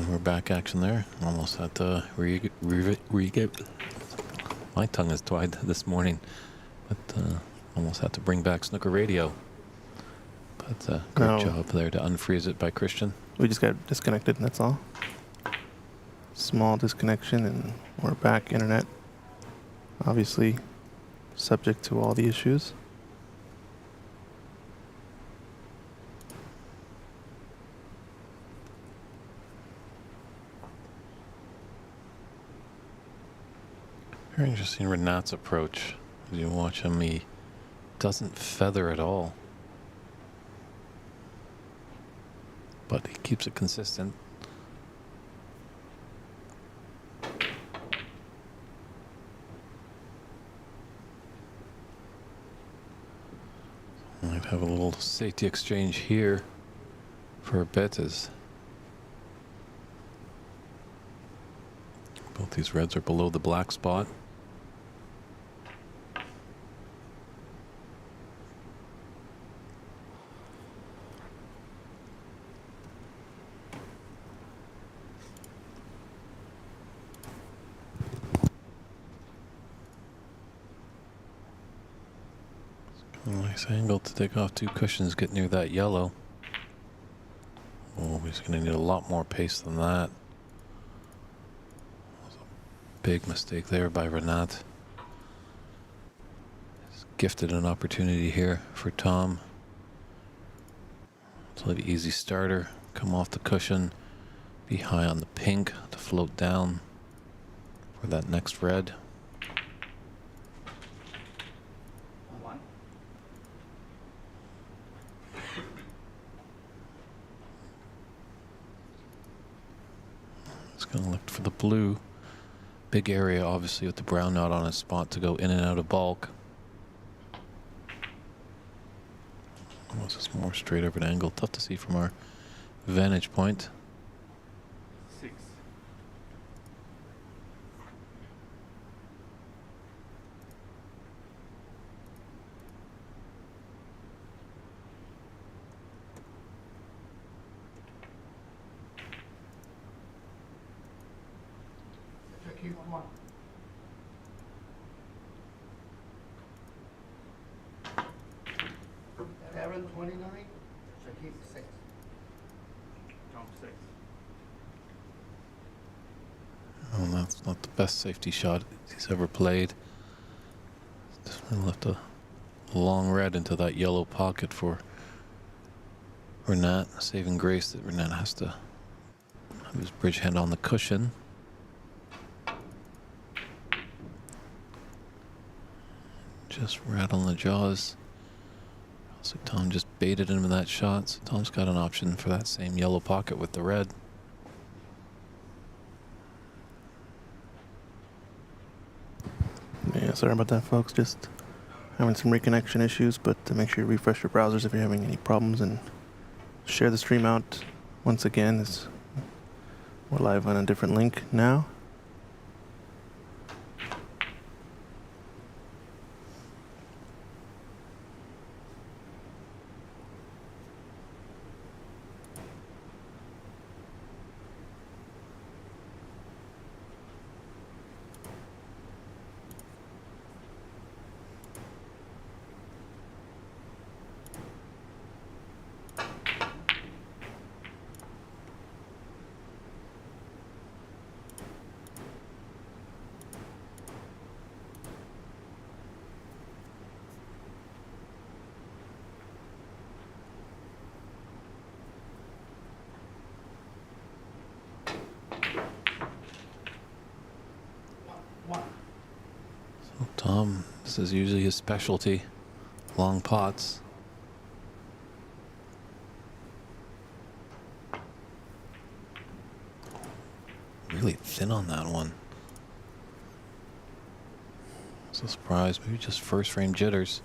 we're back action there. Almost had to re-get. My tongue is tied this morning, but almost had to bring back Snooker Radio. But great job there to unfreeze it by Christian. We just got disconnected, and that's all. Small disconnection, and we're back. Internet, obviously, subject to all the issues. Very interesting Renat's approach. As you watch him, he doesn't feather at all. But he keeps it consistent. Might have a little safety exchange here for a bit as both these reds are below the black spot. Nice angle to take off two cushions, get near that yellow. Oh, he's going to need a lot more pace than that. That was a big mistake there by Renat. He's gifted an opportunity here for Tom. It's an easy starter. Come off the cushion, be high on the pink to float down for that next red. Going to look for the blue. Big area, obviously, with the brown not on his spot to go in and out of bulk. Oh, this is more straight over an angle. Tough to see from our vantage point. 6. Come on. Aaron 29, Shakib 6. Tom 6. Oh, that's not the best safety shot he's ever played. Definitely left a long red into that yellow pocket for Renat. Saving grace that Renat has to have his bridge hand on the cushion. Just rattle the jaws. So Tom just baited him in that shot. So Tom's got an option for that same yellow pocket with the red. Yeah, sorry about that, folks. Just having some reconnection issues, but make sure you refresh your browsers if you're having any problems and share the stream out. Once again, we're live on a different link now. Tom, this is usually his specialty. Long pots. Really thin on that one. It's a surprise. Maybe just first frame jitters.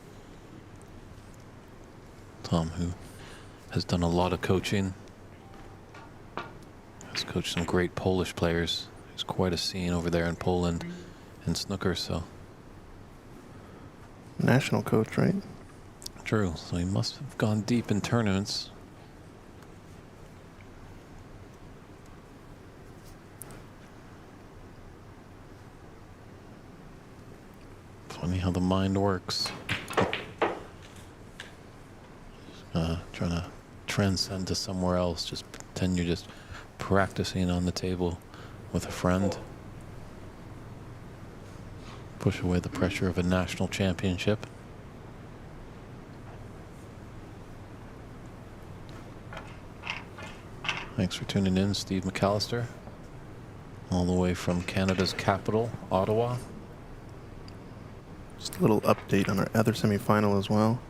Tom, who has done a lot of coaching, has coached some great Polish players. There's quite a scene over there in Poland in snooker, so. National coach, right? True. So he must have gone deep in tournaments. Funny how the mind works. Trying to transcend to somewhere else. Just pretend you're just practicing on the table with a friend. Push away the pressure of a national championship. Thanks for tuning in, Steve McAllister, all the way from Canada's capital, Ottawa. Just a little update on our other semifinal as well.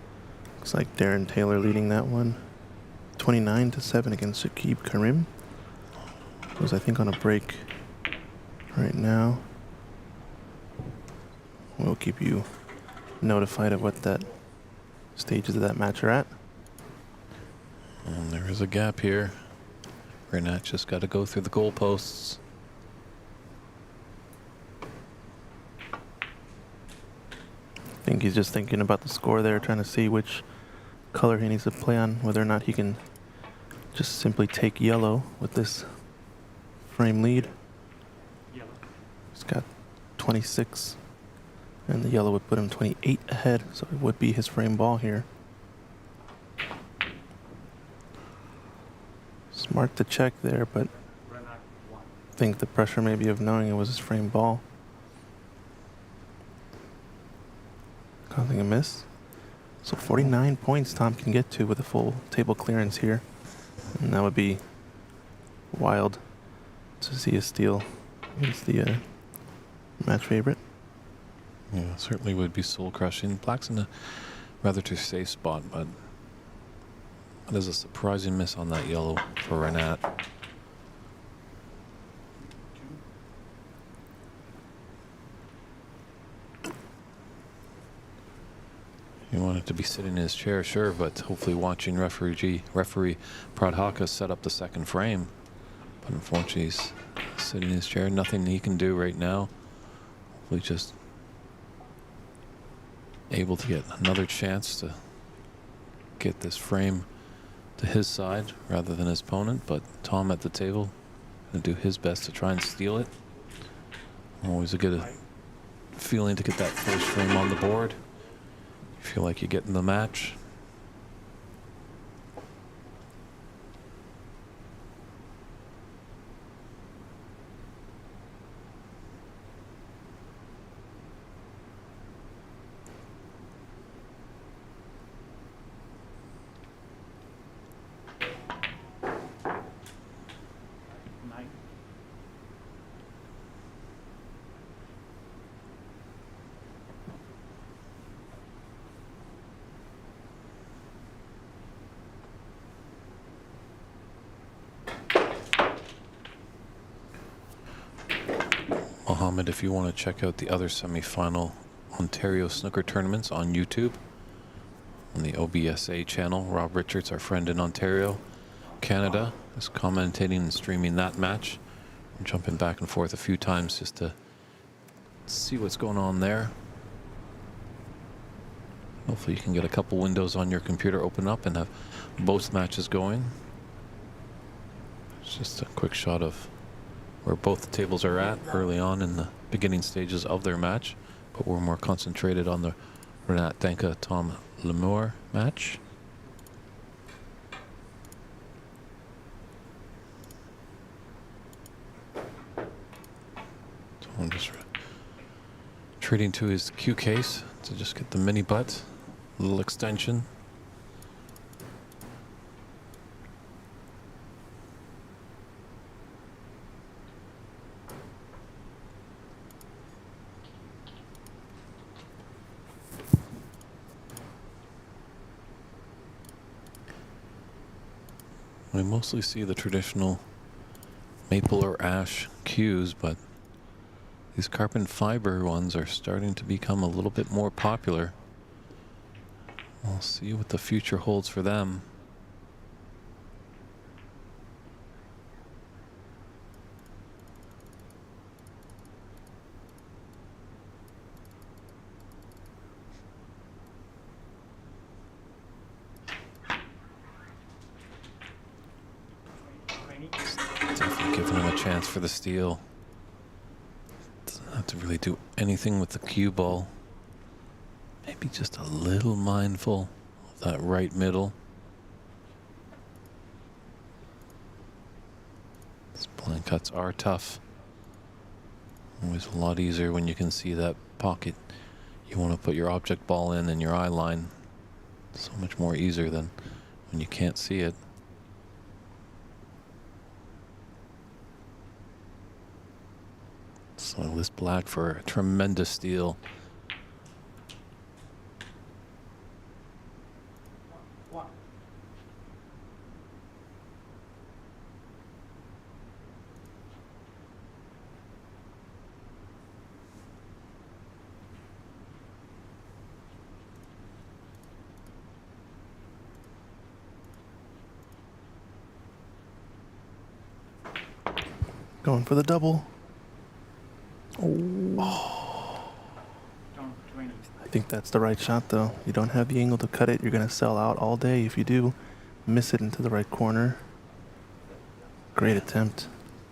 Looks like Darren Taylor leading that one, 29-7 against Shakib Karim. Who's I think on a break right now. We'll keep you notified of what that stages of that match are at. And there is a gap here. Renat just got to go through the goalposts. I think he's just thinking about the score there, trying to see which color he needs to play on, whether or not he can just simply take yellow with this frame lead. Yellow. He's got 26, and the yellow would put him 28 ahead, so it would be his frame ball here. Smart to check there, but Renat 1. I think the pressure maybe of knowing it was his frame ball. Causing a miss. So 49 points Tom can get to with a full table clearance here. And that would be wild to see a steal against the match favorite. Yeah, certainly would be soul crushing. Black's in a rather too safe spot, but that is a surprising miss on that yellow for Renat. He wanted to be sitting in his chair, sure, but hopefully watching referee Pradhaka set up the second frame. But unfortunately, he's sitting in his chair. Nothing he can do right now. Hopefully just able to get another chance to get this frame to his side rather than his opponent. But Tom at the table going to do his best to try and steal it. Always a good feeling to get that first frame on the board. You feel like you get in the match. Nine. Mohammed, if you want to check out the other semi-final Ontario snooker tournaments on YouTube, on the OBSA channel, Rob Richards, our friend in Ontario, Canada, is commentating and streaming that match. I'm jumping back and forth a few times just to see what's going on there. Hopefully you can get a couple windows on your computer open up and have both matches going. It's just a quick shot of where both the tables are at early on in the beginning stages of their match, but we're more concentrated on the Renat Danka Tom Lemur match. So I'm just treating to his cue case to just get the mini butt, little extension. We mostly see the traditional maple or ash cues, but these carbon fiber ones are starting to become a little bit more popular. We'll see what the future holds for them. Definitely giving him a chance for the steal. Doesn't have to really do anything with the cue ball. Maybe just a little mindful of that right middle. These blind cuts are tough. Always a lot easier when you can see that pocket you want to put your object ball in and your eye line. So much more easier than when you can't see it. So this black for a tremendous steal. Going for the double. Don't drain it. I think that's the right shot, though. You don't have the angle to cut it. You're going to sell out all day if you do. Miss it into the right corner. Great attempt.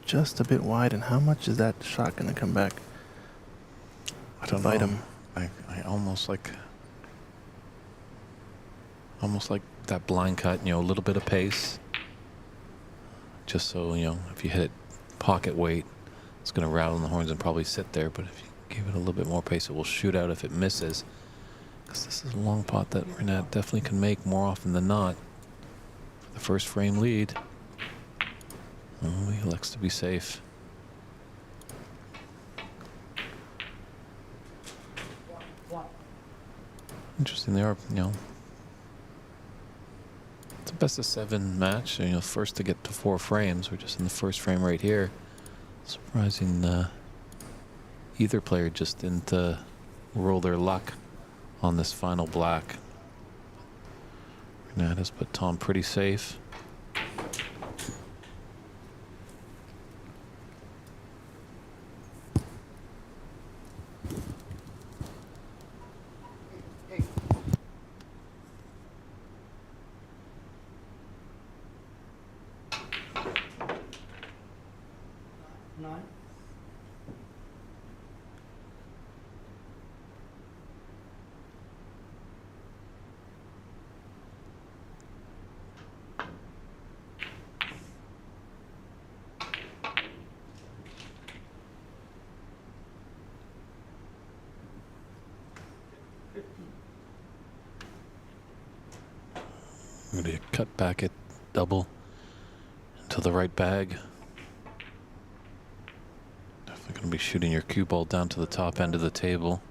Just a bit wide. And how much is that shot going to come back? I don't Bite know. him. I almost like that blind cut, you know, a little bit of pace. Just so, you know, if you hit it pocket weight, it's going to rattle in the horns and probably sit there. But if you give it a little bit more pace, it will shoot out if it misses. Because this is a long pot that Renat definitely can make more often than not. For the first frame lead. Oh, he elects to be safe. Interesting, they are, you know, it's a best of 7 match. You know, first to get to 4 frames. We're just in the first frame right here. Surprising, either player just didn't roll their luck on this final black. Renat has put Tom pretty safe. Going to be a cut back at double into the right bag. Definitely going to be shooting your cue ball down to the top end of the table.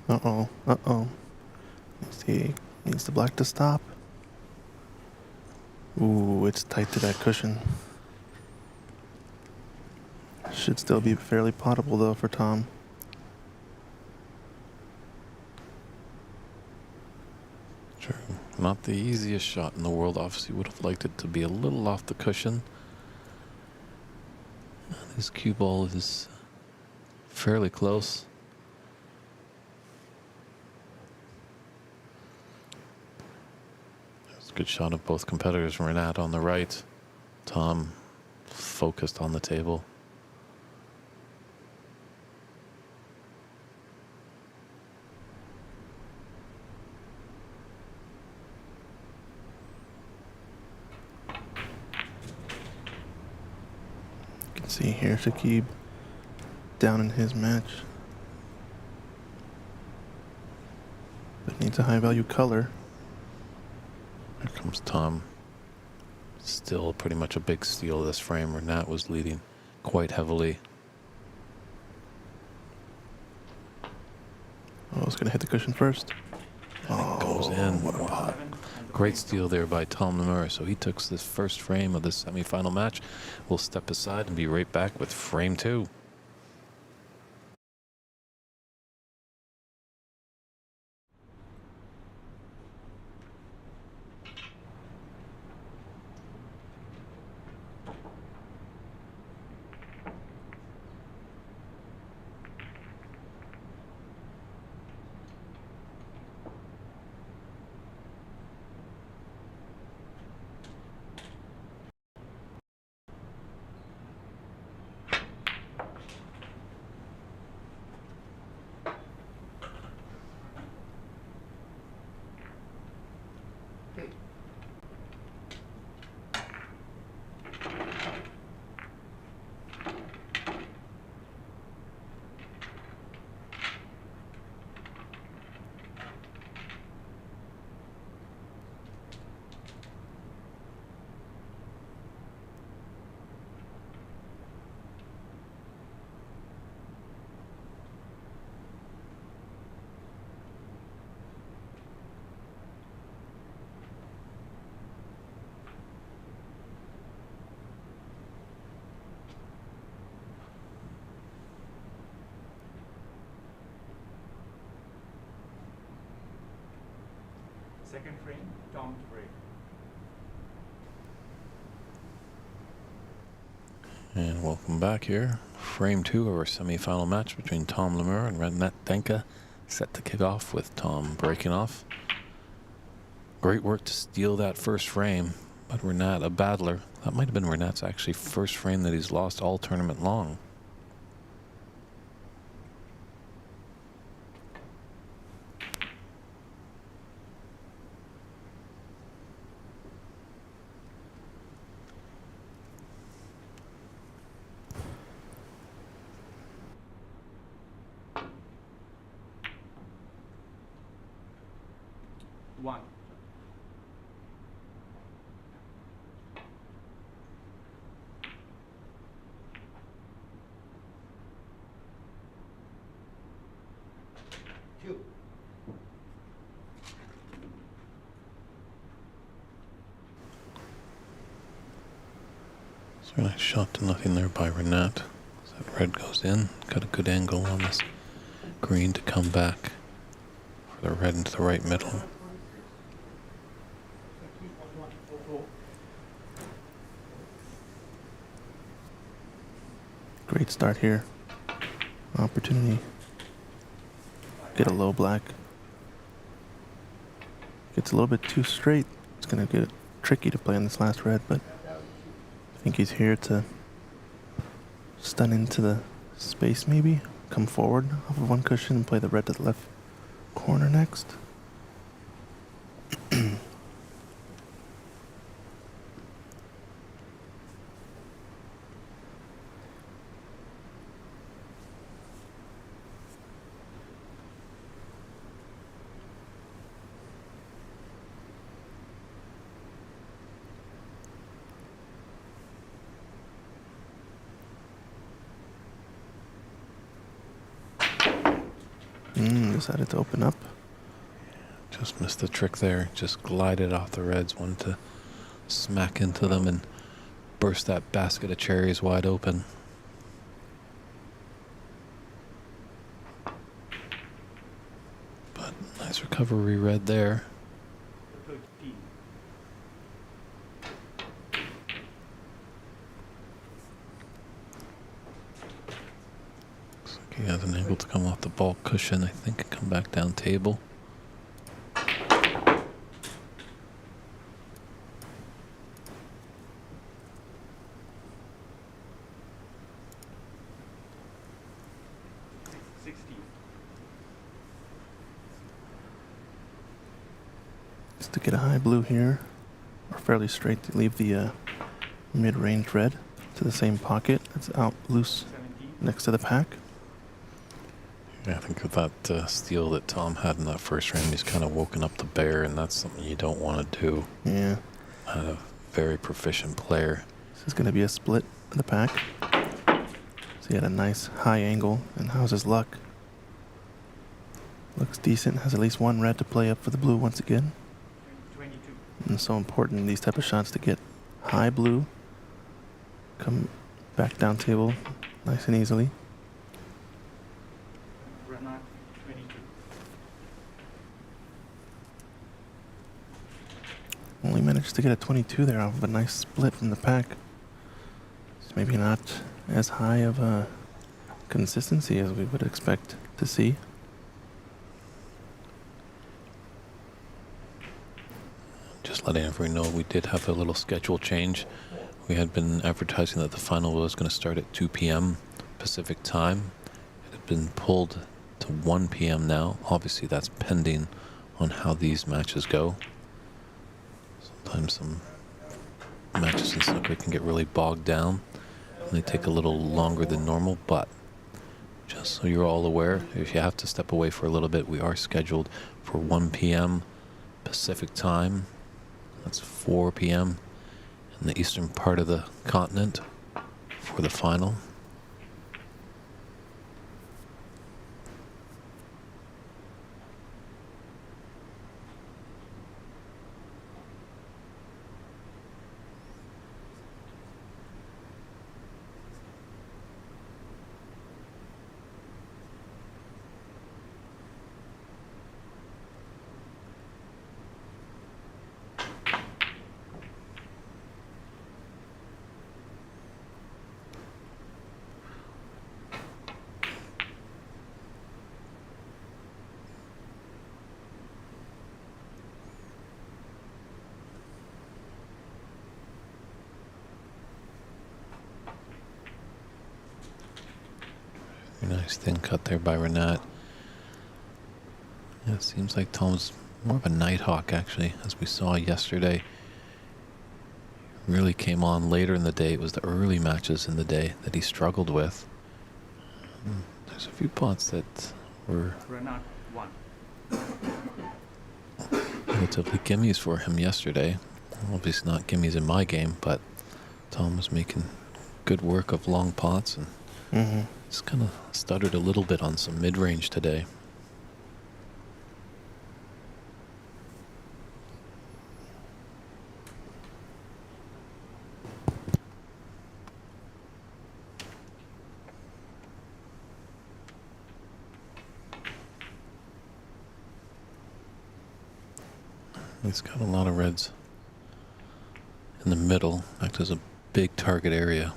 Uh-oh. Uh-oh. Needs the black to stop. Ooh, it's tight to that cushion. Should still be fairly potable, though, for Tom. True. Not the easiest shot in the world. Obviously would have liked it to be a little off the cushion. His cue ball is fairly close. It's a good shot of both competitors. Renat on the right. Tom focused on the table. You can see here Shakib down in his match. But needs a high value color. Here comes Tom. Still pretty much a big steal of this frame. Renat was leading quite heavily. Oh, it's going to hit the cushion first. And it goes in. What a pot. 7 and Great steal there by Tom Nemura. So he took this first frame of this semifinal match. We'll step aside and be right back with frame 2. Second frame, Tom to break. And welcome back here. Frame 2 of our semi-final match between Tom Lemur and Renat Denka, set to kick off with Tom breaking off. Great work to steal that first frame, but Renat, a battler. That might have been Renat's actually first frame that he's lost all tournament long. One. Two. So a nice shot to nothing there by Renat. So that red goes in. Got a good angle on this green to come back for the red into the right middle. Great start here. Opportunity. Get a low black. Gets a little bit too straight. It's going to get tricky to play on this last red, but I think he's here to stun into the space maybe. Come forward off of one cushion and play the red to the left corner next. Decided to open up. Just missed the trick there. Just glided off the reds. Wanted to smack into them and burst that basket of cherries wide open. But nice recovery red there. 13. Looks like he has an angle to come off the ball cushion, I think, and come back down table. Just to get a high blue here, or fairly straight to leave the mid-range red to the same pocket that's out loose 17. next to the pack. Yeah, I think with that steal that Tom had in that first round, he's kind of woken up the bear, and that's something you don't want to do. Yeah, A very proficient player. this is going to be a split in the pack. So he had a nice high angle, and how's his luck? Looks decent, has at least one red to play up for the blue once again. 22. And it's so important in these type of shots to get high blue, come back down table nice and easily. Renat, 22. Only managed to get a 22 there off of a nice split from the pack. It's maybe not as high of a consistency as we would expect to see. Just letting everyone know, we did have a little schedule change. We had been advertising that the final was going to start at 2 p.m. Pacific time. It had been pulled to 1 p.m. now. Obviously, that's pending on how these matches go. Sometimes some matches in snooker can get really bogged down, and they take a little longer than normal, but just so you're all aware, if you have to step away for a little bit, we are scheduled for 1 p.m. Pacific time. That's 4 p.m. in the eastern part of the continent for the final. Nice thin cut there by Renat. Yeah, it seems like Tom's more of a nighthawk, actually, as we saw yesterday. Really came on later in the day. It was the early matches in the day that he struggled with. There's a few pots that were Renat 1. relatively gimmies for him yesterday. Obviously not gimmies in my game, but Tom was making good work of long pots and Mm-hmm. just kind of stuttered a little bit on some mid-range today. He's got a lot of reds in the middle. In fact, there's a big target area.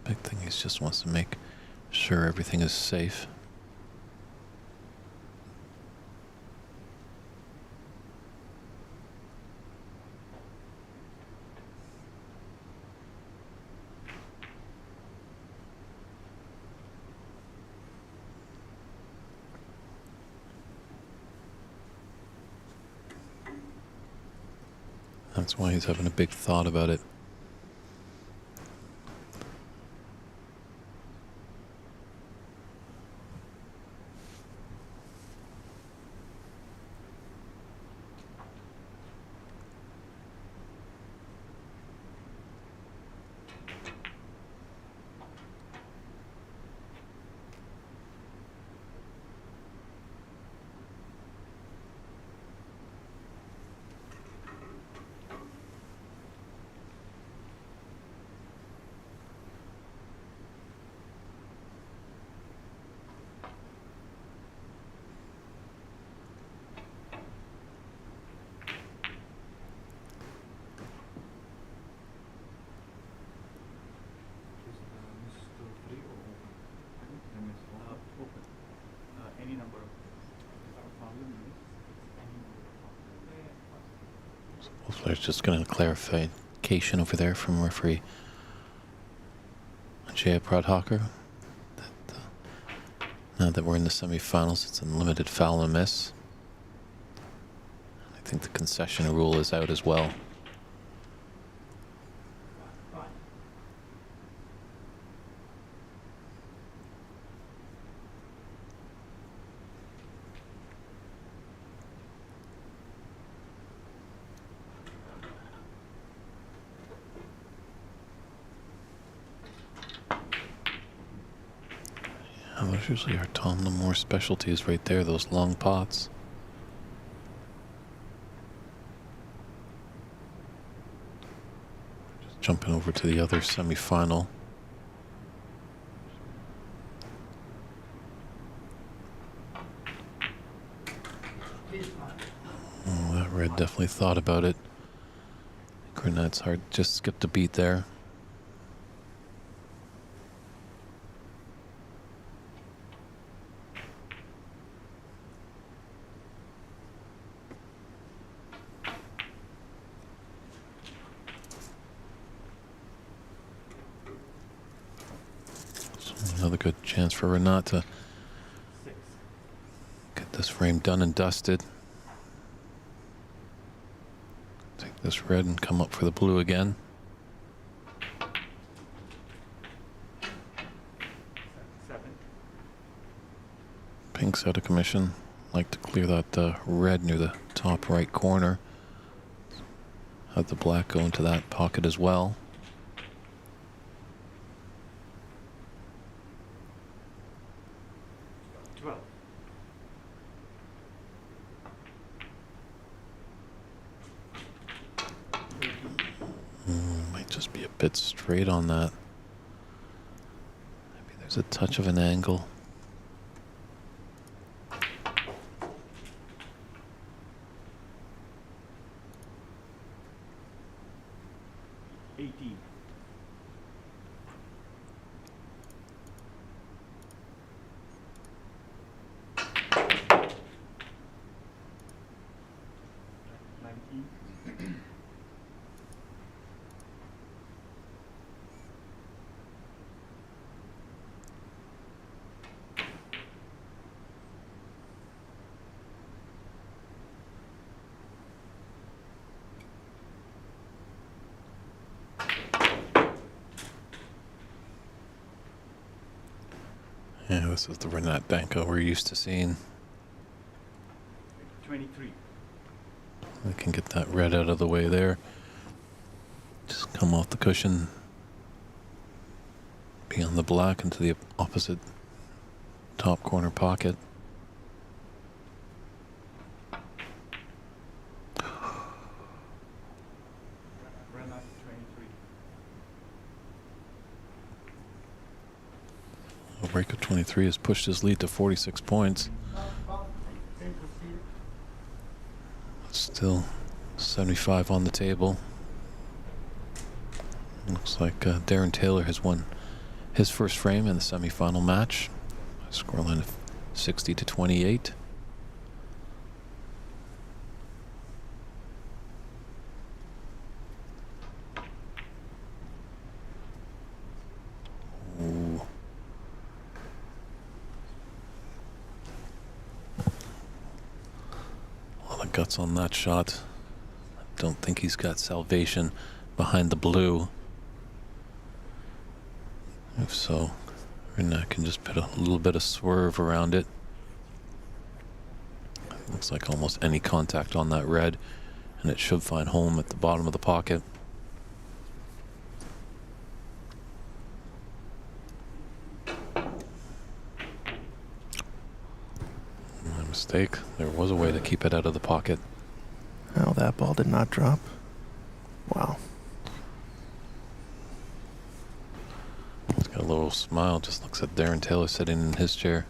Big thing he just wants to make sure everything is safe. That's why he's having a big thought about it. Open. Any number of problem is any number of Hopefully there's just going to clarification over there from referee Jaya Pradhakar. That, now that we're in the semifinals, it's unlimited foul and miss. I think the concession rule is out as well. Yeah, those usually are Tom the more specialties right there, those long pots. Just jumping over to the other semifinal. Oh, that red definitely thought about it. Grenet's hard, just skipped a beat there. Another good chance for Renat to 6. get this frame done and dusted. Take this red and come up for the blue again. 7. Pink's out of commission. Like to clear that red near the top right corner. Have the black go into that pocket as well. Might just be a bit straight on that. Maybe there's a touch of an angle. 18. Yeah, this is the Renat Banco we're used to seeing. 23. We can get that red out of the way there. Just come off the cushion. Be on the black into the opposite top corner pocket. Run up 23. A break of 23 has pushed his lead to 46 points. Still 75 on the table. Looks like Darren Taylor has won his first frame in the semifinal match. Scoreline of 60-28. Ooh. A lot of guts on that shot. I don't think he's got salvation behind the blue. If so, Renat can just put a little bit of swerve around it. Looks like almost any contact on that red, and it should find home at the bottom of the pocket. My mistake. There was a way to keep it out of the pocket. Oh, that ball did not drop. Wow. He's got a little smile, just looks at Darren Taylor sitting in his chair.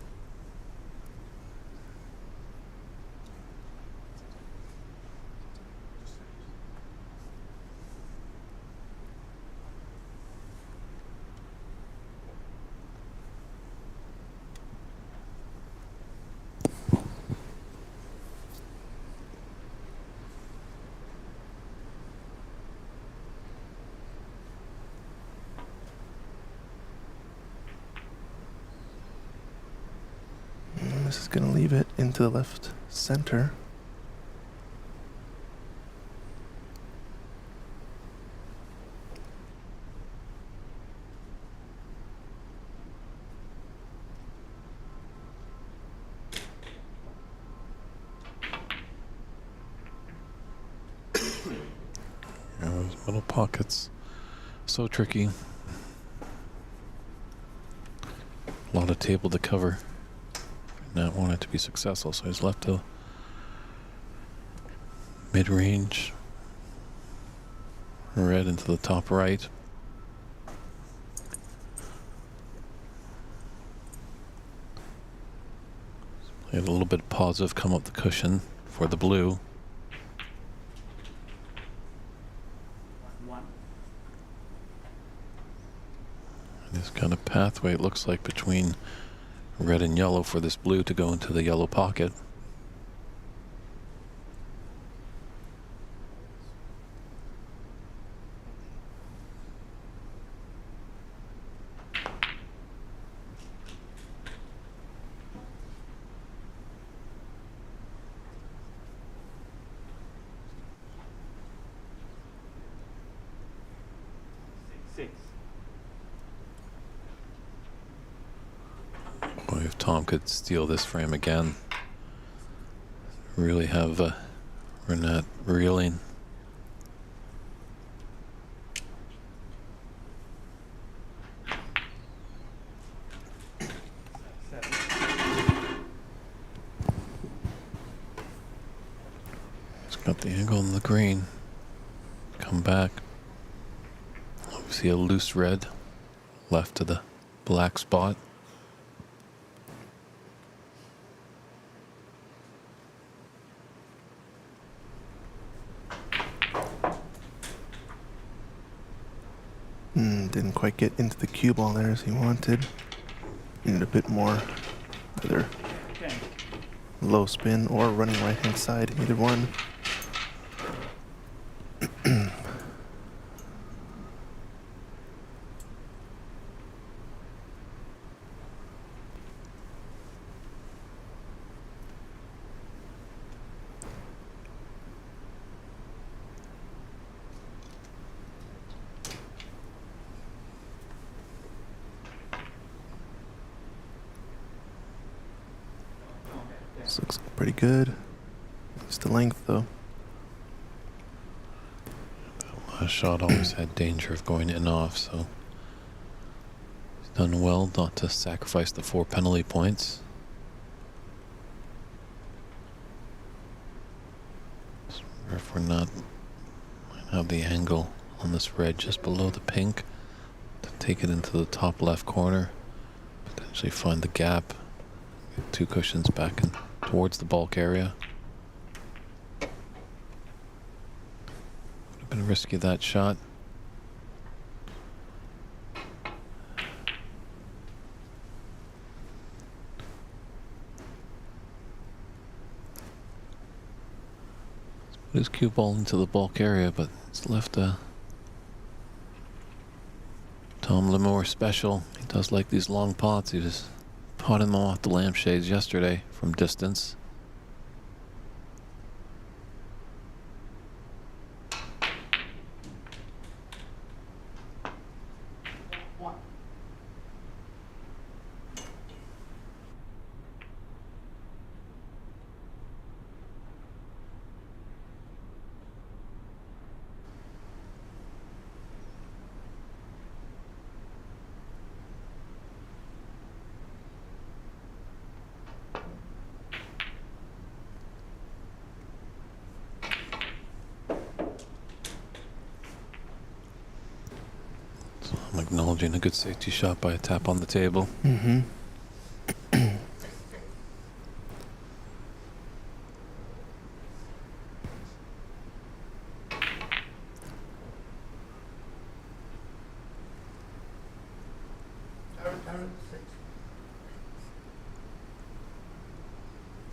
This is going to leave it into the left center. Those middle pockets, so tricky. A lot of table to cover. Not want it to be successful, so he's left to mid-range, red into the top right. Play a little bit positive, come up the cushion for the blue. One. There's kind of pathway, it looks like, between red and yellow for this blue to go into the yellow pocket. Six. Boy, if Tom could steal this frame again, really have Renat reeling. Seven. He's got the angle on the green. Come back. See a loose red left to the black spot. Didn't quite get into the cue ball there as he wanted. Needed a bit more, either 10. low spin or running right hand side, either one. This looks pretty good. It's the length though. That last shot always had danger of going in off, so he's done well not to sacrifice the 4 penalty points. So if we're not, might have the angle on this red just below the pink to take it into the top left corner, potentially find the gap, get 2 cushions back in towards the bulk area. Would have been risky, that shot. Let's put his cue ball into the bulk area, but it's left a Tom Lemore special. He does like these long pots. He just potted them off the lampshades yesterday from distance. So I'm acknowledging a good safety shot by a tap on the table. Mm-hmm.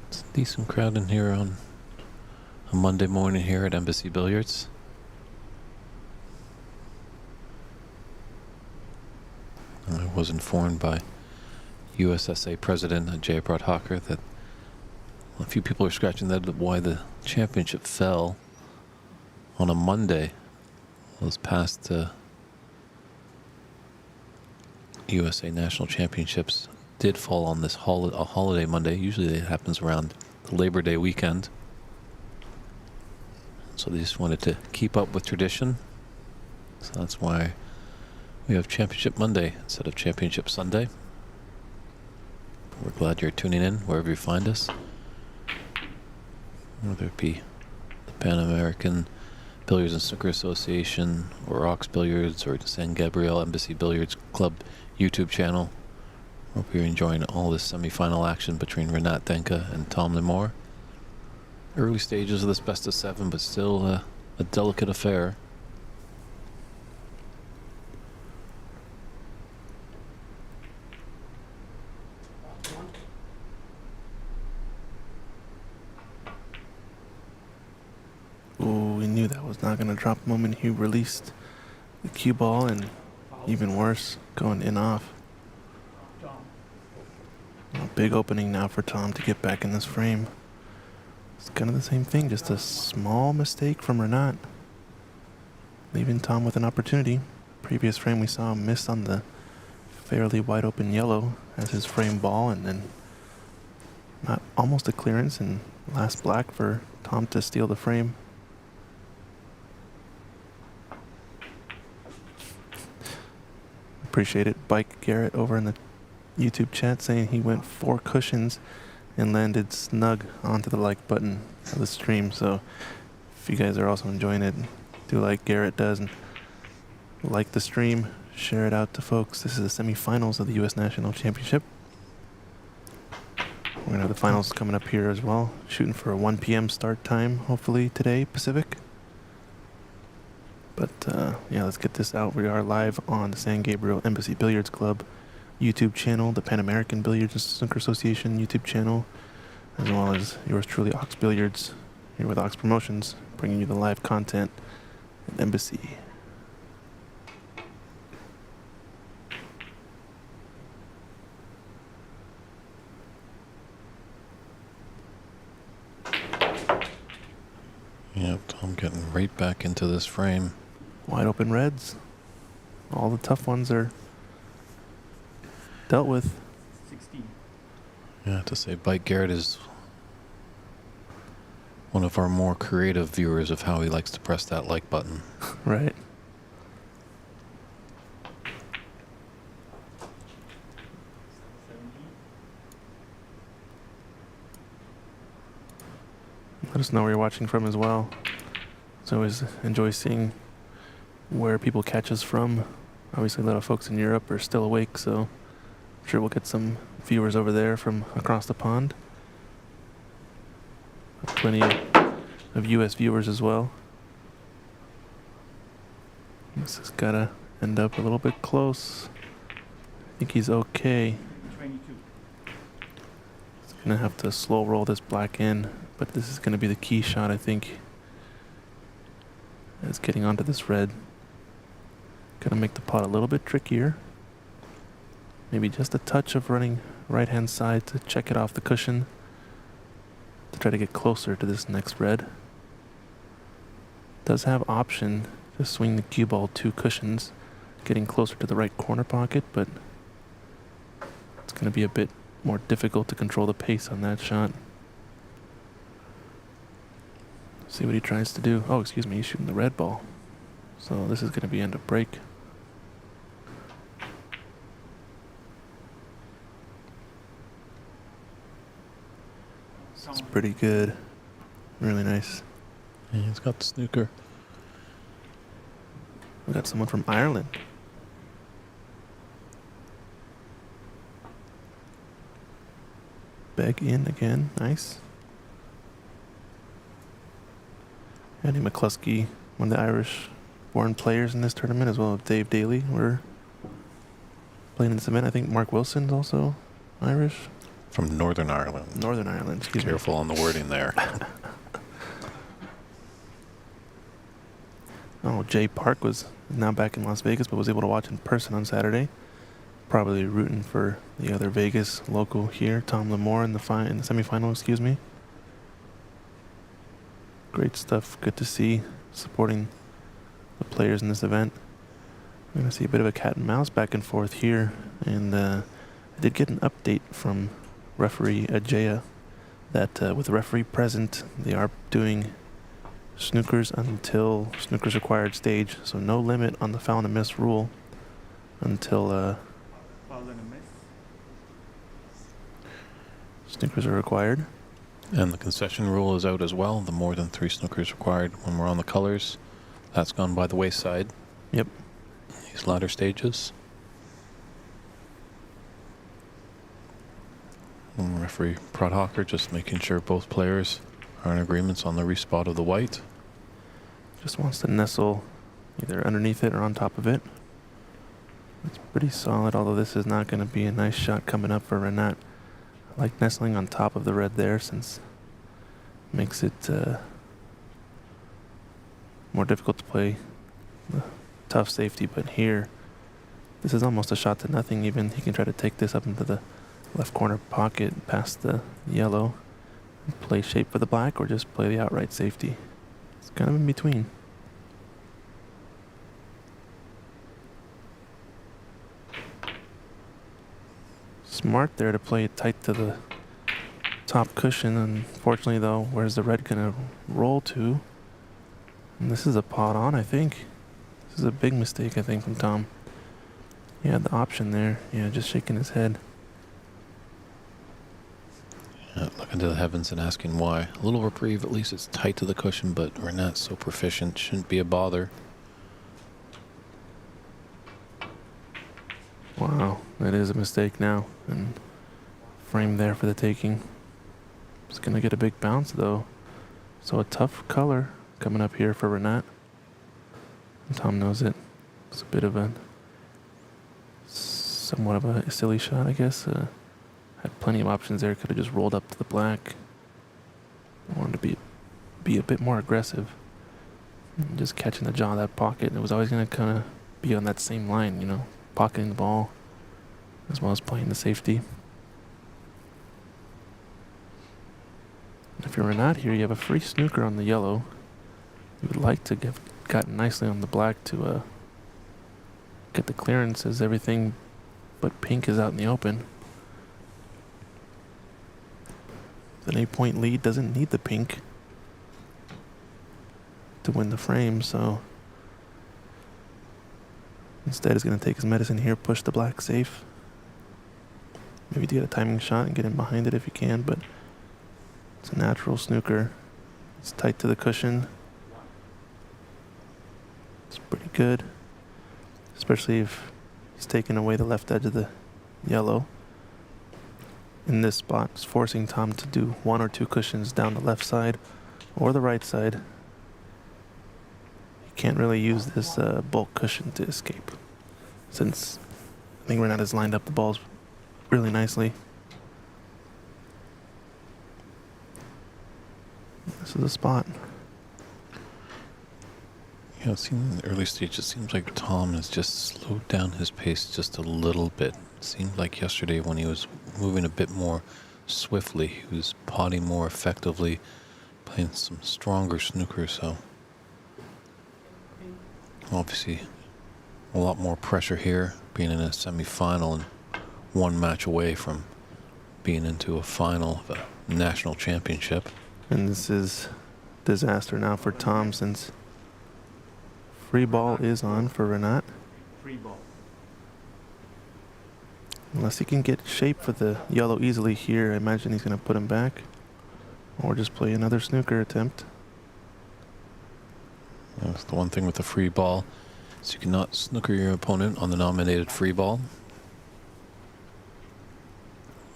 It's a decent crowd in here on a Monday morning here at Embassy Billiards. I was informed by USSA President Jayaprat Hawker that a few people are scratching their head why the championship fell on a Monday. Those past USA National Championships did fall on this a holiday Monday. Usually it happens around the Labor Day weekend. So they just wanted to keep up with tradition. So that's why we have Championship Monday instead of Championship Sunday. We're glad you're tuning in wherever you find us. Whether it be the Pan American Billiards and Snooker Association, or Ox Billiards, or San Gabriel Embassy Billiards Club YouTube channel. Hope you're enjoying all this semi-final action between Renat Denka and Tom Lemore. Early stages of this best of 7, but still a delicate affair. Ooh, we knew that was not going to drop the moment he released the cue ball, and even worse, going in off. A big opening now for Tom to get back in this frame. It's kind of the same thing, just a small mistake from Renat, leaving Tom with an opportunity. Previous frame we saw him miss on the fairly wide open yellow as his frame ball, and then not almost a clearance, and last black for Tom to steal the frame. Appreciate it. Bike Garrett over in the YouTube chat saying he went 4 cushions and landed snug onto the like button of the stream. So if you guys are also enjoying it, do like Garrett does and like the stream, share it out to folks. This is the semifinals of the U.S. National Championship. We're going to have the finals coming up here as well. Shooting for a 1 p.m. start time, hopefully today, Pacific. But yeah, let's get this out. We are live on the San Gabriel Embassy Billiards Club YouTube channel, the Pan American Billiards and Snooker Association YouTube channel, as well as yours truly, Ox Billiards, here with Ox Promotions, bringing you the live content at Embassy. Yep, Tom getting right back into this frame. Wide open reds. All the tough ones are dealt with. 16. Yeah, to say Bike Garrett is one of our more creative viewers of how he likes to press that like button. Right. Let us know where you're watching from as well. So I always enjoy seeing where people catch us from. Obviously, a lot of folks in Europe are still awake, so I'm sure we'll get some viewers over there from across the pond. Plenty of US viewers as well. This has got to end up a little bit close. I think he's okay. 22. He's going to have to slow roll this black in, but this is going to be the key shot, I think. It's getting onto this red. Gonna make the pot a little bit trickier. Maybe just a touch of running right-hand side to check it off the cushion to try to get closer to this next red. Does have option to swing the cue ball 2 cushions, getting closer to the right corner pocket, but it's gonna be a bit more difficult to control the pace on that shot. See what he tries to do. Oh, excuse me, he's shooting the red ball. So this is gonna be end of break. It's pretty good. Really nice. Yeah, he's got the snooker. We got someone from Ireland. Beg in again. Nice. Andy McCluskey, one of the Irish-born players in this tournament, as well as Dave Daly. We're playing in this event. I think Mark Wilson's also Irish. From Northern Ireland. Northern Ireland, excuse me. Careful on the wording there. Oh, Jay Park was now back in Las Vegas, but was able to watch in person on Saturday. Probably rooting for the other Vegas local here, Tom Lamore, in the semifinal. Excuse me. Great stuff. Good to see supporting the players in this event. We're gonna see a bit of a cat and mouse back and forth here, and I did get an update from referee Ajaya that with the referee present, they are doing snookers until snookers required stage, so no limit on the foul and a miss rule until Foul and a miss. snookers are required. And the concession rule is out as well. The more than 3 snookers required when we're on the colors. That's gone by the wayside. Yep. These latter stages. And referee Prodhocker just making sure both players are in agreement on the respot of the white. Just wants to nestle either underneath it or on top of it. It's pretty solid, although this is not going to be a nice shot coming up for Renat. I like nestling on top of the red there, since it makes it more difficult to play tough safety. But here, this is almost a shot to nothing even. He can try to take this up into the left corner pocket past the yellow, and play shape for the black, or just play the outright safety. It's kind of in between. Smart there to play it tight to the top cushion. Unfortunately, though, where's the red gonna roll to? And this is a pot on, I think. This is a big mistake, I think, from Tom. He had the option there. Yeah, just shaking his head. Yeah, looking to the heavens and asking why. A little reprieve, at least it's tight to the cushion, but Renat's so proficient, shouldn't be a bother. Wow, that is a mistake now. And frame there for the taking. It's going to get a big bounce, though. So a tough color coming up here for Renat. And Tom knows it. It's a bit of somewhat of a silly shot, I guess. Had plenty of options there. Could have just rolled up to the black. I wanted to be a bit more aggressive. And just catching the jaw of that pocket. And it was always going to kind of be on that same line, you know, pocketing the ball as well as playing the safety. If you're Renat here, you have a free snooker on the yellow. You would like to have gotten nicely on the black to get the clearance, as everything but pink is out in the open. An 8-point lead doesn't need the pink. to win the frame, so instead he's going to take his medicine here, push the black safe. Maybe to get a timing shot and get in behind it if you can, but it's a natural snooker. It's tight to the cushion. It's pretty good, especially if he's taking away the left edge of the yellow. In this spot, it's forcing Tom to do one or two cushions down the left side or the right side. He can't really use this bulk cushion to escape, since I think Renat has lined up the balls really nicely. This is the spot. Yeah, it seems in the early stage, it seems like Tom has just slowed down his pace just a little bit. It seemed like yesterday when he was moving a bit more swiftly, he was potting more effectively, playing some stronger snooker, so obviously a lot more pressure here, being in a semi-final and one match away from being into a final of a national championship. And this is disaster now for Tom, since free ball is on for Renat. Free ball. Unless he can get shape for the yellow easily here, I imagine he's going to put him back. Or just play another snooker attempt. That's the one thing with the free ball, is you cannot snooker your opponent on the nominated free ball.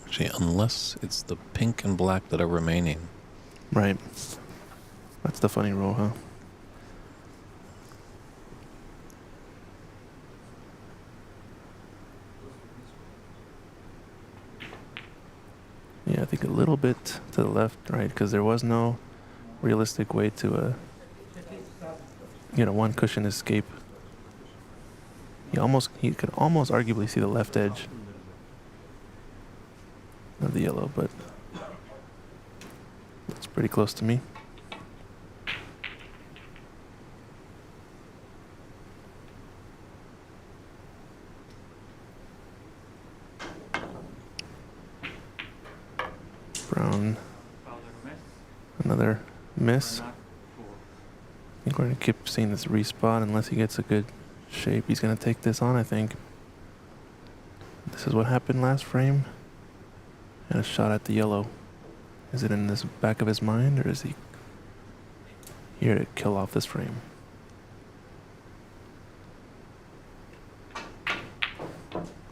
Actually, unless it's the pink and black that are remaining. Right. That's the funny rule, huh? Yeah, I think a little bit to the left, right? Because there was no realistic way to get a one cushion escape. He could almost arguably see the left edge of the yellow, but it's pretty close to me. Brown, Father miss. another miss. Renat 4. I think we're going to keep seeing this respot unless he gets a good shape. He's going to take this on, I think. This is what happened last frame. And a shot at the yellow. Is it in this back of his mind, or is he here to kill off this frame?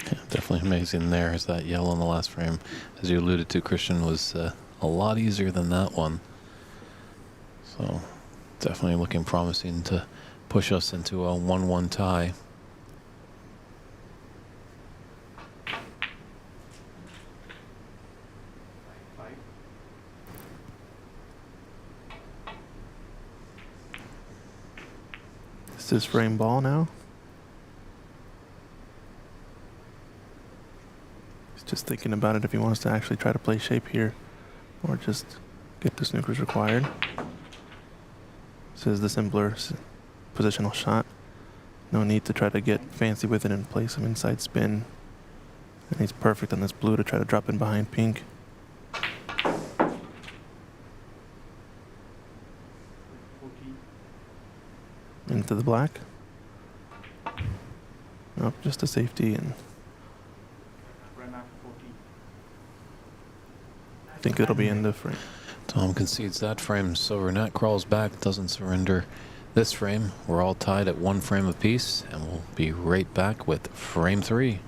Yeah, definitely amazing there is that yellow in the last frame. As you alluded to, Christian, was a lot easier than that one. So definitely looking promising to push us into a 1-1 tie. Is this frame ball now? He's just thinking about it if he wants to actually try to play shape here or just get the snookers required. This is the simpler positional shot. No need to try to get fancy with it and play some inside spin. And he's perfect on this blue to try to drop in behind pink. 14. Into the black. Nope, just a safety, and Renat 14. I think it'll be in the frame. Tom concedes that frame, so Renat crawls back, doesn't surrender this frame. We're all tied at one frame apiece, and we'll be right back with frame 3.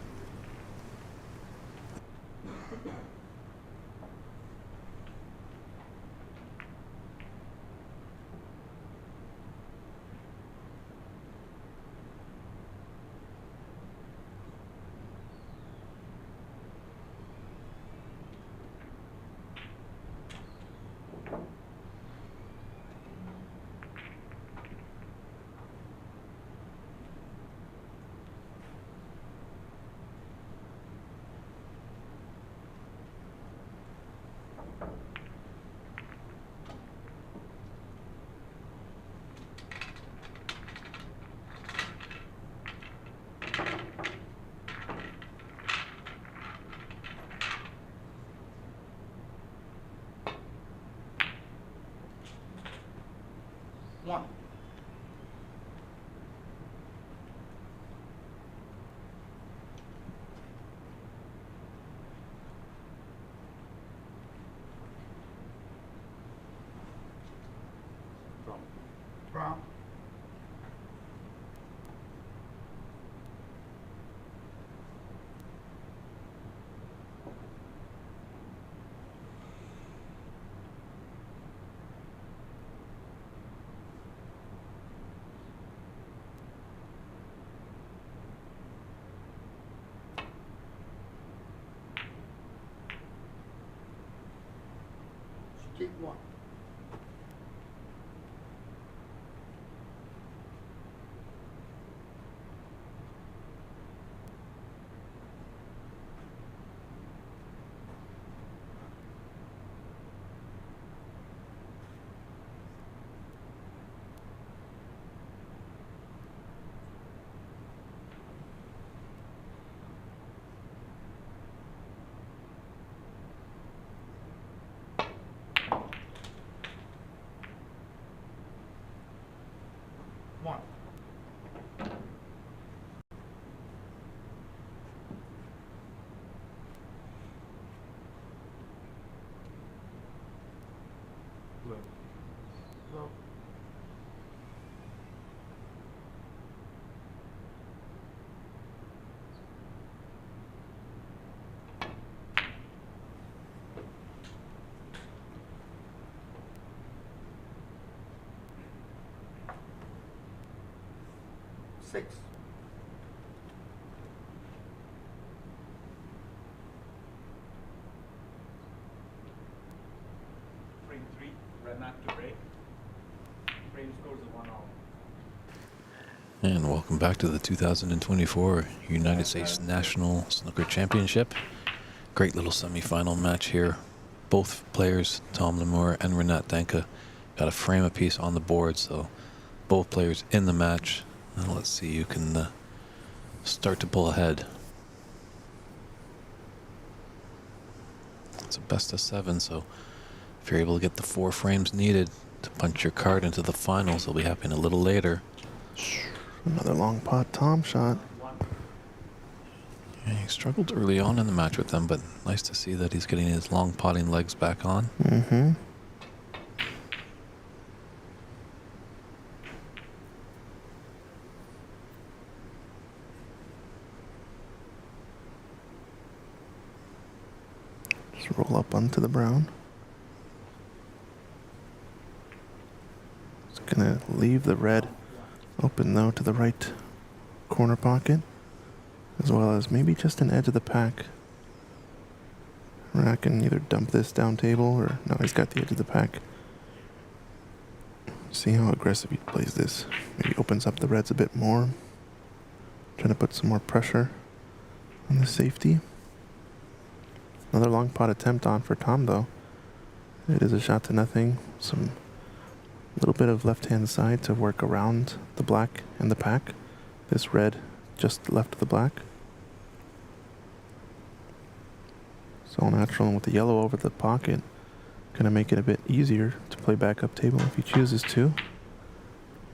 One. Brown. Keep one. One. Blue. Blue. Six. Frame 3, red mat to break. Frame scores a 1-all. And welcome back to the 2024 United States National Snooker Championship. Great little semifinal match here. Both players, Tom Lemore and Renat Danka, got a frame apiece on the board, so both players in the match. And let's see who can start to pull ahead. It's a best of 7, so if you're able to get the 4 frames needed to punch your card into the finals, they'll be happening a little later. Another long pot Tom shot. 1. Yeah, he struggled early on in the match with them, but nice to see that he's getting his long potting legs back on. Mm-hmm. Just roll up onto the brown. Just gonna leave the red open though to the right corner pocket, as well as maybe just an edge of the pack. I can either dump this down table or no, he's got the edge of the pack. See how aggressive he plays this. Maybe opens up the reds a bit more. Trying to put some more pressure on the safety. Another long pot attempt on for Tom though. It is a shot to nothing. Some little bit of left hand side to work around the black and the pack. This red just left of the black. So natural, and with the yellow over the pocket, gonna make it a bit easier to play back up table if he chooses to.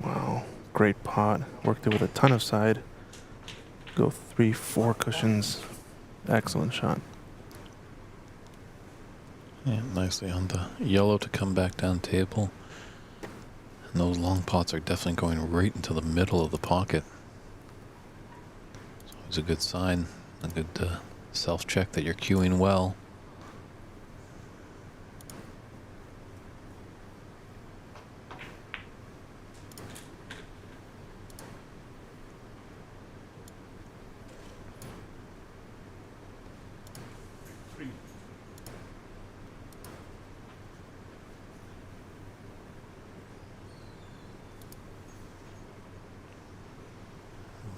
Wow, great pot. Worked it with a ton of side. Go 3-4 cushions. Excellent shot. Yeah, nicely on the yellow to come back down table. And those long pots are definitely going right into the middle of the pocket. So it's a good sign, a good self-check that you're cueing well.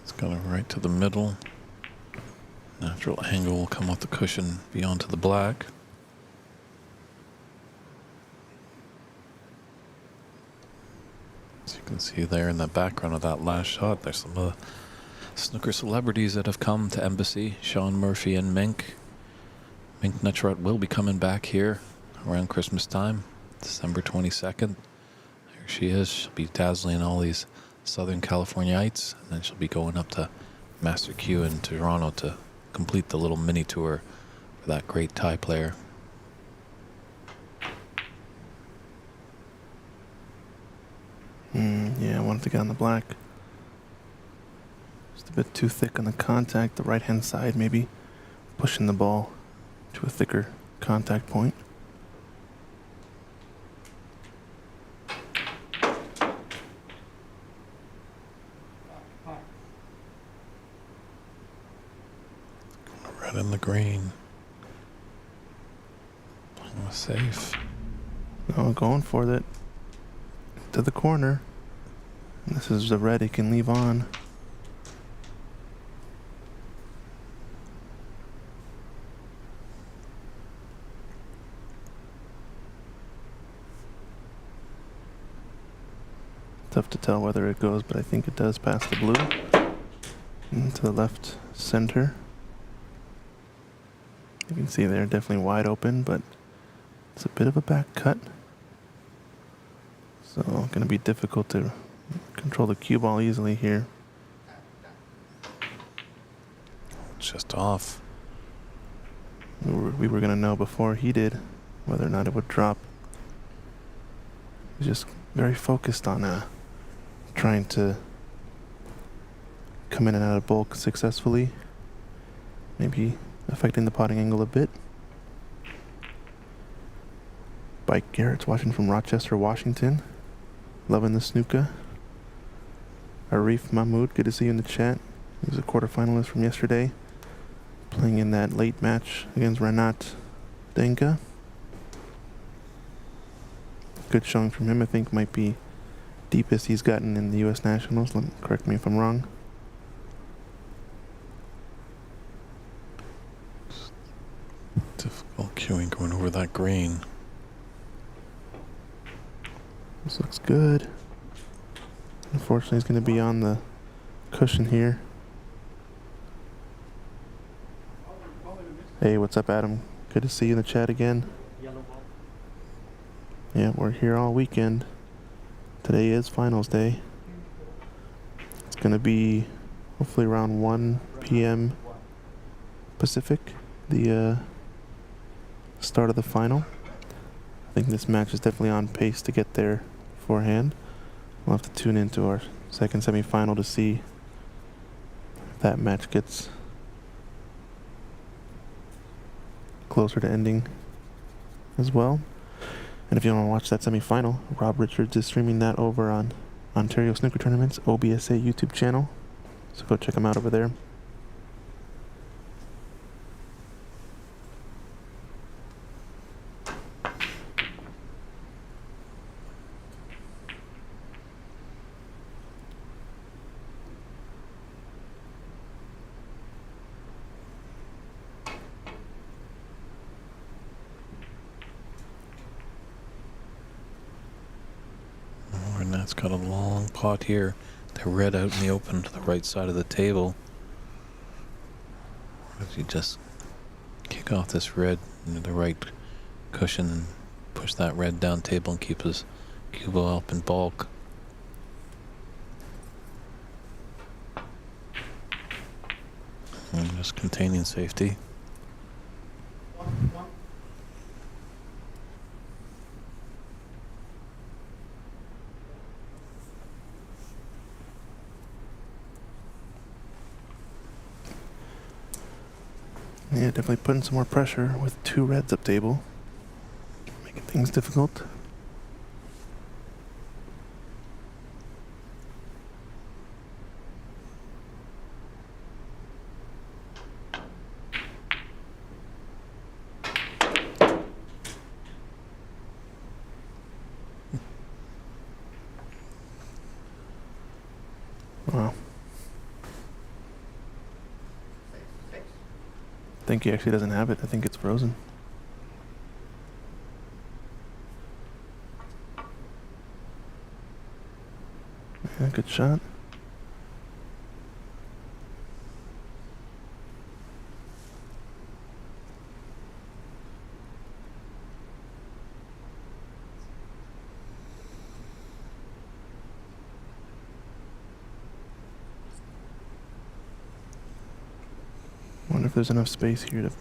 It's going right to the middle. Natural angle will come off the cushion beyond to the black. As you can see there in the background of that last shot, there's some snooker celebrities that have come to Embassy. Sean Murphy and Mink. Mink Nutshot will be coming back here around Christmas time, December 22nd. There she is. She'll be dazzling all these Southern Californiaites, and then she'll be going up to Master Q in Toronto to complete the little mini tour for that great Thai player. Yeah, I wanted to get on the black. Just a bit too thick on the contact. The right-hand side maybe pushing the ball to a thicker contact point. Red in the green. Almost safe. Oh, going for it. To the corner. This is the red he can leave on. Tough to tell whether it goes, but I think it does pass the blue. Into the left center. You can see they're definitely wide open, but it's a bit of a back cut. So going to be difficult to control the cue ball easily here. Just off. We were going to know before he did whether or not it would drop. He's just very focused on trying to come in and out of bulk successfully. Maybe affecting the potting angle a bit. Bike Garrett's watching from Rochester, Washington. Loving the snooker. Arif Mahmoud, good to see you in the chat. He was a quarterfinalist from yesterday, playing in that late match against Renat Denga. Good showing from him. I think might be deepest he's gotten in the U.S. Nationals. Correct me if I'm wrong. Difficult cueing going over that green. This looks good. Unfortunately, he's going to be on the cushion here. Hey, what's up, Adam? Good to see you in the chat again. Yeah, we're here all weekend. Today is finals day. It's going to be hopefully around 1 p.m. Pacific, the start of the final. I think this match is definitely on pace to get there beforehand. We'll have to tune into our second semifinal to see if that match gets closer to ending as well. And if you want to watch that semifinal, Rob Richards is streaming that over on Ontario Snooker Tournaments OBSA YouTube channel. So go check him out over there. It's got a long pot here. The red out in the open to the right side of the table. If you just kick off this red into the right cushion and push that red down table and keep his cue ball up in bulk. And just containing safety. Yeah, definitely putting some more pressure with two reds up table. Making things difficult. Wow. I think he actually doesn't have it. I think it's frozen. Yeah, good shot. Wonder if there's enough space here to hit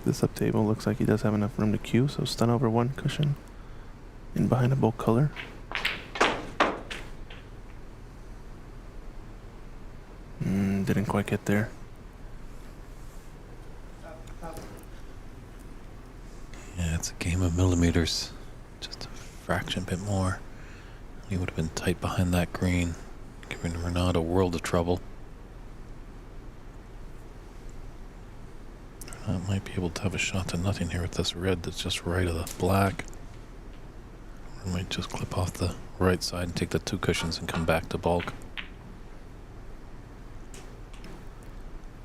this up table. Looks like he does have enough room to cue, so stun over one cushion in behind a bulk color. Didn't quite get there. Yeah, it's a game of millimeters. Just a fraction bit more. He would have been tight behind that green, giving Renaud a world of trouble. Renaud might be able to have a shot to nothing here with this red that's just right of the black. Or might just clip off the right side and take the 2 cushions and come back to bulk.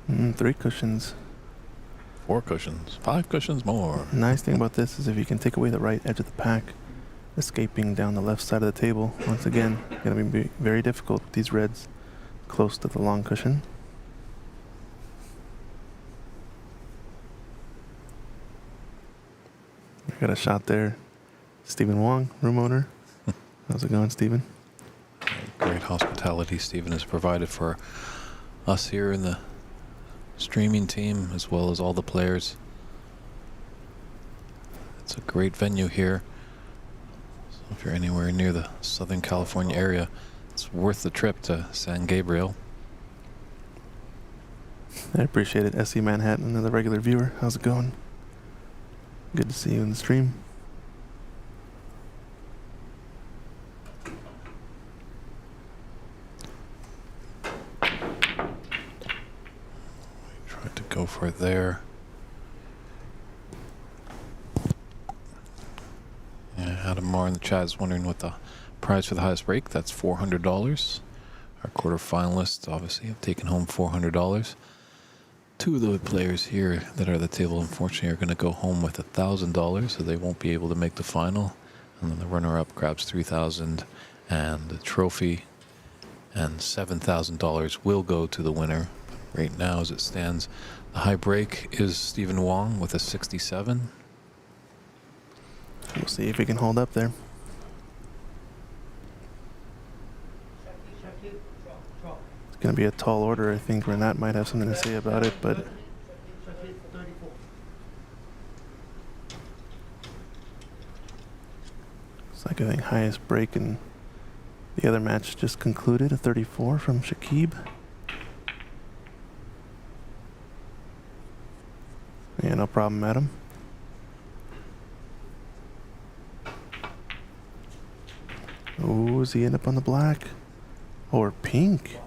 3 cushions. 4 cushions, 5 cushions more. Nice thing about this is if you can take away the right edge of the pack, escaping down the left side of the table, once again, going to be very difficult with these reds close to the long cushion. We got a shot there. Stephen Wong, room owner. How's it going, Stephen? Great hospitality Stephen has provided for us here in the streaming team, as well as all the players. It's a great venue here. So if you're anywhere near the Southern California area, it's worth the trip to San Gabriel. I appreciate it. SC Manhattan, another regular viewer. How's it going? Good to see you in the stream. Tried to go for it there. Yeah, Adam Moore in the chat is wondering what the prize for the highest break. That's $400. Our quarterfinalists obviously have taken home $400. 2 of the players here that are at the table, unfortunately, are going to go home with $1,000, so they won't be able to make the final. And then the runner-up grabs $3,000, and the trophy and $7,000 will go to the winner. Right now, as it stands, the high break is Stephen Wong with a 67. We'll see if he can hold up there. It's going to be a tall order. I think Renat might have something to say about it, but it's like I think highest break in the other match just concluded, a 34 from Shakib. Yeah, no problem, Adam. Oh, does he end up on the black? Or pink?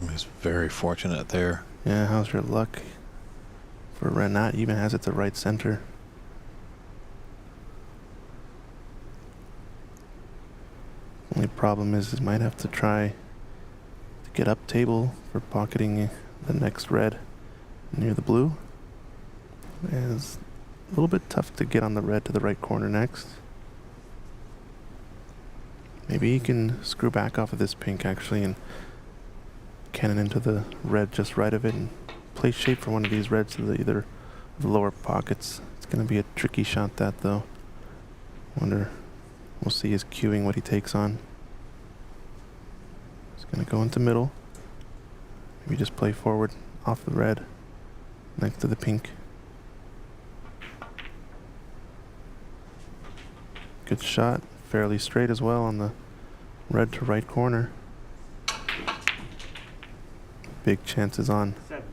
He's very fortunate there. Yeah, how's your luck? For Renat, even has it to right center. Only problem is might have to try to get up table for pocketing the next red near the blue. And it's a little bit tough to get on the red to the right corner next. Maybe he can screw back off of this pink actually and cannon into the red just right of it and play shape for one of these reds to the either of the lower pockets. It's going to be a tricky shot that though. Wonder, we'll see his cueing what he takes on. He's going to go into middle. Maybe just play forward off the red next to the pink. Good shot. Fairly straight as well on the red to right corner. Big chances on. 7.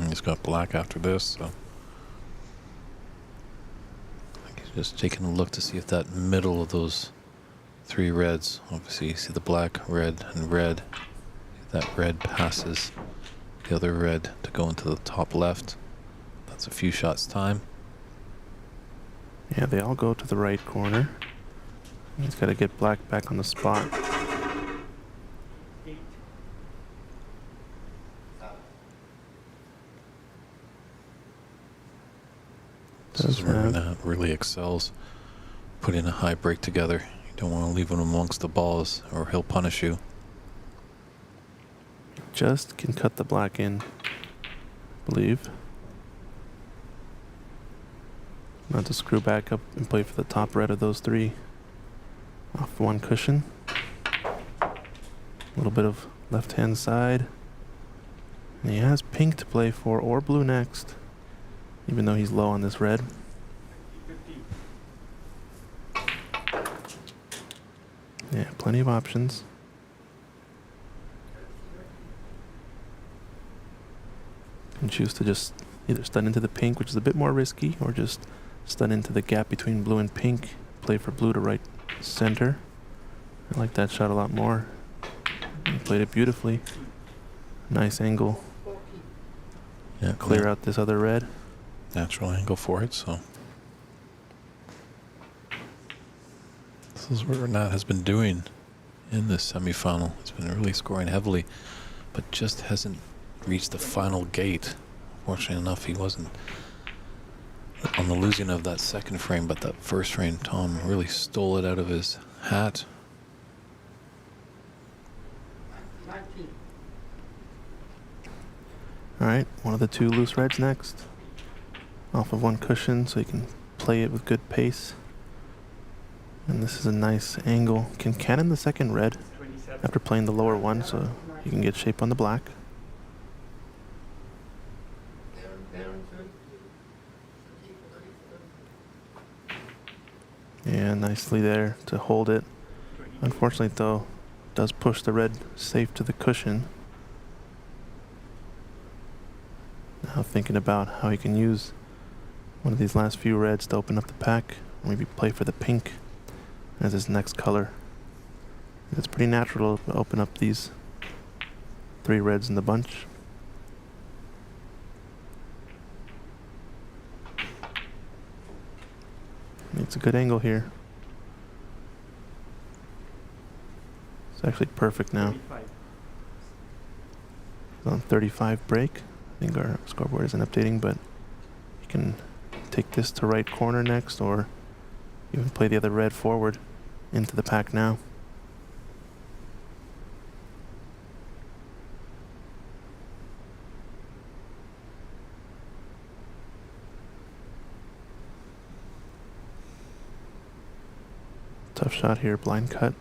He's got black after this, so I think he's just taking a look to see if that middle of those 3 reds, obviously you see the black, red, and red, if that red passes the other red to go into the top left. That's a few shots time. Yeah, they all go to the right corner. He's got to get black back on the spot. 8. This is where Renat really excels, putting a high break together. You don't want to leave him amongst the balls or he'll punish you. Just can cut the black in, I believe. Not to screw back up and play for the top red of those 3. Off one cushion. A little bit of left-hand side. And he has pink to play for or blue next, even though he's low on this red. 15. Yeah, plenty of options. You can choose to just either stun into the pink, which is a bit more risky, or just stun into the gap between blue and pink. Play for blue to right center. I like that shot a lot more. He played it beautifully. Nice angle. Yeah, Clear out this other red. natural angle for it. So this is what Renat has been doing in this semifinal. He's been really scoring heavily, but just hasn't reached the final gate. Fortunately enough, he wasn't on the losing of that second frame, but that first frame, Tom really stole it out of his hat. 19. Alright, one of the two loose reds next. Off of one cushion so you can play it with good pace. And this is a nice angle. Can cannon the second red 27. after playing the lower one so you can get shape on the black. Aaron, Yeah, nicely there to hold it. Unfortunately though, does push the red safe to the cushion. Now thinking about how he can use one of these last few reds to open up the pack. Maybe play for the pink as his next color. It's pretty natural to open up these three reds in the bunch. It's a good angle here. It's actually perfect now. 35. It's on 35 break. I think our scoreboard isn't updating, but you can take this to right corner next, or even play the other red forward into the pack now. Tough shot here, blind cut.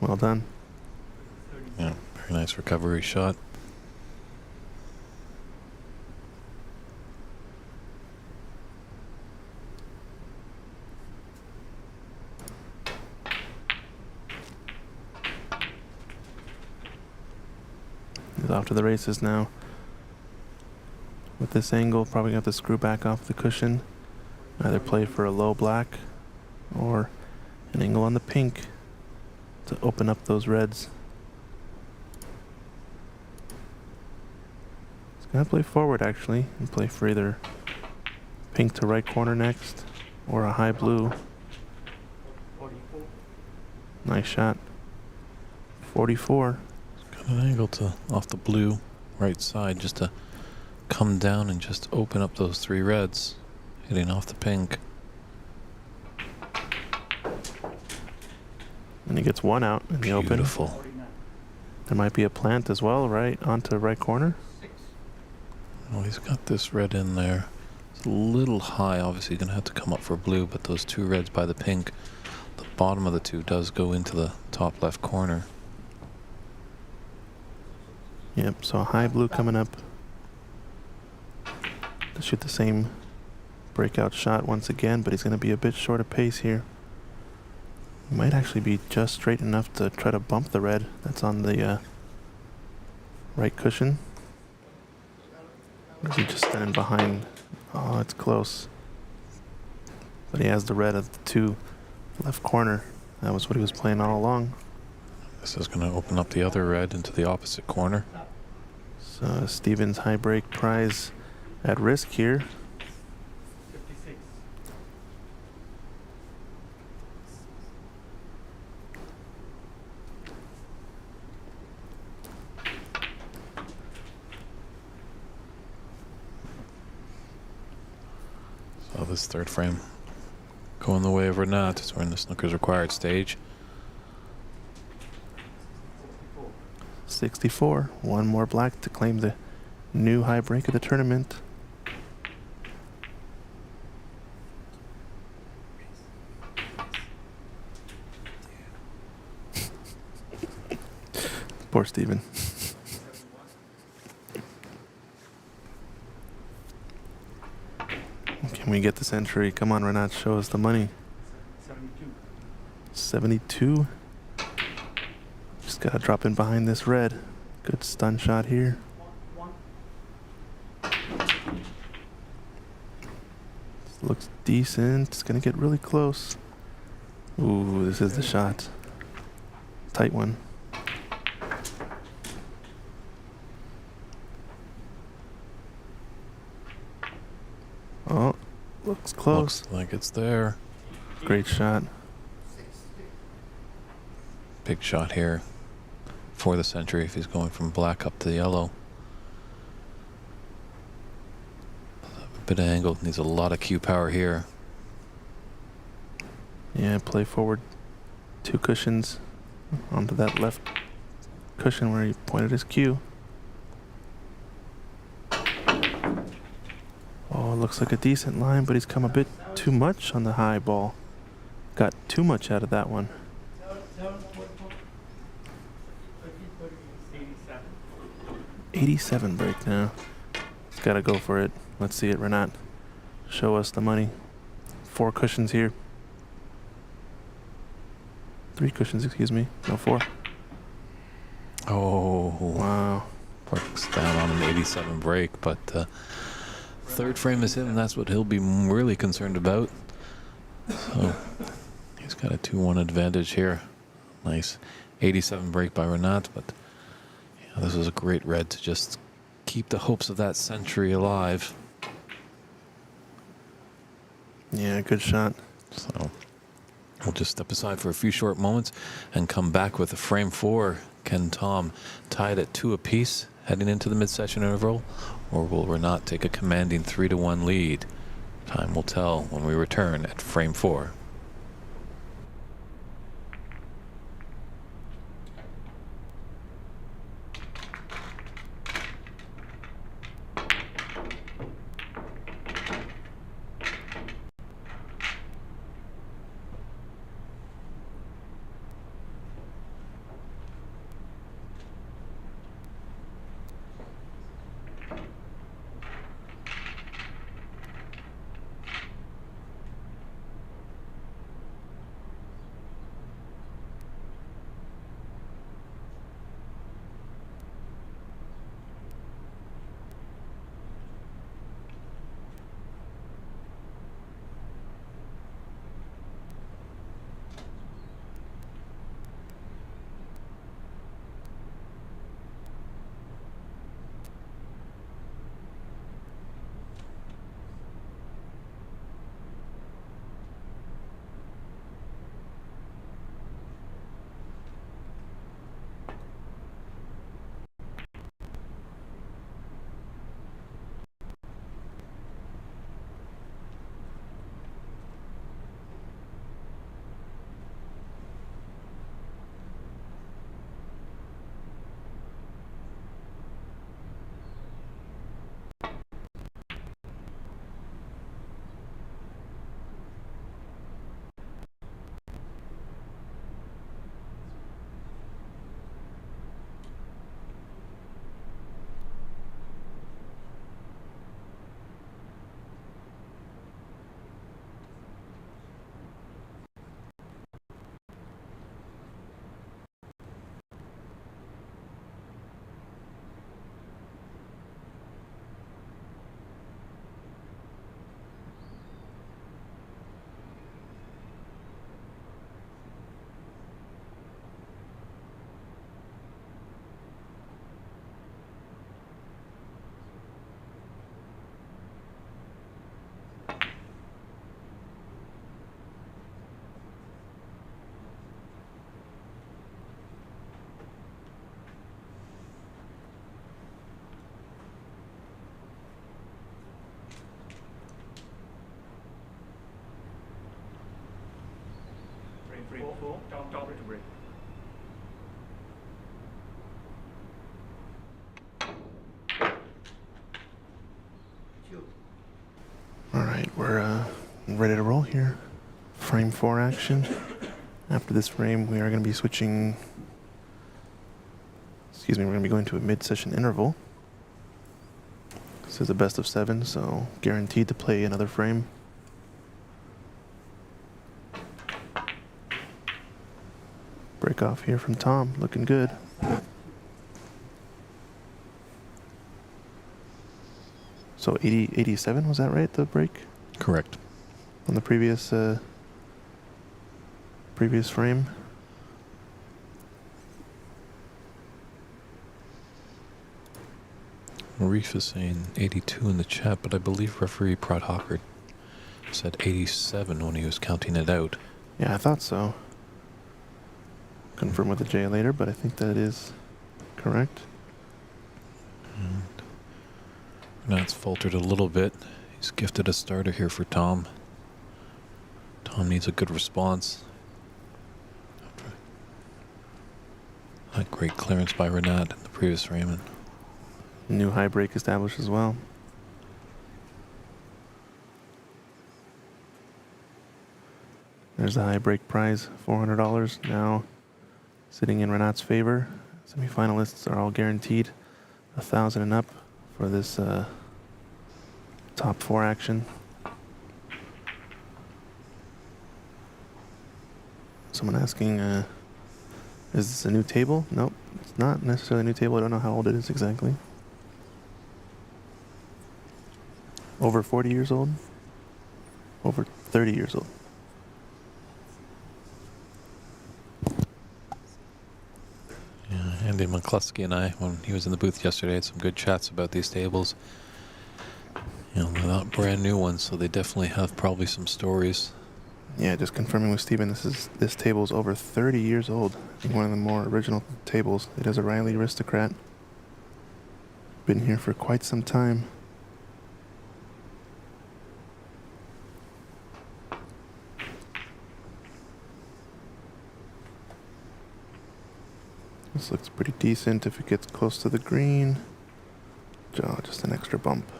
Well done. Yeah, very nice recovery shot. He's off to the races now. With this angle, probably gonna have to screw back off the cushion. Either play for a low black or an angle on the pink to open up those reds. He's gonna play forward actually and play for either pink to right corner next or a high blue. 44. Nice shot. 44. Got an angle to off the blue right side just to come down and just open up those three reds, hitting off the pink. And he gets one out in the open. Beautiful. 49. There might be a plant as well, right? Onto right corner. 6. Oh, he's got this red in there. It's a little high. Obviously, going to have to come up for blue, but those two reds by the pink, the bottom of the two does go into the top left corner. Yep, so a high blue coming up to shoot the same breakout shot once again, but he's going to be a bit short of pace here. He might actually be just straight enough to try to bump the red that's on the right cushion. Or is he just standing behind? Oh, it's close. But he has the red at the two left corner. That was what he was playing all along. This is going to open up the other red into the opposite corner. So Steven's high break prize at risk here. 56. So this third frame going the way of Renat as we're in the snooker's required stage. 64. One more black to claim the new high break of the tournament. Poor Steven. Okay, Can we get the century? Come on, Renat, show us the money. 72. 72. Just gotta drop in behind this red. Good stun shot here. This looks decent. It's gonna get really close. Ooh, this is the shot. Tight one. Oh, looks close. Looks like it's there. Great shot. Big shot here for the century if he's going from black up to yellow. A bit of angle. Needs a lot of cue power here. Yeah, play forward 2 cushions onto that left cushion where he pointed his cue. Oh, looks like a decent line, but he's come a bit too much on the high ball. Got too much out of that one. 87. 87 break now. Gotta go for it. Let's see it, Renat. Show us the money. 4 cushions here. 3 cushions, excuse me. No, 4. Oh, Wow. Parks down on an 87 break, but third frame is him. That's what he'll be really concerned about. So he's got a 2-1 advantage here. Nice 87 break by Renat, but yeah, this was a great red to just keep the hopes of that century alive. Yeah, good shot. So we'll just step aside for a few short moments and come back with a frame 4. Can Tom tie it at 2 apiece heading into the mid-session interval, or will Renat take a commanding 3-1 lead? Time will tell when we return at frame 4. Frame 4. Top to break. Alright, we're ready to roll here. Frame 4 action. After this frame, we are going to be switching. Excuse me, we're going to be going to a mid-session interval. This is a best of 7, so guaranteed to play another frame break off here from Tom. Looking good. So 80, 87, was that right, the break? Correct. On the previous frame? Marif is saying 82 in the chat, but I believe referee Prot Hockert said 87 when he was counting it out. Yeah, I thought so. Confirm with the J later, but I think that is correct. And now it's faltered a little bit. He's gifted a starter here for Tom. Tom needs a good response. That great clearance by Renat in the previous frame. And New high break established as well. There's the high break prize, $400. Now sitting in Renat's favor. Semifinalists are all guaranteed 1,000 and up for this top 4 action. Someone asking, is this a new table? Nope, it's not necessarily a new table. I don't know how old it is exactly. Over 40 years old? Over 30 years old. yeah, Andy McCluskey and I, when he was in the booth yesterday, had some good chats about these tables. You know, they're not brand new ones, so they definitely have probably some stories. Yeah, just confirming with Steven, this table's over 30 years old. I think one of the more original tables. It is a Riley Aristocrat. Been here for quite some time. This looks pretty decent if it gets close to the green. Oh, just an extra bump.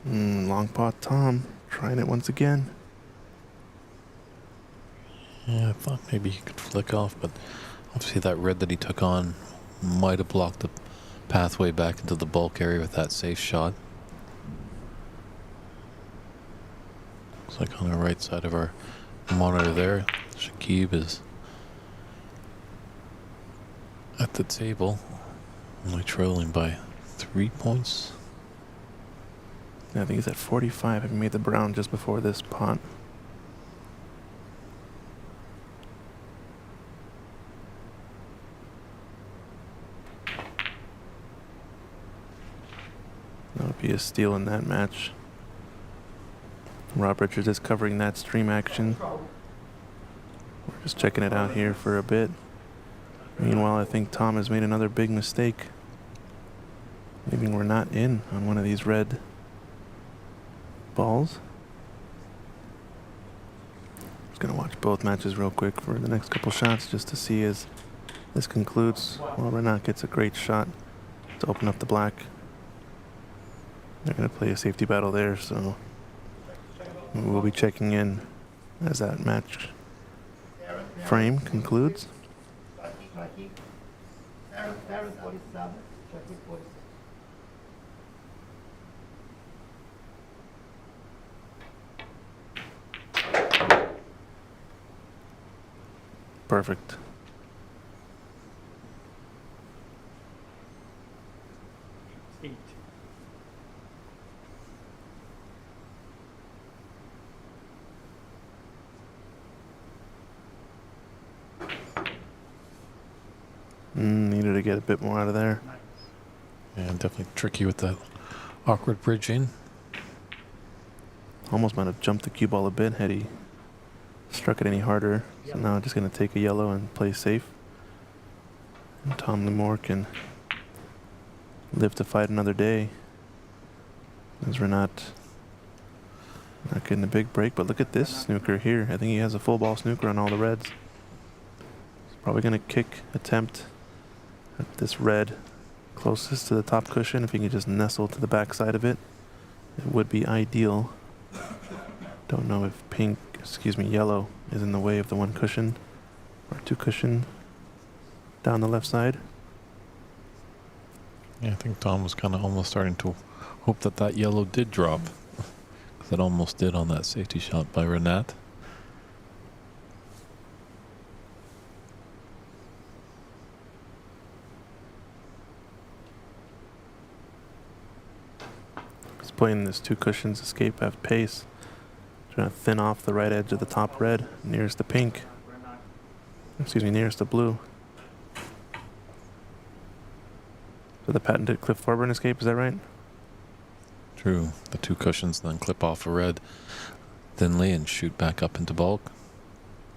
Long pot Tom, trying it once again. Yeah, I thought maybe he could flick off, but obviously that red that he took on might have blocked the pathway back into the bulk area with that safe shot. Looks like on the right side of our monitor there, Shakib is at the table, only trailing by 3 points. I think he's at 45, having made the brown just before this pot. That would be a steal in that match. Rob Richards is covering that stream action. We're just checking it out here for a bit. Meanwhile, I think Tom has made another big mistake. Leaving we're not in on one of these red balls. Just gonna watch both matches real quick for the next couple shots just to see as this concludes. Well, Renat gets a great shot to open up the black. They're gonna play a safety battle there, so we'll be checking in as that match frame concludes. Aaron 47, Chucky 46. Perfect. Eight. Needed to get a bit more out of there. Yeah, definitely tricky with that awkward bridging. Almost might have jumped the cue ball a bit had he struck it any harder. So now just going to take a yellow and play safe. And Tom Limor can live to fight another day. As we're not getting a big break. But look at this snooker here. I think he has a full ball snooker on all the reds. He's probably going to attempt at this red closest to the top cushion. If he can just nestle to the back side of it, it would be ideal. Don't know if yellow is in the way of the one cushion or two cushion down the left side. Yeah, I think Tom was kind of almost starting to hope that that yellow did drop. Because it almost did on that safety shot by Renat. He's playing this two cushions escape at pace. Trying to thin off the right edge of the top red, nearest the pink. Nearest the blue. So the patented Cliff Thorburn escape, is that right? True. The two cushions then clip off a red thinly and shoot back up into bulk.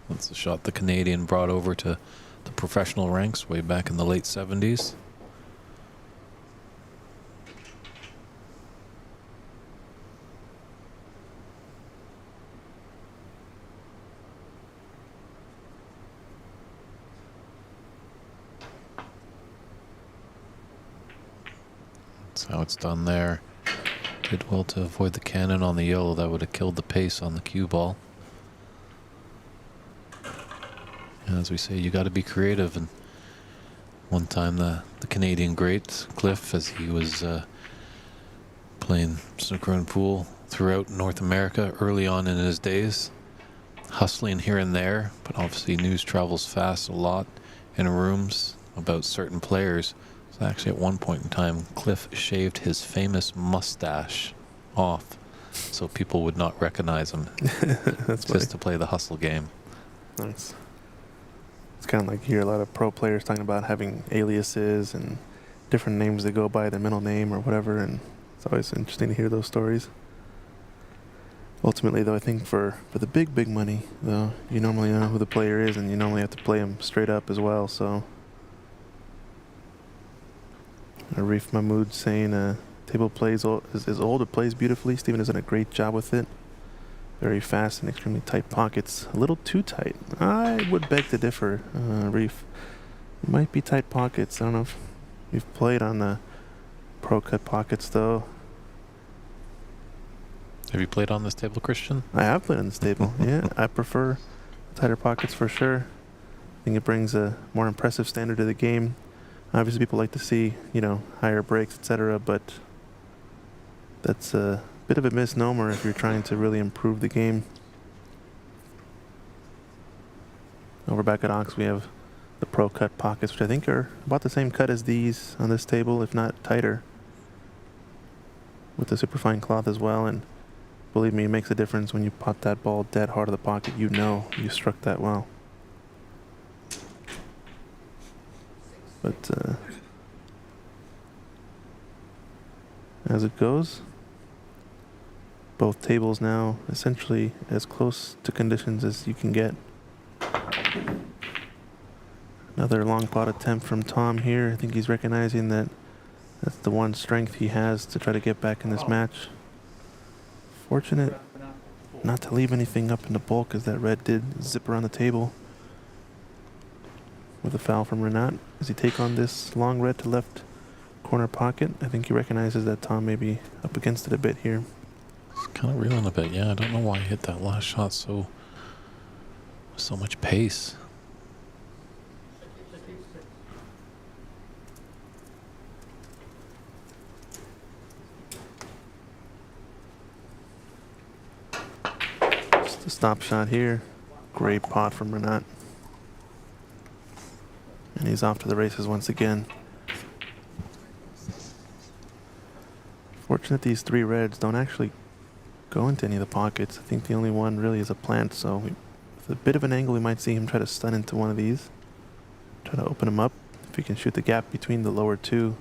That's the shot the Canadian brought over to the professional ranks way back in the late 70s. That's how it's done there. Did well to avoid the cannon on the yellow. That would have killed the pace on the cue ball. And as we say, you got to be creative. And one time the Canadian great Cliff, as he was playing snooker and pool throughout North America early on in his days, hustling here and there, but obviously news travels fast a lot in rooms about certain players. So actually at one point in time, Cliff shaved his famous mustache off so people would not recognize him. That's just funny. to play the hustle game. Nice. It's kind of like you hear a lot of pro players talking about having aliases and different names they go by, their middle name or whatever, and it's always interesting to hear those stories. Ultimately, though, I think for the big money, though, you normally know who the player is, and you normally have to play him straight up as well. So, Arif Mahmood saying, table plays is old, it plays beautifully. Steven has done a great job with it. Very fast and extremely tight pockets. A little too tight. I would beg to differ, Arif. It might be tight pockets. I don't know if you've played on the pro cut pockets, though. Have you played on this table, Christian? I have played on this table. Yeah, I prefer tighter pockets for sure. I think it brings a more impressive standard to the game. Obviously, people like to see, higher breaks, etc. But that's a bit of a misnomer if you're trying to really improve the game. Over back at Ox, we have the pro cut pockets, which I think are about the same cut as these on this table, if not tighter, with the superfine cloth as well. And believe me, it makes a difference when you pop that ball dead hard of the pocket. You know you struck that well. But as it goes, both tables now essentially as close to conditions as you can get. Another long pot attempt from Tom here. I think he's recognizing that that's the one strength he has to try to get back in this match. Fortunate not to leave anything up in the bulk, as that red did zip around the table. With a foul from Renat. Does he take on this long red to left corner pocket? I think he recognizes that Tom may be up against it a bit here. It's kind of reeling a bit. Yeah, I don't know why he hit that last shot so much pace. Just a stop shot here. Great pot from Renat. And he's off to the races once again. Fortunate these three reds don't actually go into any of the pockets. I think the only one really is a plant, so with a bit of an angle we might see him try to stun into one of these. Try to open him up. If he can shoot the gap between the lower two,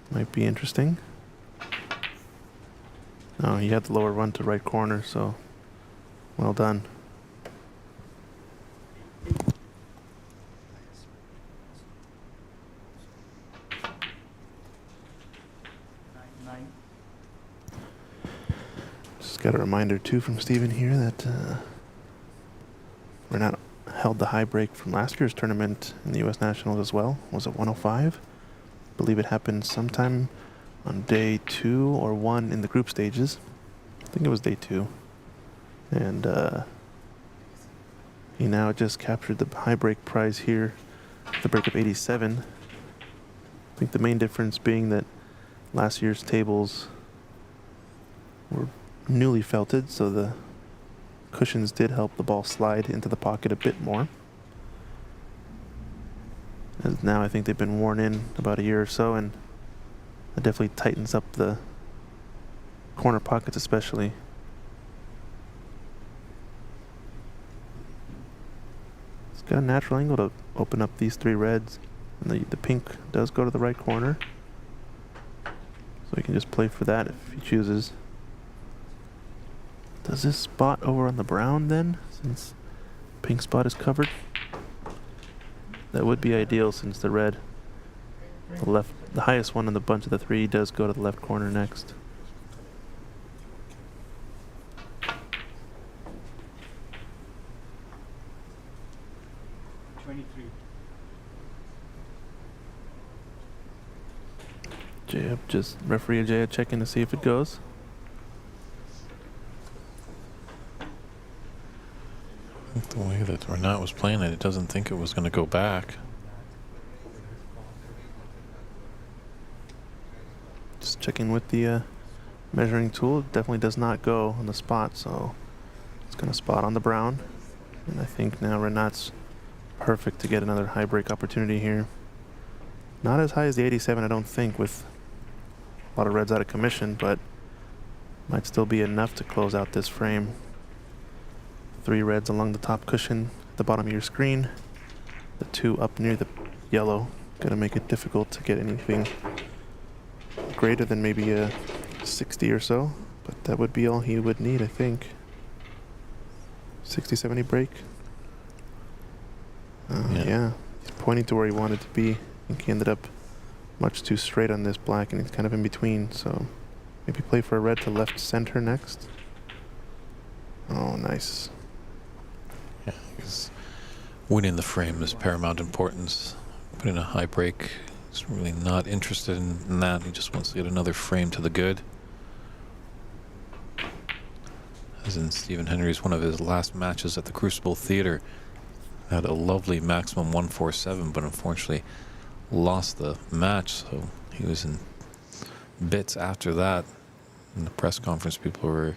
might be interesting. No, he had the lower run to right corner, so well done. Got a reminder too from Steven here that Renat held the high break from last year's tournament in the U.S. Nationals as well. Was it 105? I believe it happened sometime on day 2 or 1 in the group stages. I think it was day 2. And he now just captured the high break prize here, the break of 87. I think the main difference being that last year's tables were newly felted, so the cushions did help the ball slide into the pocket a bit more. And now I think they've been worn in about a year or so, and it definitely tightens up the corner pockets especially. It's got a natural angle to open up these three reds, and the pink does go to the right corner. So he can just play for that if he chooses. Does this spot over on the brown then, since pink spot is covered? That would be ideal since the red, the highest one in the bunch of the three, does go to the left corner next. Just referee Ajay checking to see if it goes. The way that Renat was playing it, it doesn't think it was going to go back. Just checking with the measuring tool. It definitely does not go on the spot, so it's going to spot on the brown. And I think now Renat's perfect to get another high break opportunity here. Not as high as the 87, I don't think, with a lot of reds out of commission, but might still be enough to close out this frame. Three reds along the top cushion at the bottom of your screen. The two up near the yellow. Gonna make it difficult to get anything greater than maybe a 60 or so, but that would be all he would need, I think. 60, 70 break. Yeah, he's pointing to where he wanted to be. I think he ended up much too straight on this black, and he's kind of in between, so maybe play for a red to left center next. Oh, nice. Yeah, because winning the frame is paramount importance. Putting a high break, he's really not interested in that. He just wants to get another frame to the good. As in Stephen Henry's one of his last matches at the Crucible Theater, had a lovely maximum 147, but unfortunately lost the match, so he was in bits after that. In the press conference, people were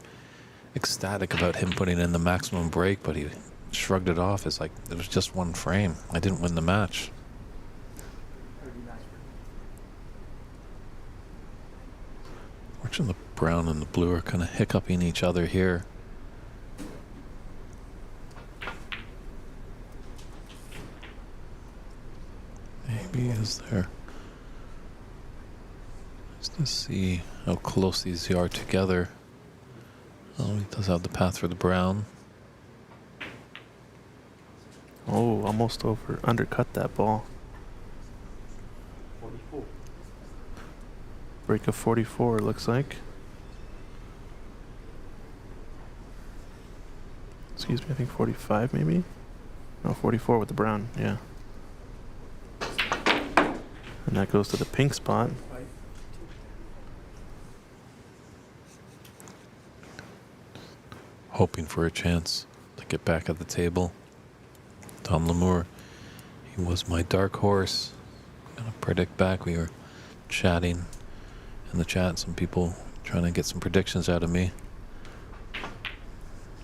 ecstatic about him putting in the maximum break, but he shrugged it off as like, it was just one frame. I didn't win the match. Fortunately, the brown and the blue are kind of hiccuping each other here. Maybe is there, just to see how close these are together. Oh, he does have the path for the brown. Oh, almost undercut that ball. 44. Break of 44, it looks like. Excuse me, I think 45 maybe? No, 44 with the brown, yeah. And that goes to the pink spot. Hoping for a chance to get back at the table. Tom Lamour, he was my dark horse. Gonna predict back. We were chatting in the chat, some people trying to get some predictions out of me.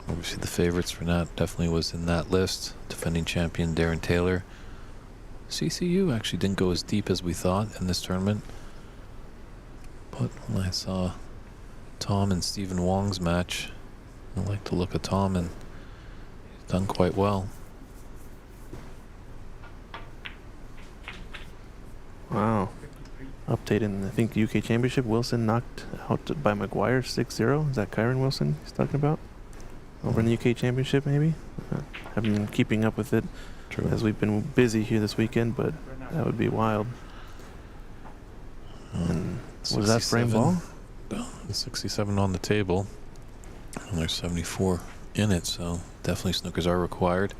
Obviously the favorites for Nat definitely was in that list. Defending champion Darren Taylor. CCU actually didn't go as deep as we thought in this tournament. But when I saw Tom and Stephen Wong's match, I like to look at Tom, and he's done quite well. Wow. Update in, I think, the UK Championship. Wilson knocked out by Maguire 6-0. Is that Kyron Wilson he's talking about? Over in the UK Championship, maybe? Haven't been keeping up with it. True. As we've been busy here this weekend, but that would be wild. And was that frame ball? No, 67 on the table. And there's 74 in it, so definitely snookers are required.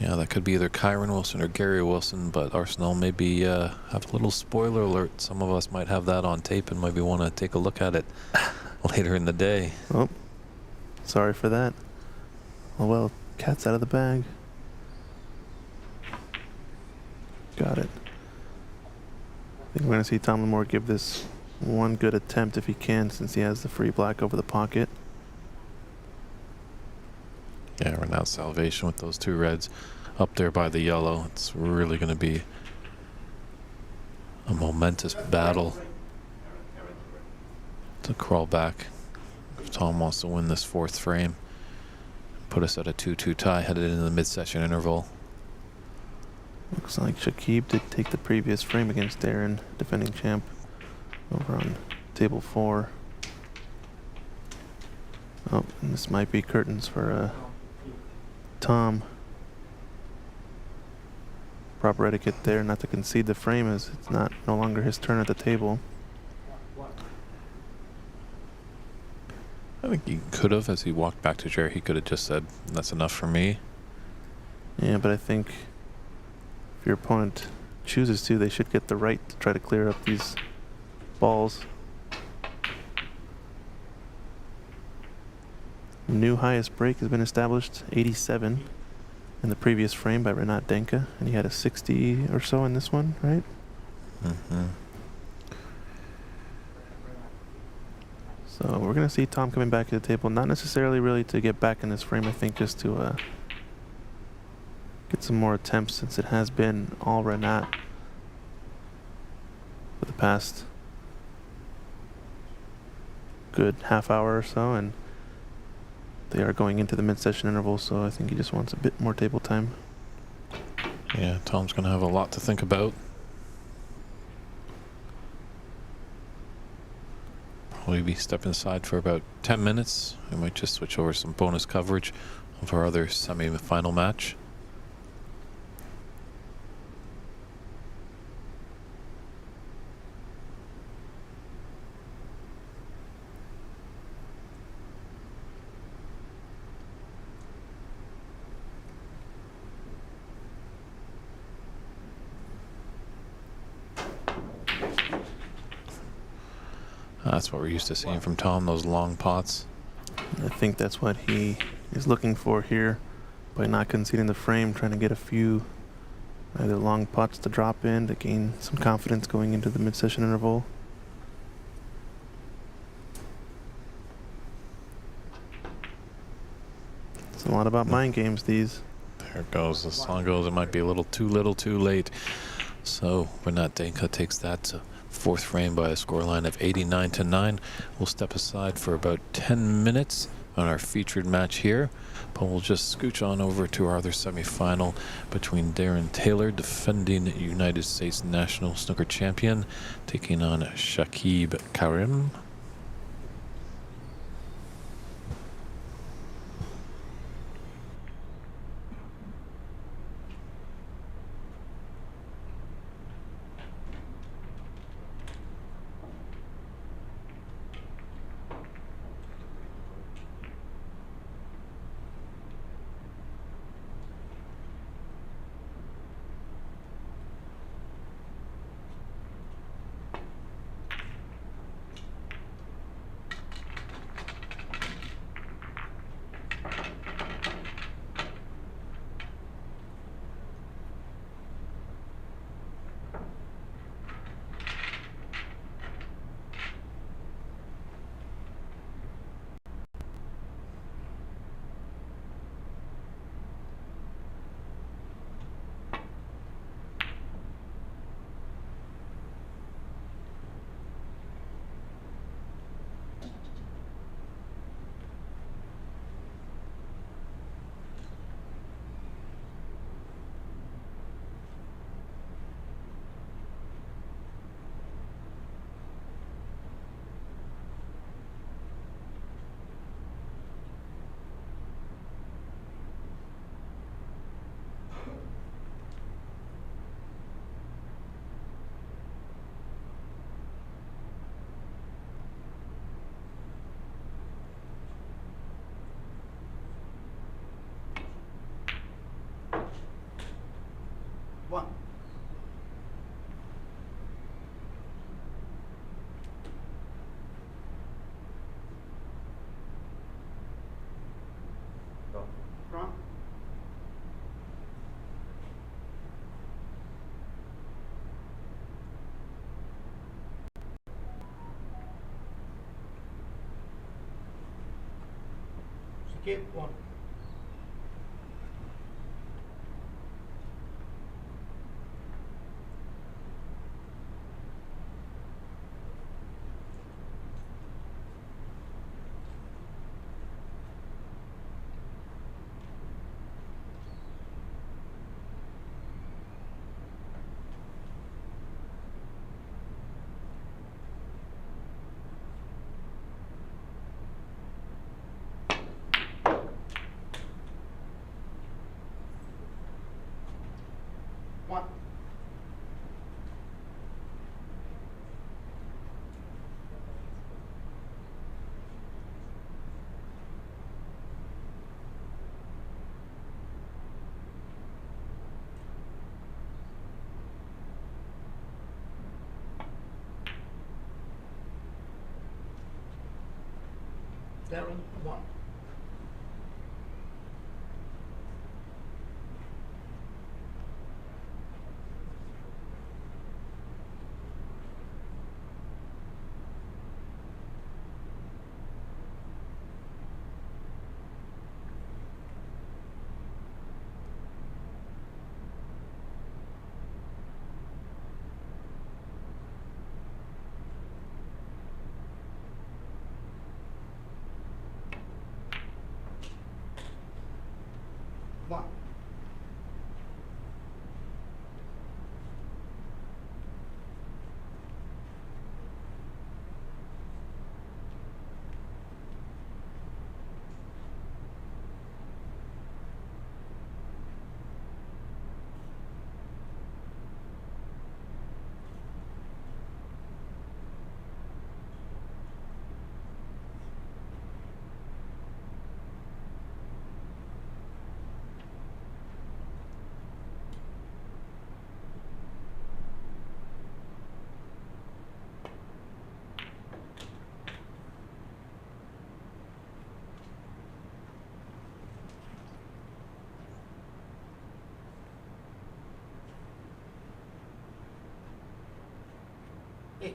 Yeah, that could be either Kyron Wilson or Gary Wilson, but Arsenal maybe have a little spoiler alert. Some of us might have that on tape and maybe want to take a look at it later in the day. Oh, sorry for that. Oh well, cat's out of the bag. Got it. I think we're going to see Tom Lamore give this one good attempt if he can, since he has the free black over the pocket. Yeah, we're now salvation with those two reds up there by the yellow. It's really going to be a momentous battle to crawl back if Tom wants to win this fourth frame. Put us at a 2-2 tie headed into the mid-session interval. Looks like Shakib did take the previous frame against Darren, defending champ, over on table 4. Oh, and this might be curtains for Tom. Proper etiquette there, not to concede the frame, as it's no longer his turn at the table. I think he could have, as he walked back to chair, he could have just said, "That's enough for me." Yeah, but I think if your opponent chooses to, they should get the right to try to clear up these balls. New highest break has been established, 87 in the previous frame by Renat Denka, and he had a 60 or so in this one, right? Mm-hmm. So we're going to see Tom coming back to the table, not necessarily really to get back in this frame, I think just to get some more attempts, since it has been all Renat for the past good half hour or so, and they are going into the mid-session interval, so I think he just wants a bit more table time. Yeah, Tom's going to have a lot to think about. Probably be stepping aside for about 10 minutes. We might just switch over some bonus coverage of our other semi-final match. That's what we're used to seeing from Tom, those long pots. I think that's what he is looking for here by not conceding the frame, trying to get a few either long pots to drop in to gain some confidence going into the mid-session interval. It's a lot about mind games, these. There it goes. The song goes, it might be a little too late. So Renat Denka takes that to fourth frame by a scoreline of 89-9. We'll step aside for about 10 minutes on our featured match here, but we'll just scooch on over to our other semifinal between Darren Taylor, defending United States National Snooker Champion, taking on Shakib Karim. Skip 1. One. Darren 1. One. Eight.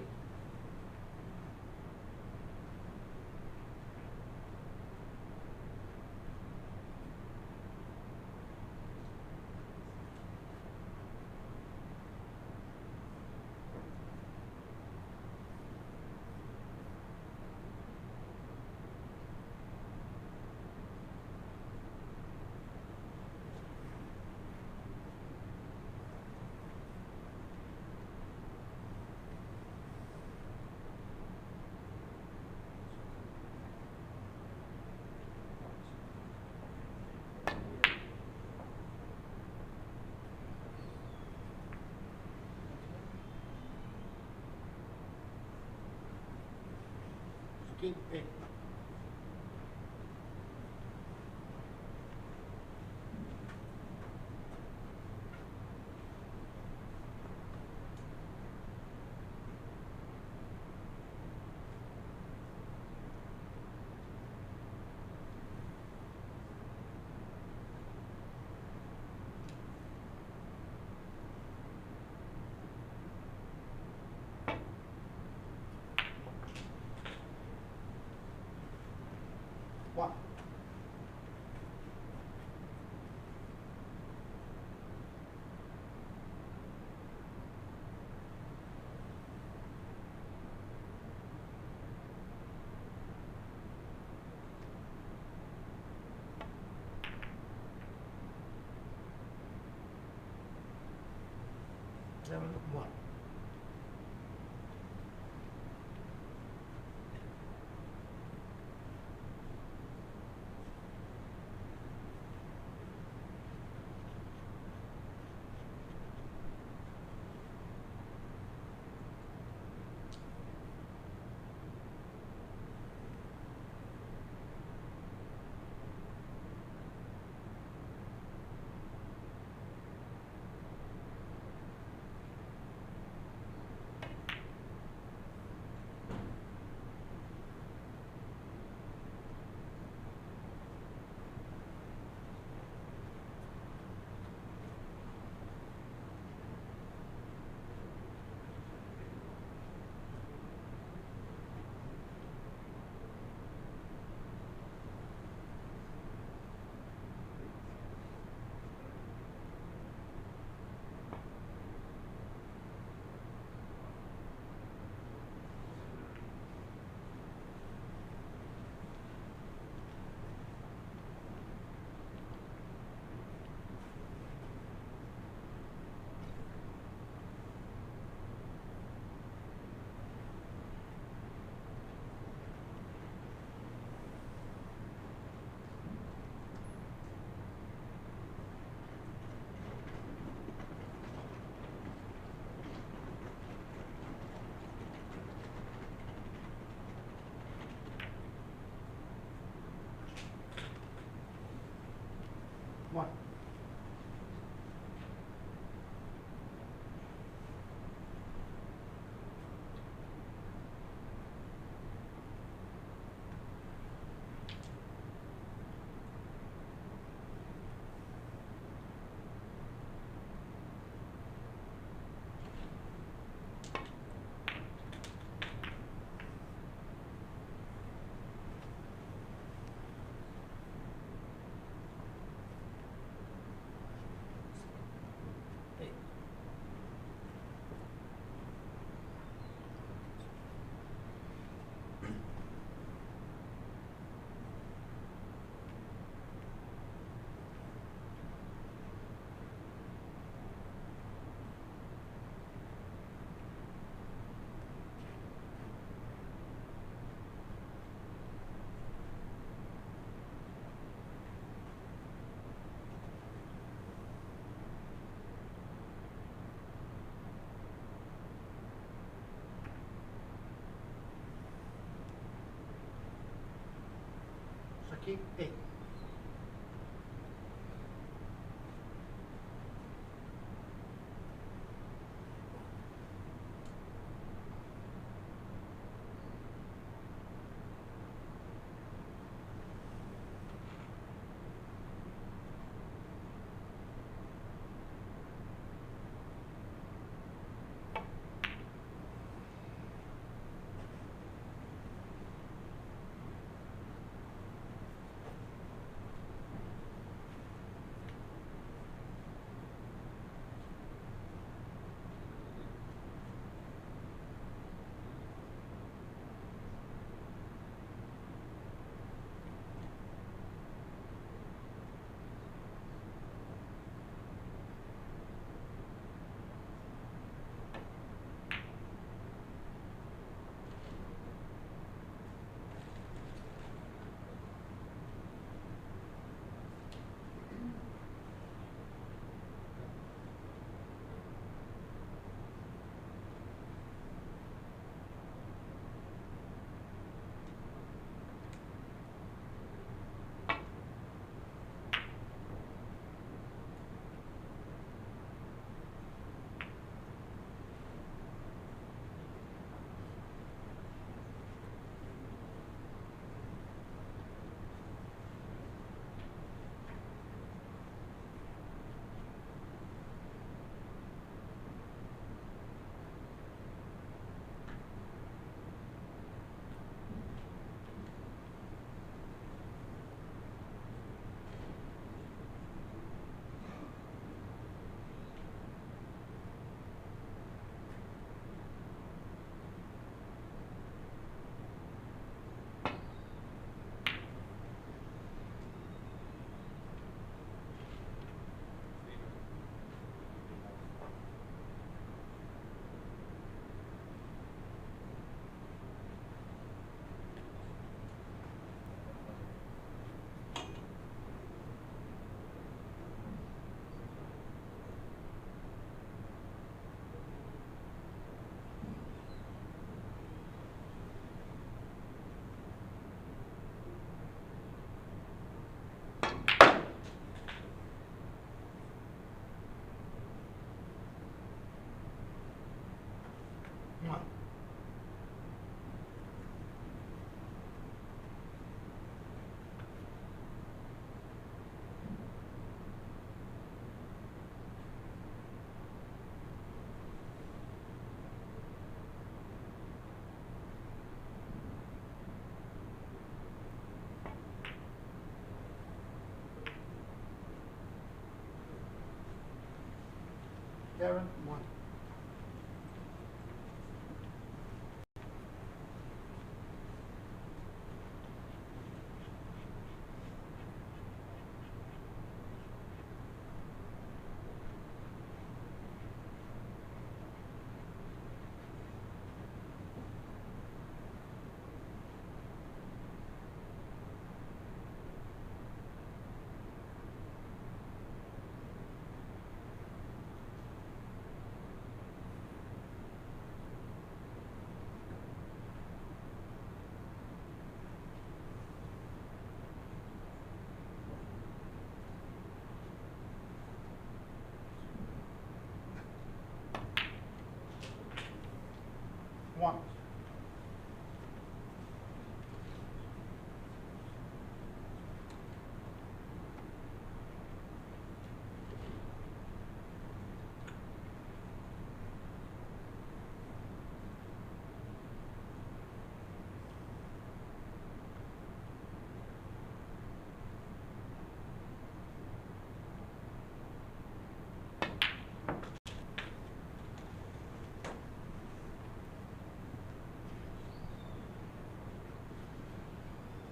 Skip 8. One. 7-1. King 8. One. Darren, 1. One.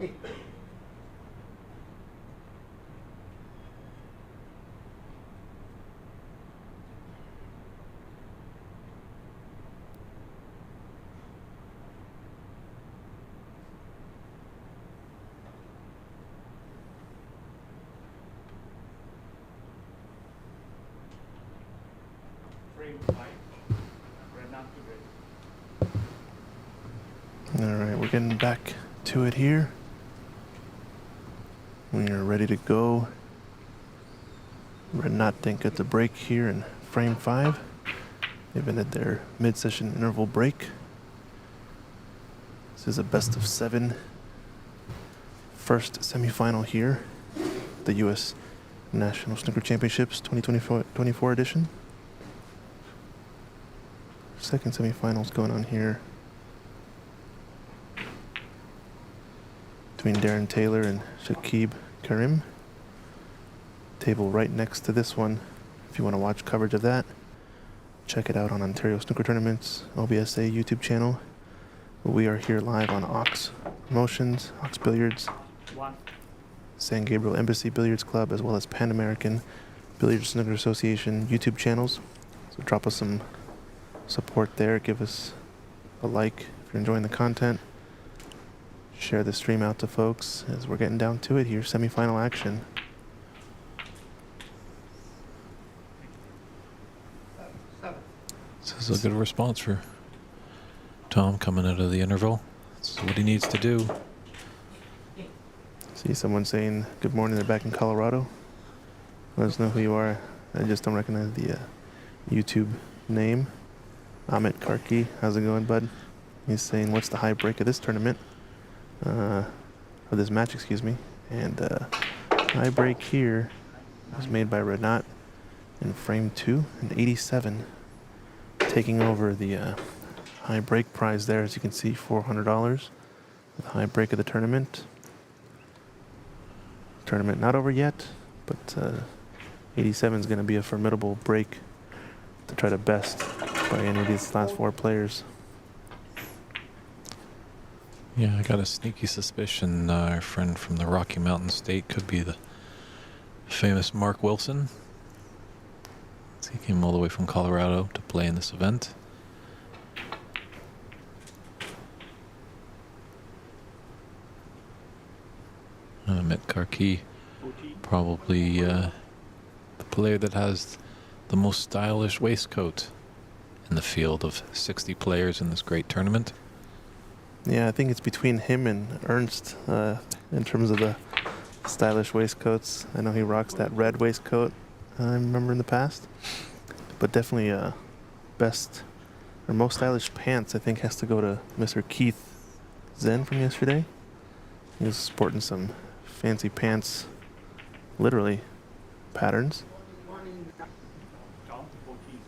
Eight. Frame 5, red not to gray. All right, we're getting back to it here. We are ready to go. Renat didn't get the break here in frame 5. They've been at their mid-session interval break. This is a best of 7 first semifinal here, the U.S. National Snooker Championships 2024 edition. Second semifinals going on here between Darren Taylor and Shakib Karim. Table right next to this one. If you want to watch coverage of that, check it out on Ontario Snooker Tournaments OBSA YouTube channel. We are here live on Ox Promotions, Ox Billiards, One. San Gabriel Embassy Billiards Club, as well as Pan American Billiards Snooker Association YouTube channels. So drop us some support there. Give us a like if you're enjoying the content. Share the stream out to folks as we're getting down to it here. Semifinal action. This is a good response for Tom coming out of the interval. This is what he needs to do. See someone saying good morning, they're back in Colorado. Let us know who you are. I just don't recognize the YouTube name. Amit Karki, how's it going, bud? He's saying, what's the high break of this tournament? Of this match, excuse me. And high break here was made by Renat in frame 2, an 87. Taking over the high break prize there, as you can see, $400. The high break of the tournament. Tournament not over yet, but 87 is going to be a formidable break to try to best by any of these last 4 players. Yeah, I got a sneaky suspicion our friend from the Rocky Mountain State could be the famous Mark Wilson. He came all the way from Colorado to play in this event. Amit Karki, 14. probably the player that has the most stylish waistcoat in the field of 60 players in this great tournament. Yeah, I think it's between him and Ernst in terms of the stylish waistcoats. I know he rocks that red waistcoat, I remember in the past. But definitely best or most stylish pants, I think, has to go to Mr. Keith Zen from yesterday. He was sporting some fancy pants, literally patterns. Tom, 14.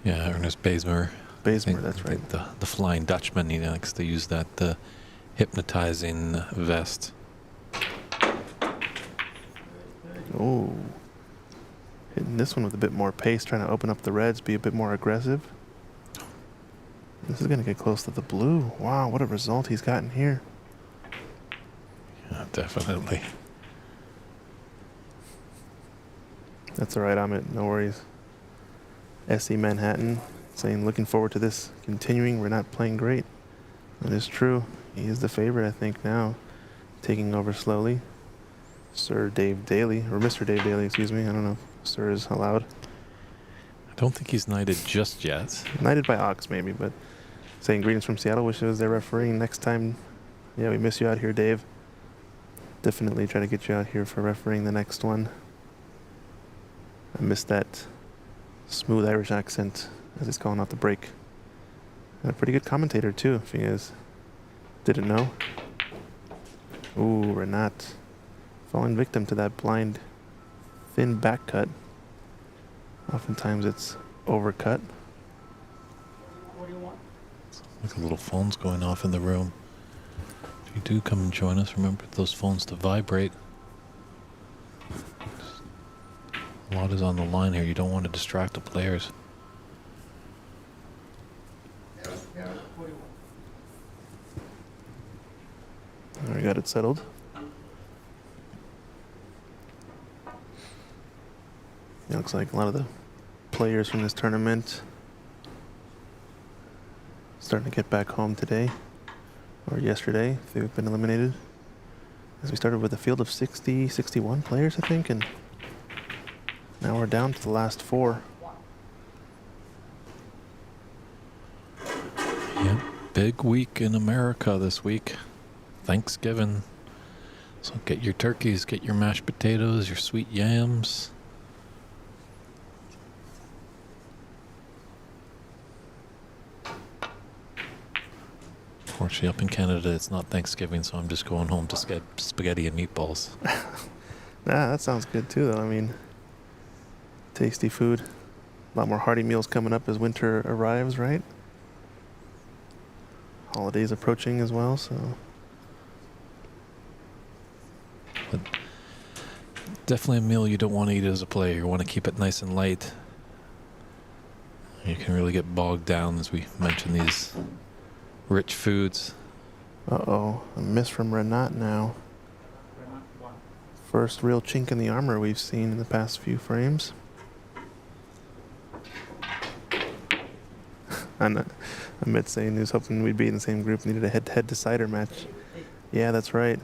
Yeah, Ernest Bazemore. Bazemore, that's right. The Flying Dutchman, he likes to use that hypnotizing vest. Oh. Hitting this one with a bit more pace, trying to open up the reds, be a bit more aggressive. This is going to get close to the blue. Wow, what a result he's gotten here. Yeah, definitely. That's all right, Amit. No worries. SE Manhattan saying, looking forward to this continuing. We're not playing great. That is true. He is the favorite, I think, now. Taking over slowly. Sir Dave Daly, or Mr. Dave Daly, excuse me. I don't know if Sir is allowed. I don't think he's knighted just yet. Knighted by Ox, maybe, but saying greetings from Seattle. Wish it was there refereeing next time. Yeah, we miss you out here, Dave. Definitely try to get you out here for refereeing the next one. I missed that smooth Irish accent as he's calling out the break. And a pretty good commentator, too, if you guys didn't know. Ooh, Renat falling victim to that blind, thin back cut. Oftentimes it's overcut. 41. Like a little phone's going off in the room. If you do come and join us, remember those phones to vibrate. A lot is on the line here. You don't want to distract the players. Garrett, 41. All right, got it settled. It looks like a lot of the players from this tournament starting to get back home today or yesterday if they've been eliminated. As we started with a field of 60, 61 players, I think, and now we're down to the last 4. Yeah, big week in America this week. Thanksgiving. So get your turkeys, get your mashed potatoes, your sweet yams. Fortunately, up in Canada, it's not Thanksgiving, so I'm just going home to spaghetti and meatballs. That sounds good too, though. I mean, tasty food. A lot more hearty meals coming up as winter arrives, right? Holidays approaching as well, so. But definitely a meal you don't want to eat as a player. You want to keep it nice and light. You can really get bogged down, as we mentioned, these rich foods. Uh-oh, a miss from Renat now. Renat 1. First real chink in the armor we've seen in the past few frames. And Amit saying he was hoping we'd be in the same group, needed a head-to-head decider match. Yeah, that's right.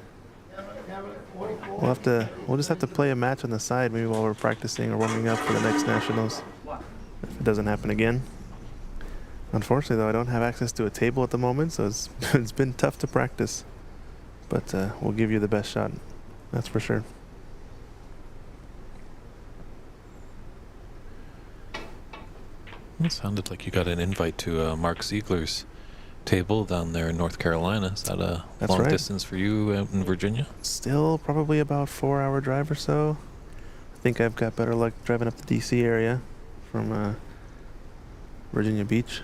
We'll just have to play a match on the side maybe while we're practicing or warming up for the next nationals. If it doesn't happen again. Unfortunately, though, I don't have access to a table at the moment, so it's been tough to practice. But we'll give you the best shot. That's for sure. It sounded like you got an invite to Mark Ziegler's table down there in North Carolina. Is that a That's long right. distance for you out in Virginia? Still probably about 4-hour drive or so. I think I've got better luck driving up the DC area from Virginia Beach.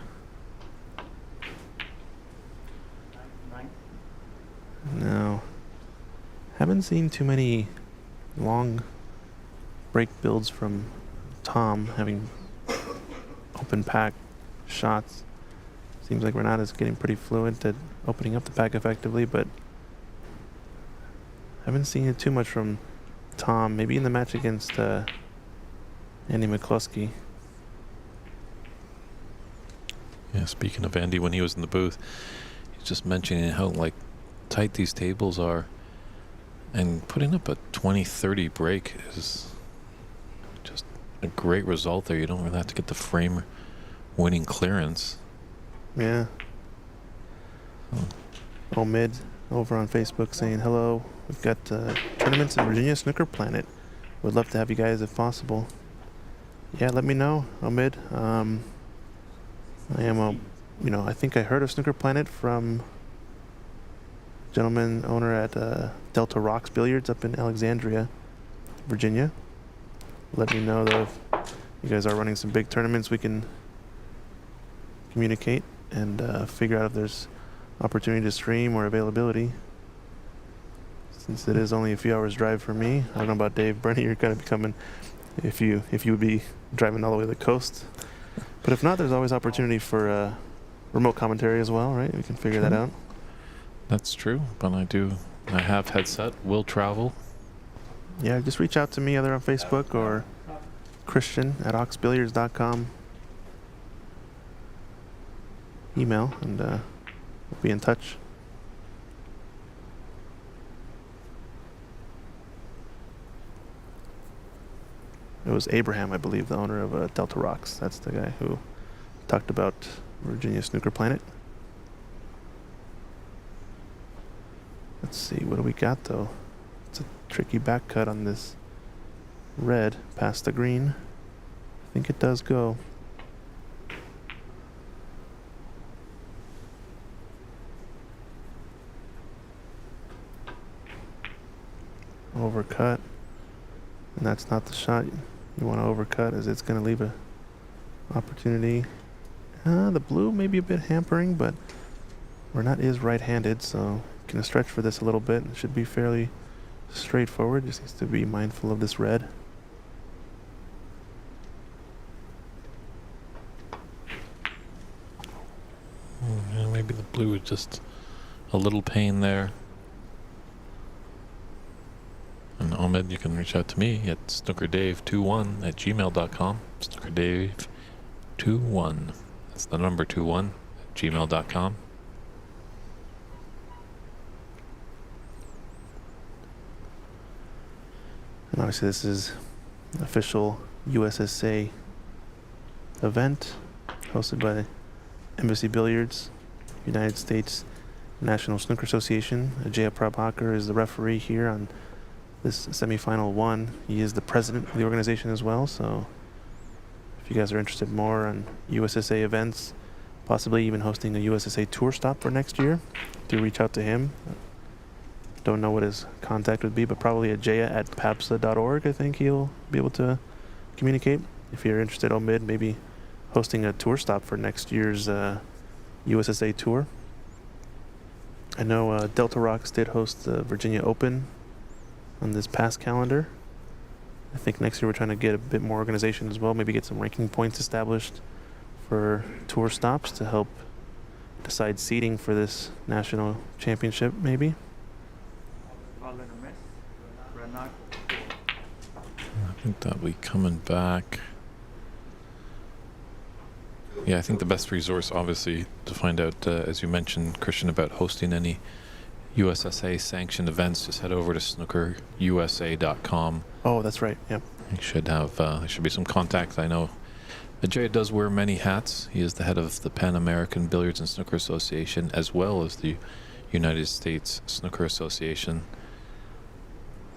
9. No. Haven't seen too many long break builds from Tom having open pack shots. Seems like Renata's getting pretty fluent at opening up the pack effectively, but haven't seen it too much from Tom. Maybe in the match against Andy McCluskey. Yeah, speaking of Andy, when he was in the booth, he's just mentioning how like tight these tables are, and putting up a 20-30 break is just a great result there. You don't really have to get the frame winning clearance. Yeah. Omid over on Facebook saying hello. We've got tournaments in Virginia Snooker Planet. Would love to have you guys if possible. Yeah, let me know, Omid. I am I think I heard of Snooker Planet from gentleman owner at Delta Rocks Billiards up in Alexandria, Virginia. Let me know though if you guys are running some big tournaments. We can communicate and figure out if there's opportunity to stream or availability. Since it is only a few hours drive for me, I don't know about Dave. Bernie, you're going to be coming if you would be driving all the way to the coast. But if not, there's always opportunity for remote commentary as well, right? We can figure that out. That's true, but I have headset, will travel. Yeah, just reach out to me either on Facebook or Christian at oxbilliards.com. Email, and we'll be in touch. It was Abraham, I believe, the owner of Delta Rocks. That's the guy who talked about Virginia Snooker Planet. Let's see, what do we got though? It's a tricky back cut on this red past the green. I think it does go. Overcut. And that's not the shot you want to overcut, as it's going to leave a opportunity. The blue may be a bit hampering, but Renat is right-handed, so can stretch for this a little bit. It should be fairly straightforward. Just needs to be mindful of this red. Yeah, maybe the blue is just a little pain there. And Ahmed, you can reach out to me at snookerdave21@gmail.com. Snookerdave21. That's the number 21@gmail.com. And obviously this is an official USSA event hosted by Embassy Billiards, United States National Snooker Association. Ajay Prabhakar is the referee here on this semifinal one. He is the president of the organization as well, so if you guys are interested more on USSA events, possibly even hosting a USSA tour stop for next year, do reach out to him. Don't know what his contact would be, but probably ajaya@papsa.org. I think he'll be able to communicate. If you're interested, Omid, maybe hosting a tour stop for next year's USSA tour. I know Delta Rocks did host the Virginia Open on this past calendar. I think next year we're trying to get a bit more organization as well, maybe get some ranking points established for tour stops to help decide seeding for this national championship, maybe. All in a mess. Renat, I think that'll be coming back. Yeah, I think the best resource, obviously, to find out, as you mentioned, Christian, about hosting any USSA sanctioned events, just head over to snookerusa.com. Oh, that's right. Yep. You should have, there should be some contacts. I know Ajay does wear many hats. He is the head of the Pan American Billiards and Snooker Association, as well as the United States Snooker Association.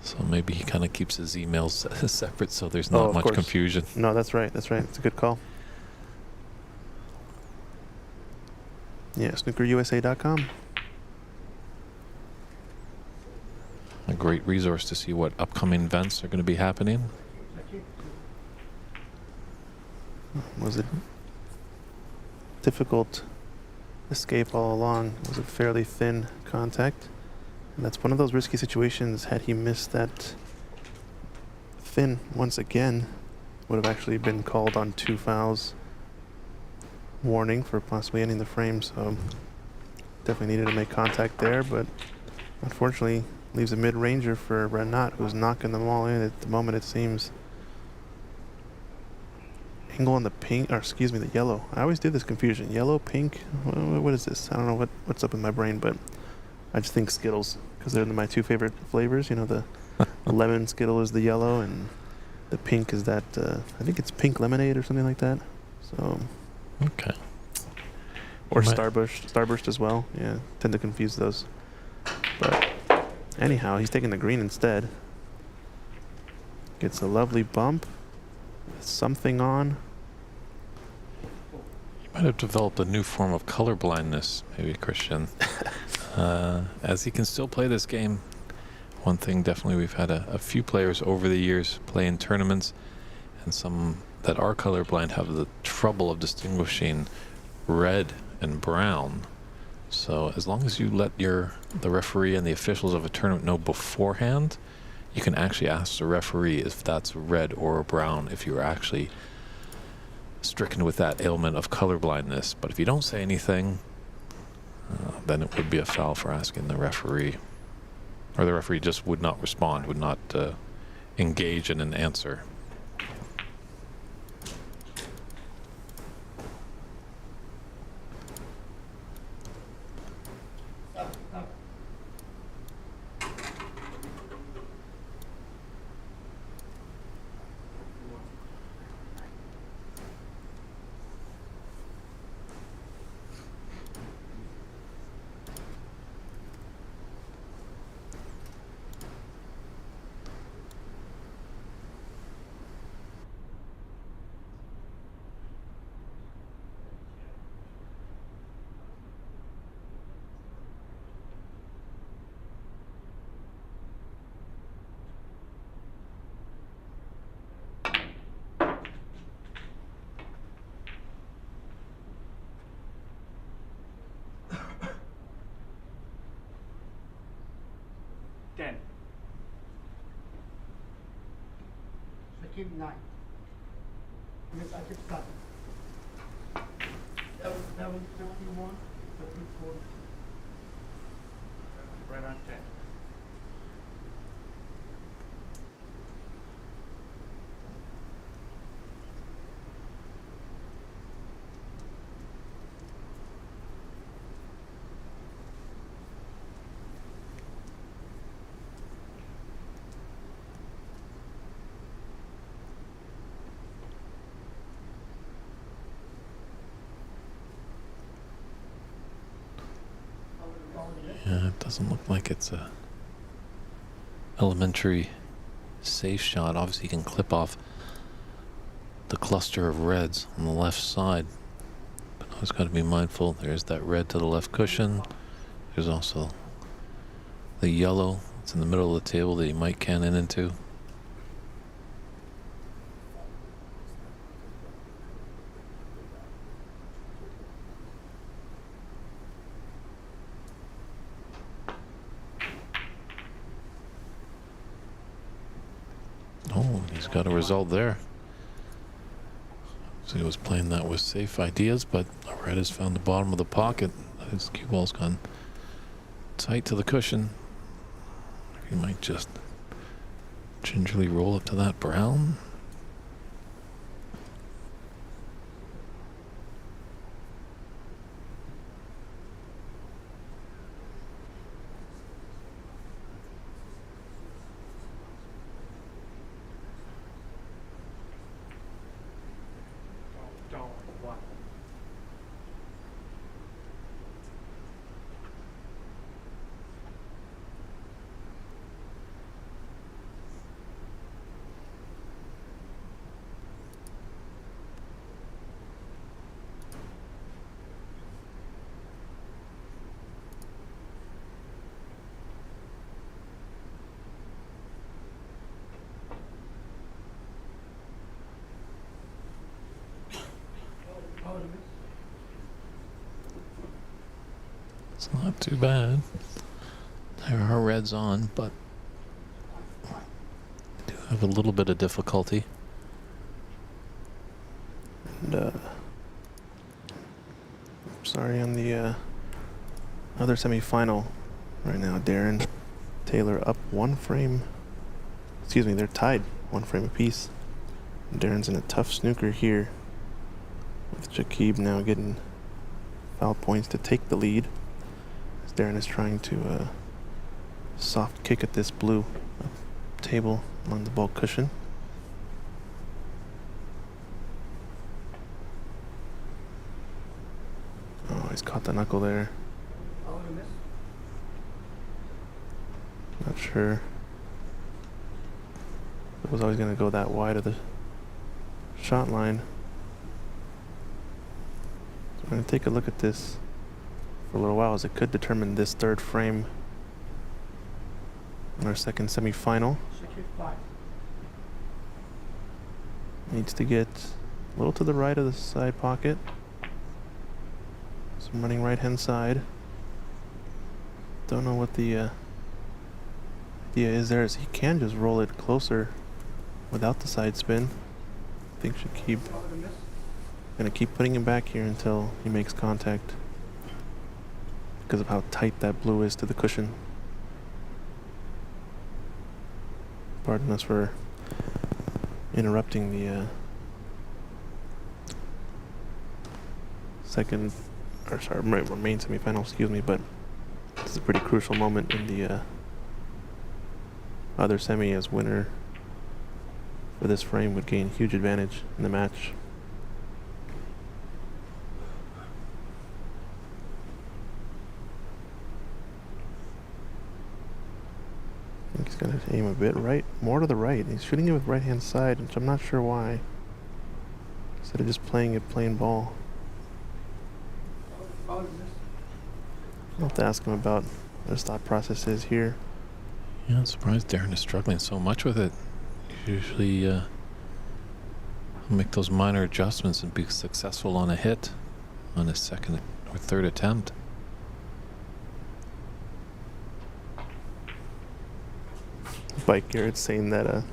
So maybe he kind of keeps his emails separate so there's not much confusion. No, that's right. That's right. It's a good call. Yeah, snookerusa.com. A great resource to see what upcoming events are going to be happening. Was it difficult escape all along? Was a fairly thin contact. And that's one of those risky situations. Had he missed that fin once again, would have actually been called on 2 fouls. Warning for possibly ending the frame, so definitely needed to make contact there, but unfortunately leaves a mid-ranger for Renat, who's knocking them all in at the moment, it seems. Angle on the pink, or excuse me, the yellow. I always do this confusion. Yellow, pink, what is this? I don't know what's up in my brain, but I just think Skittles, because they're my 2 favorite flavors. You know, the lemon Skittle is the yellow, and the pink is that, I think it's pink lemonade or something like that. So... Okay. Or Starburst as well. Yeah, tend to confuse those. But anyhow, he's taking the green instead. Gets a lovely bump. Something on. You might have developed a new form of color blindness, maybe, Christian. As he can still play this game. One thing, definitely, we've had a few players over the years play in tournaments, and some that are colorblind have the trouble of distinguishing red and brown. So as long as you let the referee and the officials of a tournament know beforehand, you can actually ask the referee if that's red or brown, if you're actually stricken with that ailment of colorblindness. But if you don't say anything, then it would be a foul for asking the referee. Or the referee just would not respond, would not engage in an answer. Sakib 9. Miss Akib 7. 751, Sakib 4. Renat 10. Yeah, it doesn't look like it's a elementary safe shot. Obviously, you can clip off the cluster of reds on the left side. But always got to be mindful. There's that red to the left cushion. There's also the yellow. It's in the middle of the table that you might cannon into. Oh, he's got a result there. So he was playing that with safe ideas, but red has found the bottom of the pocket. His cue ball's gone tight to the cushion. He might just gingerly roll up to that brown. One. It's not too bad. There are reds on, but do have a little bit of difficulty. And, sorry, on the other semifinal right now, Darren Taylor up one frame. Excuse me, they're tied one frame apiece. Darren's in a tough snooker here, with Jakib now getting foul points to take the lead. As Darren is trying to soft kick at this blue table on the ball cushion. Oh, he's caught the knuckle there. Not sure. It was always going to go that wide of the shot line. So we're going to take a look at this for a little while, as it could determine this third frame in our second semifinal. Needs to get a little to the right of the side pocket. So I'm running right hand side. Don't know what the idea is there, as he can just roll it closer without the side spin. I think Shakib gonna keep putting him back here until he makes contact, because of how tight that blue is to the cushion. Pardon us for interrupting the main semifinal, excuse me, but this is a pretty crucial moment in the other semi, as winner for this frame would gain huge advantage in the match. I think he's going to aim a bit right, more to the right. He's shooting it with right hand side, which I'm not sure why, instead of just playing it plain ball. I'll have to ask him about what his thought process is here. Yeah, I'm surprised Darren is struggling so much with it. Usually make those minor adjustments and be successful on a hit on his second or third attempt. Bike Garrett's saying that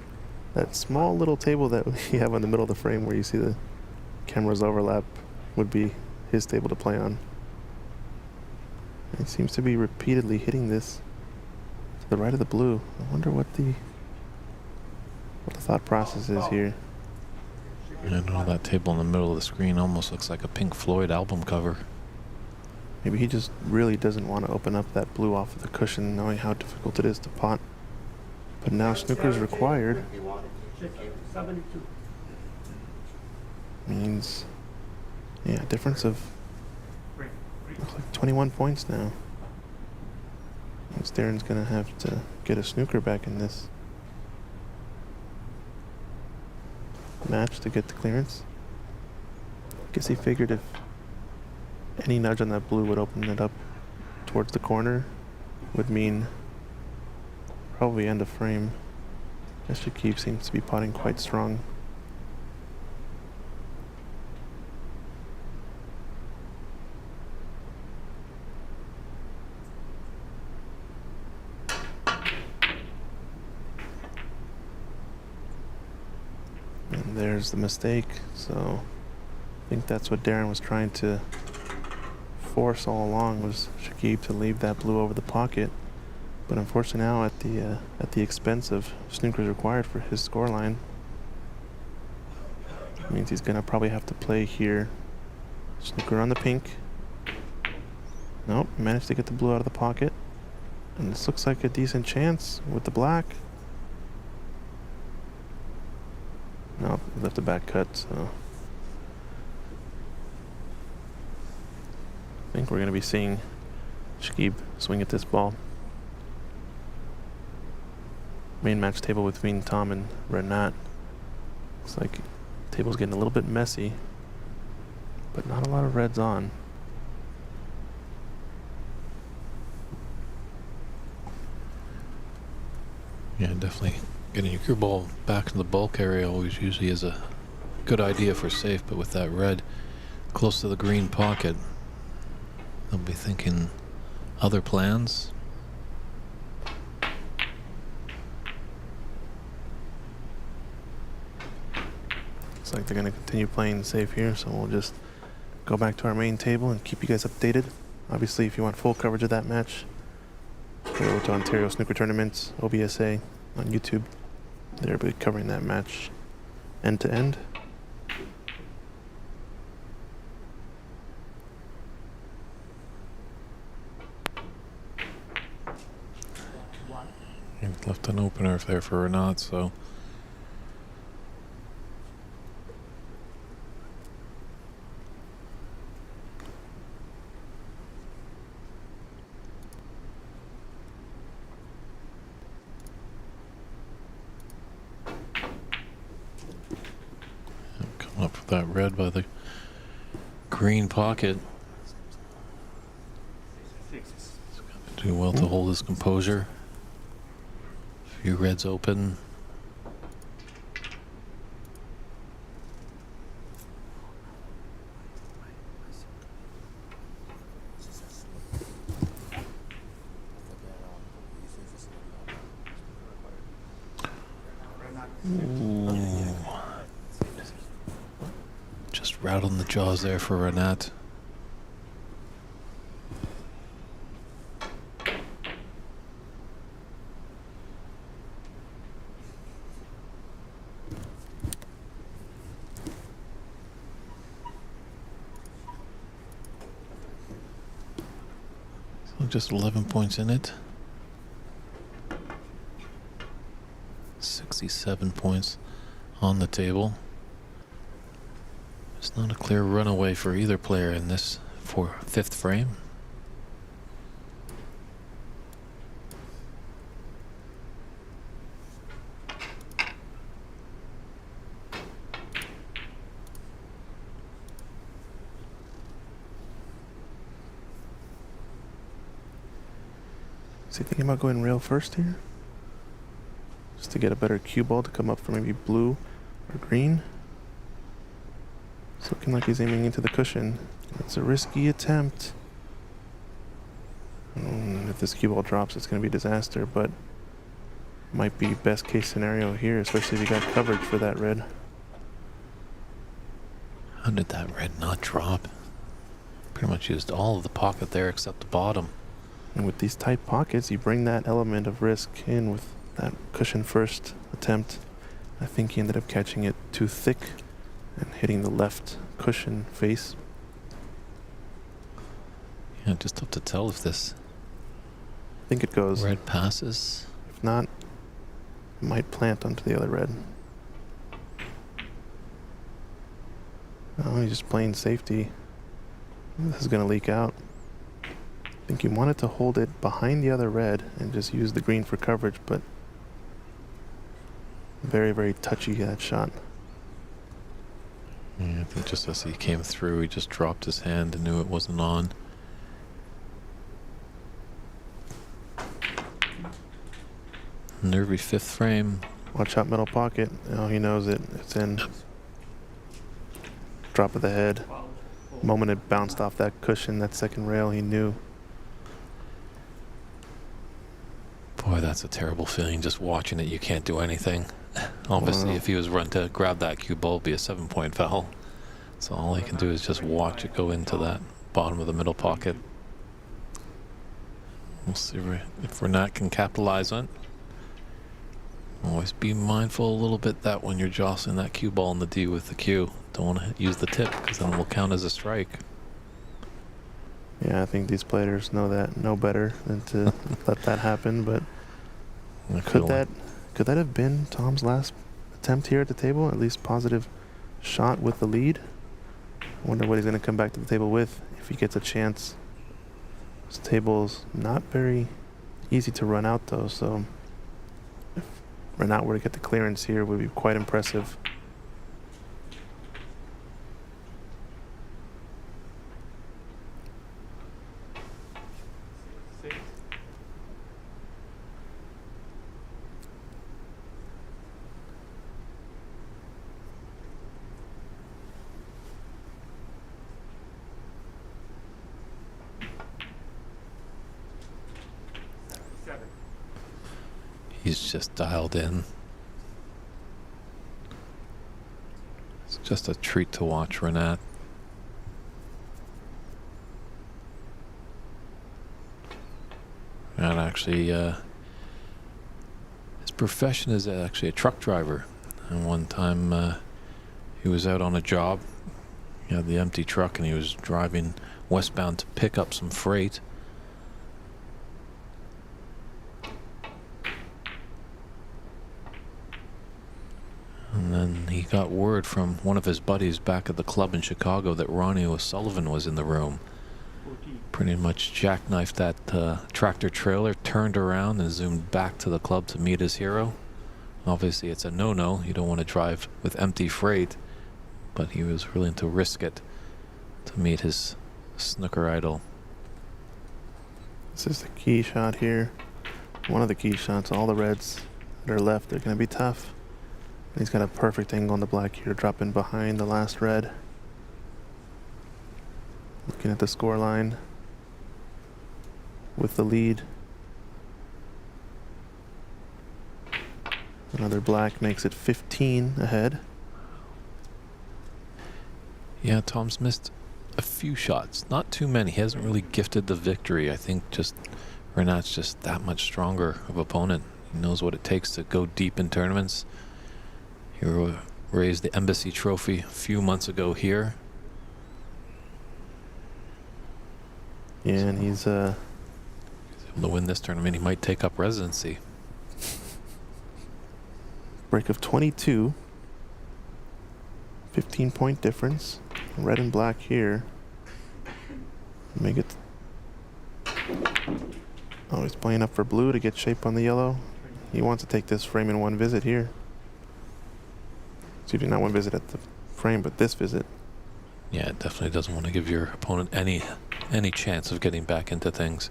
that small little table that we have in the middle of the frame where you see the cameras overlap would be his table to play on. He seems to be repeatedly hitting this to the right of the blue. I wonder what the thought process is here. I know that table in the middle of the screen almost looks like a Pink Floyd album cover. Maybe he just really doesn't want to open up that blue off of the cushion, knowing how difficult it is to pot. But now snooker is required. 72. Means, yeah, difference of looks like 21 points now. Looks Darren's gonna have to get a snooker back in this match to get the clearance. Guess he figured if any nudge on that blue would open it up towards the corner, would mean probably end of frame. As Shakib seems to be potting quite strong. And there's the mistake, so I think that's what Darren was trying to force all along, was Shakib to leave that blue over the pocket. But unfortunately now at the expense of snookers required for his scoreline, means he's gonna probably have to play here. Snooker on the pink. Nope, managed to get the blue out of the pocket. And this looks like a decent chance with the black. Nope, left the back cut, so I think we're gonna be seeing Shakib swing at this ball. Main match table between Tom and Renat. Looks like the table's getting a little bit messy, but not a lot of reds on. Yeah, definitely getting your ball back in the bulk area always usually is a good idea for safe, but with that red close to the green pocket, they'll be thinking other plans. Looks like they're going to continue playing safe here, so we'll just go back to our main table and keep you guys updated. Obviously, if you want full coverage of that match, go over to Ontario Snooker Tournaments, OBSA, on YouTube. They'll be covering that match end to end. You've left an opener there for Renat, so come up with that red by the green pocket. Do well to hold his composure. A few reds open. Ooh. Just rattling the jaws there for Renat. So just 11 points in it. 67 points on the table. It's not a clear runaway for either player in this fifth frame. Is he thinking about going rail first here? Just to get a better cue ball to come up for maybe blue or green. It's looking like he's aiming into the cushion. It's a risky attempt. If this cue ball drops, it's going to be a disaster, but might be best case scenario here, especially if you got coverage for that red. How did that red not drop? Pretty much used all of the pocket there except the bottom. And with these tight pockets, you bring that element of risk in with that cushion first attempt. I think he ended up catching it too thick and hitting the left cushion face. Yeah, just tough to tell if this I think it goes. red passes. If not, it might plant onto the other red. Oh, he's just playing safety. This is going to leak out. I think he wanted to hold it behind the other red and just use the green for coverage, but very, very touchy that shot. Yeah, I think just as he came through, he just dropped his hand and knew it wasn't on. Nervy fifth frame. Watch out, middle pocket. Oh, he knows it. It's in. Drop of the head. Moment it bounced off that cushion, that second rail, he knew. Boy, that's a terrible feeling. Just watching it, you can't do anything. Obviously, Wow. if he was run to grab that cue ball, it'd be a 7-point foul. So all he can do is just watch it go into that bottom of the middle pocket. We'll see if Renat can capitalize on it. Always be mindful a little bit that when you're jostling that cue ball in the D with the cue, don't want to use the tip because then it will count as a strike. Yeah, I think these players know better than to let that happen, but could that have been Tom's last attempt here at the table? At least positive shot with the lead. I wonder what he's going to come back to the table with if he gets a chance. This table's not very easy to run out though, so if Renat were to get the clearance here, it would be quite impressive. Six. Seven. He's just dialed in. It's just a treat to watch Renat. And actually, his profession is actually a truck driver. And one time he was out on a job. He had the empty truck and he was driving westbound to pick up some freight. And then he got word from one of his buddies back at the club in Chicago that Ronnie O'Sullivan was in the room. 14. Pretty much jackknifed that tractor trailer, turned around and zoomed back to the club to meet his hero. Obviously it's a no-no, you don't want to drive with empty freight, but he was willing to risk it to meet his snooker idol. This is the key shot here. One of the key shots. All the reds that are left are going to be tough. He's got a perfect angle on the black here, dropping behind the last red. Looking at the score line with the lead. Another black makes it 15 ahead. Yeah, Tom's missed a few shots, not too many. He hasn't really gifted the victory. I think just Renat's just that much stronger of opponent. He knows what it takes to go deep in tournaments. He raised the Embassy Trophy a few months ago here. Yeah, and he's Able to win this tournament, he might take up residency. break of 22. 15-point difference. Red and black here. Make it. Oh, he's playing up for blue to get shape on the yellow. He wants to take this frame in one visit here. Excuse me, not one visit at the frame, but this visit. Yeah, it definitely doesn't want to give your opponent any chance of getting back into things.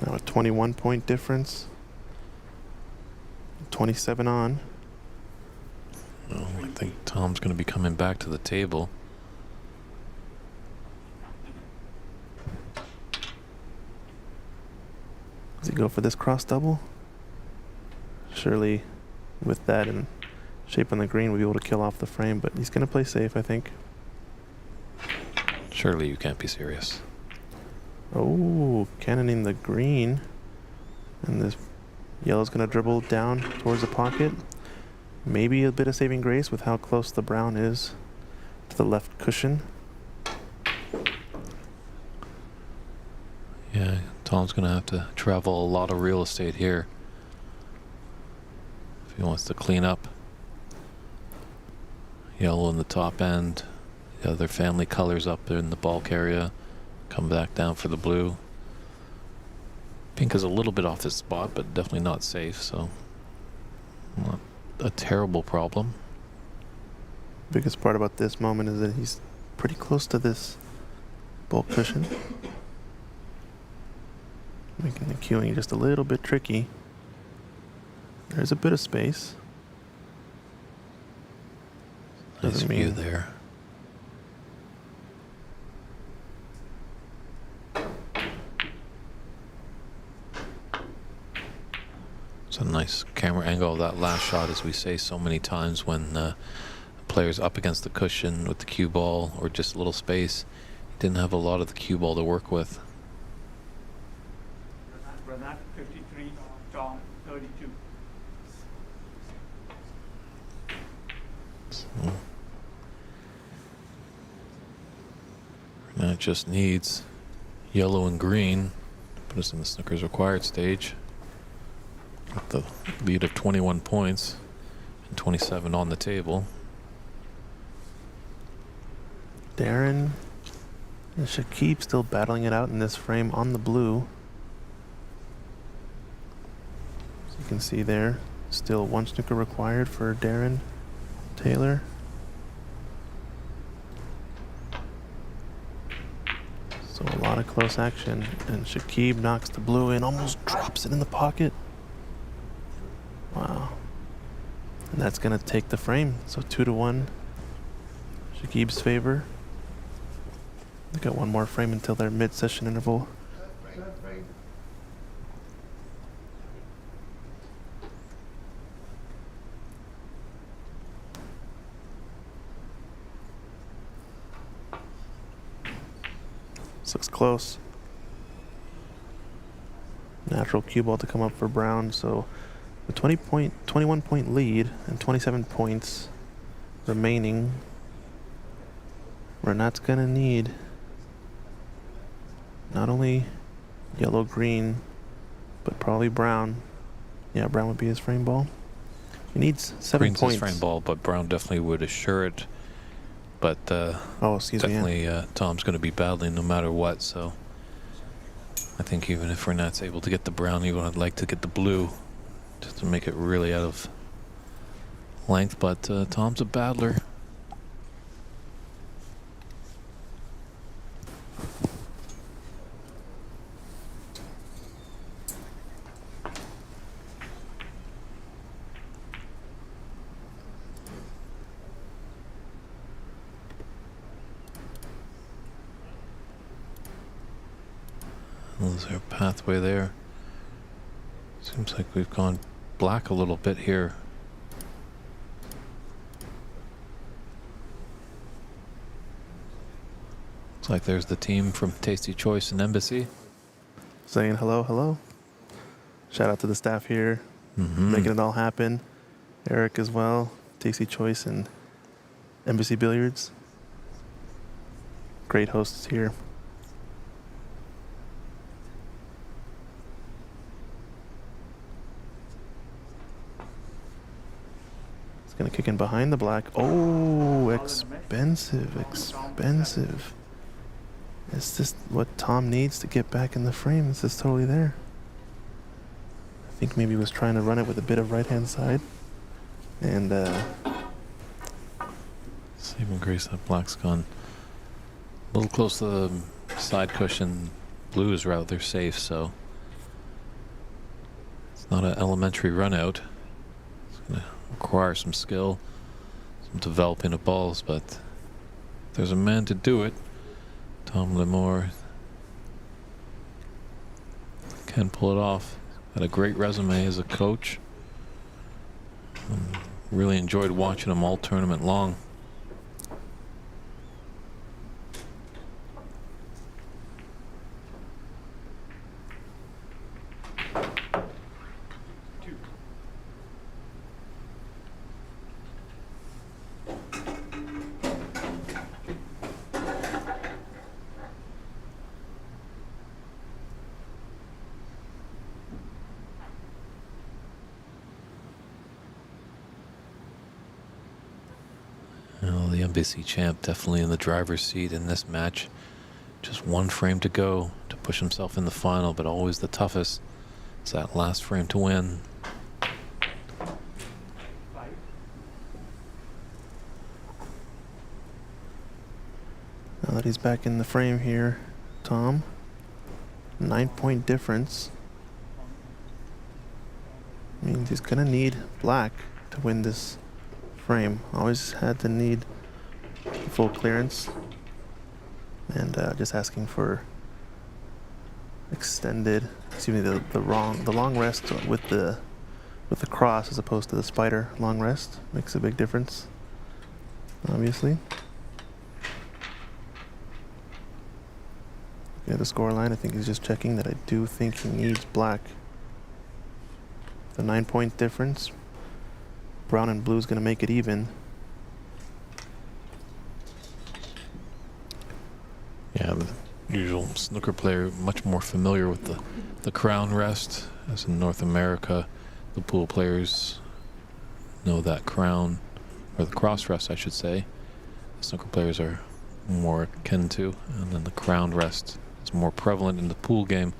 Now a 21-point difference. 27 on. Well, I think Tom's going to be coming back to the table. Does he go for this cross double? Surely with that and shape on the green, we'll be able to kill off the frame, but he's going to play safe, I think. Surely you can't be serious. Oh, cannoning the green. And this yellow's going to dribble down towards the pocket. Maybe a bit of saving grace with how close the brown is to the left cushion. Yeah, Tom's going to have to travel a lot of real estate here if he wants to clean up. Yellow in the top end, got their family colors up in the bulk area. Come back down for the blue. Pink is a little bit off this spot, but definitely not safe, so not a terrible problem. Biggest part about this moment is that he's pretty close to this bulk cushion, making the queuing just a little bit tricky. There's a bit of space. Nice Doesn't view mean- there. It's a nice camera angle of that last shot, as we say so many times when a player's up against the cushion with the cue ball or just a little space. He didn't have a lot of the cue ball to work with. Renat 53, Tom 32. So, that just needs yellow and green to put us in the Snooker's required stage. With the lead of 21 points and 27 on the table. Darren and Shakib still battling it out in this frame on the blue. So you can see there, still one snooker required for Darren Taylor. So a lot of close action, and Shakib knocks the blue in, almost drops it in the pocket. Wow. And that's gonna take the frame. So 2-1, Shakib's favor. They got one more frame until their mid-session interval. Third frame. This looks close. Natural cue ball to come up for Brown. So the 21 point lead and 27 points remaining. Renat's gonna need not only yellow, green, but probably brown. Yeah, brown would be his frame ball. He needs 7 Green's points. his frame ball, but Brown definitely would assure it. But Oh, excuse me. Yeah. definitely Tom's going to be battling no matter what. So I think even if Renat's able to get the brown, he would like to get the blue just to make it really out of length. But Tom's a battler. Is there a pathway there? Seems like we've gone black a little bit here. Looks like there's the team from Tasty Choice and Embassy. Saying hello, hello. Shout out to the staff here, making it all happen. Eric as well, Tasty Choice and Embassy Billiards. Great hosts here. It's gonna kick in behind the black. Oh, expensive, expensive. Is this what Tom needs to get back in the frame? Is this totally there? I think maybe he was trying to run it with a bit of right-hand side. And Saving grace, that black's gone a little close to the side cushion. Blue is rather safe, so it's not an elementary run out. It's going to require some skill, some developing of balls, but if there's a man to do it, Tom Limore can pull it off. Had a great resume as a coach. Really enjoyed watching him all tournament long. Two. NBC champ definitely in the driver's seat in this match. Just one frame to go to push himself in the final, but always the toughest is that last frame to win. Now that he's back in the frame here, Tom, 9-point difference means he's gonna need black to win this frame. Always had to need full clearance, and just asking for extended, excuse me, the long rest with the cross as opposed to the spider long rest makes a big difference, obviously. Yeah, the score line, I think he's just checking that I do think he needs black. The 9-point difference. Brown and blue is going to make it even. Yeah, the usual snooker player much more familiar with the crown rest, as in North America, the pool players know that crown, or the cross rest I should say, the snooker players are more akin to, and then the crown rest is more prevalent in the pool game.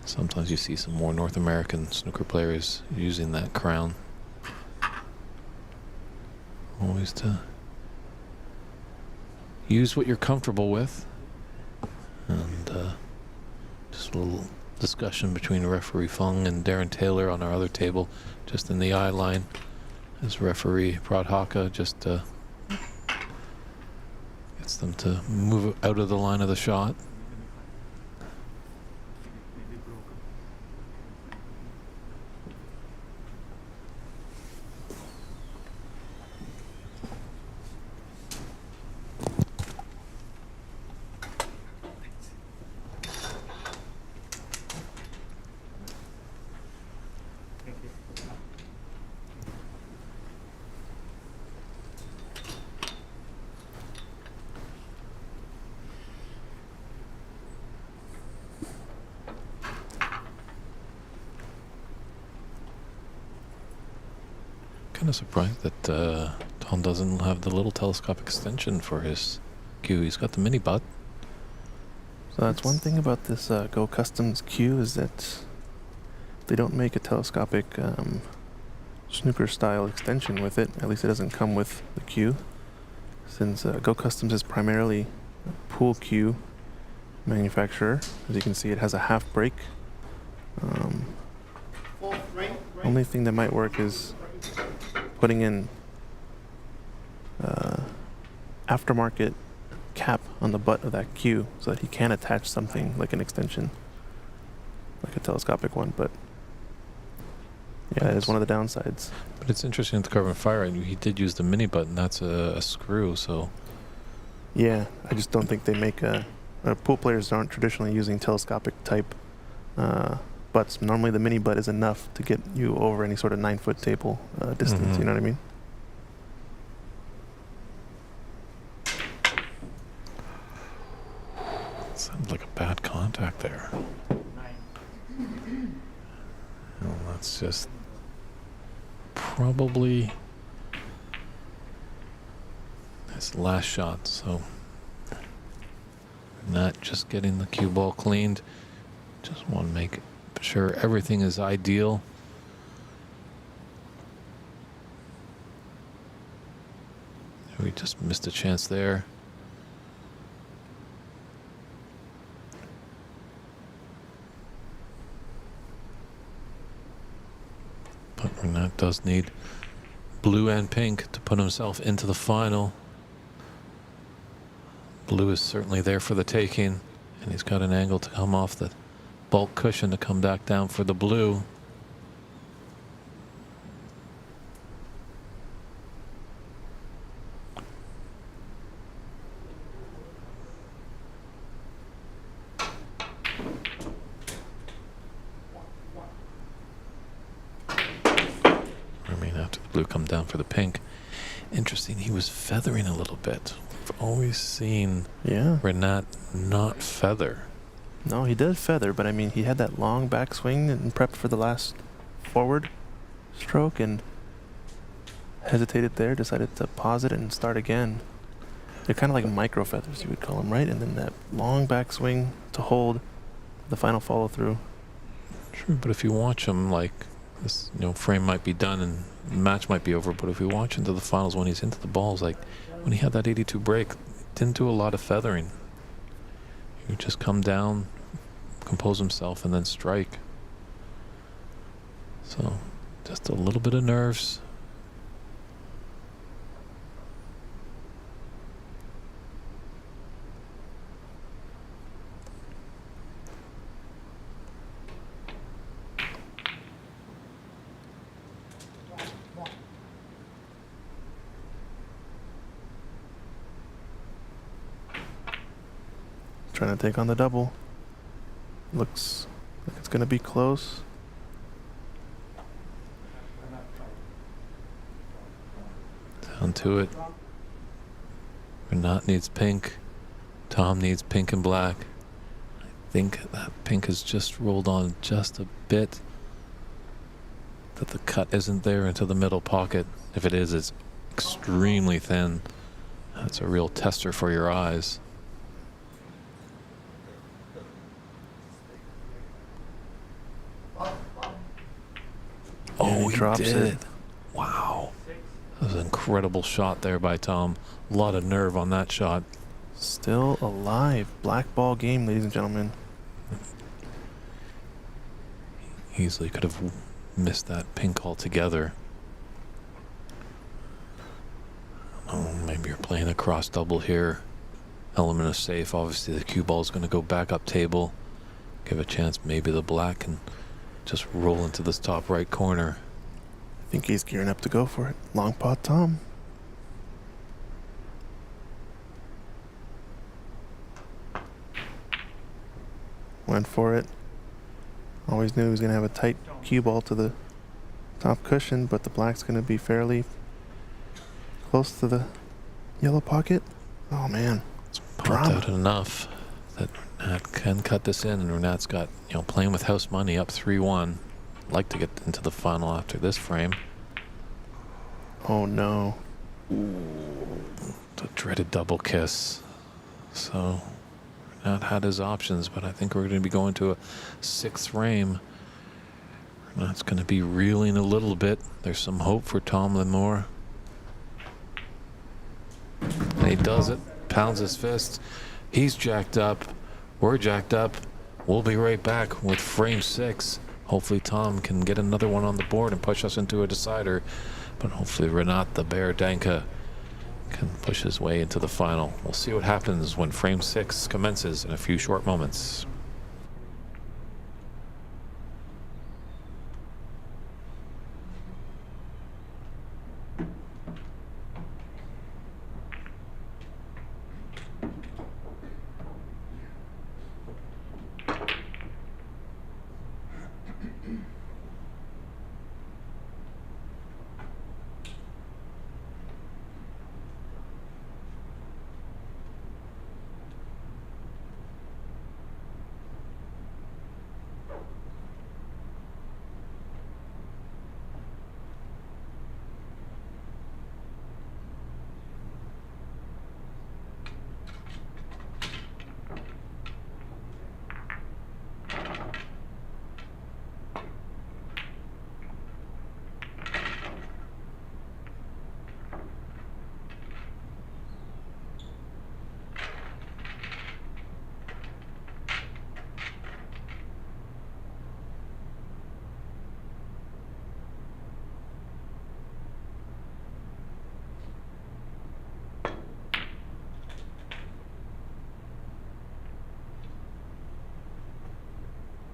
Sometimes you see some more North American snooker players using that crown. Always to use what you're comfortable with. And just a little discussion between referee Fung and Darren Taylor on our other table, just in the eye line, as referee Pradhaka just gets them to move out of the line of the shot. Kind of surprised that Tom doesn't have the little telescopic extension for his cue. He's got the mini butt. So that's one thing about this Go Customs cue, is that they don't make a telescopic snooker style extension with it. At least it doesn't come with the cue, since Go Customs is primarily a pool cue manufacturer. As you can see, it has a half break. Only thing that might work is putting in aftermarket cap on the butt of that cue so that he can attach something like an extension, like a telescopic one. But yeah, it is one of the downsides. But it's interesting at the Carbon Fire, and he did use the mini butt, and that's a screw, so... Yeah, I just don't think they make pool players aren't traditionally using telescopic type butts. Normally the mini butt is enough to get you over any sort of 9-foot table distance, you know what I mean? Sounds like a bad contact there. Well, that's just probably his last shot, so not just getting the cue ball cleaned, just want to make sure everything is ideal. We just missed a chance there. But Renat does need blue and pink to put himself into the final. Blue is certainly there for the taking, and he's got an angle to come off the bulk cushion to come back down for the blue. After the blue come down for the pink. Interesting, he was feathering a little bit. I've always seen Renat not feather. No, he did feather, but I mean, he had that long backswing and prepped for the last forward stroke and hesitated there, decided to pause it and start again. They're kind of like micro feathers, you would call them, right? And then that long backswing to hold the final follow through. True, but if you watch him, like this, frame might be done and the match might be over. But if you watch into the finals when he's into the balls, like when he had that 82 break, didn't do a lot of feathering. He would just come down, compose himself, and then strike. So, just a little bit of nerves. Trying to take on the double. Looks like it's going to be close. Down to it. Renat needs pink. Tom needs pink and black. I think that pink has just rolled on just a bit. That the cut isn't there into the middle pocket. If it is, it's extremely thin. That's a real tester for your eyes. Oh, he drops did it. it. Wow. That was an incredible shot there by Tom. A lot of nerve on that shot. Still alive. Black ball game, ladies and gentlemen. Easily could have missed that pink altogether. Oh, maybe you're playing a cross double here. Element of safe. Obviously, the cue ball is going to go back up table. Give a chance. Maybe the black can just roll into this top right corner. I think he's gearing up to go for it. Long pot Tom. Went for it. Always knew he was going to have a tight cue ball to the top cushion, but the black's going to be fairly close to the yellow pocket. Oh, man. Popped out enough that Renat can cut this in, and Renat's got, playing with house money up 3-1. Like to get into the final after this frame. Oh, no. The dreaded double kiss. So, Renat had his options, but I think we're going to be going to a 6th frame. Renat's going to be reeling a little bit. There's some hope for Tom Lemore. And he does it. Pounds his fist. He's jacked up. We're jacked up. We'll be right back with frame 6. Hopefully Tom can get another one on the board and push us into a decider. But hopefully Renat the Bear Danka can push his way into the final. We'll see what happens when frame 6 commences in a few short moments.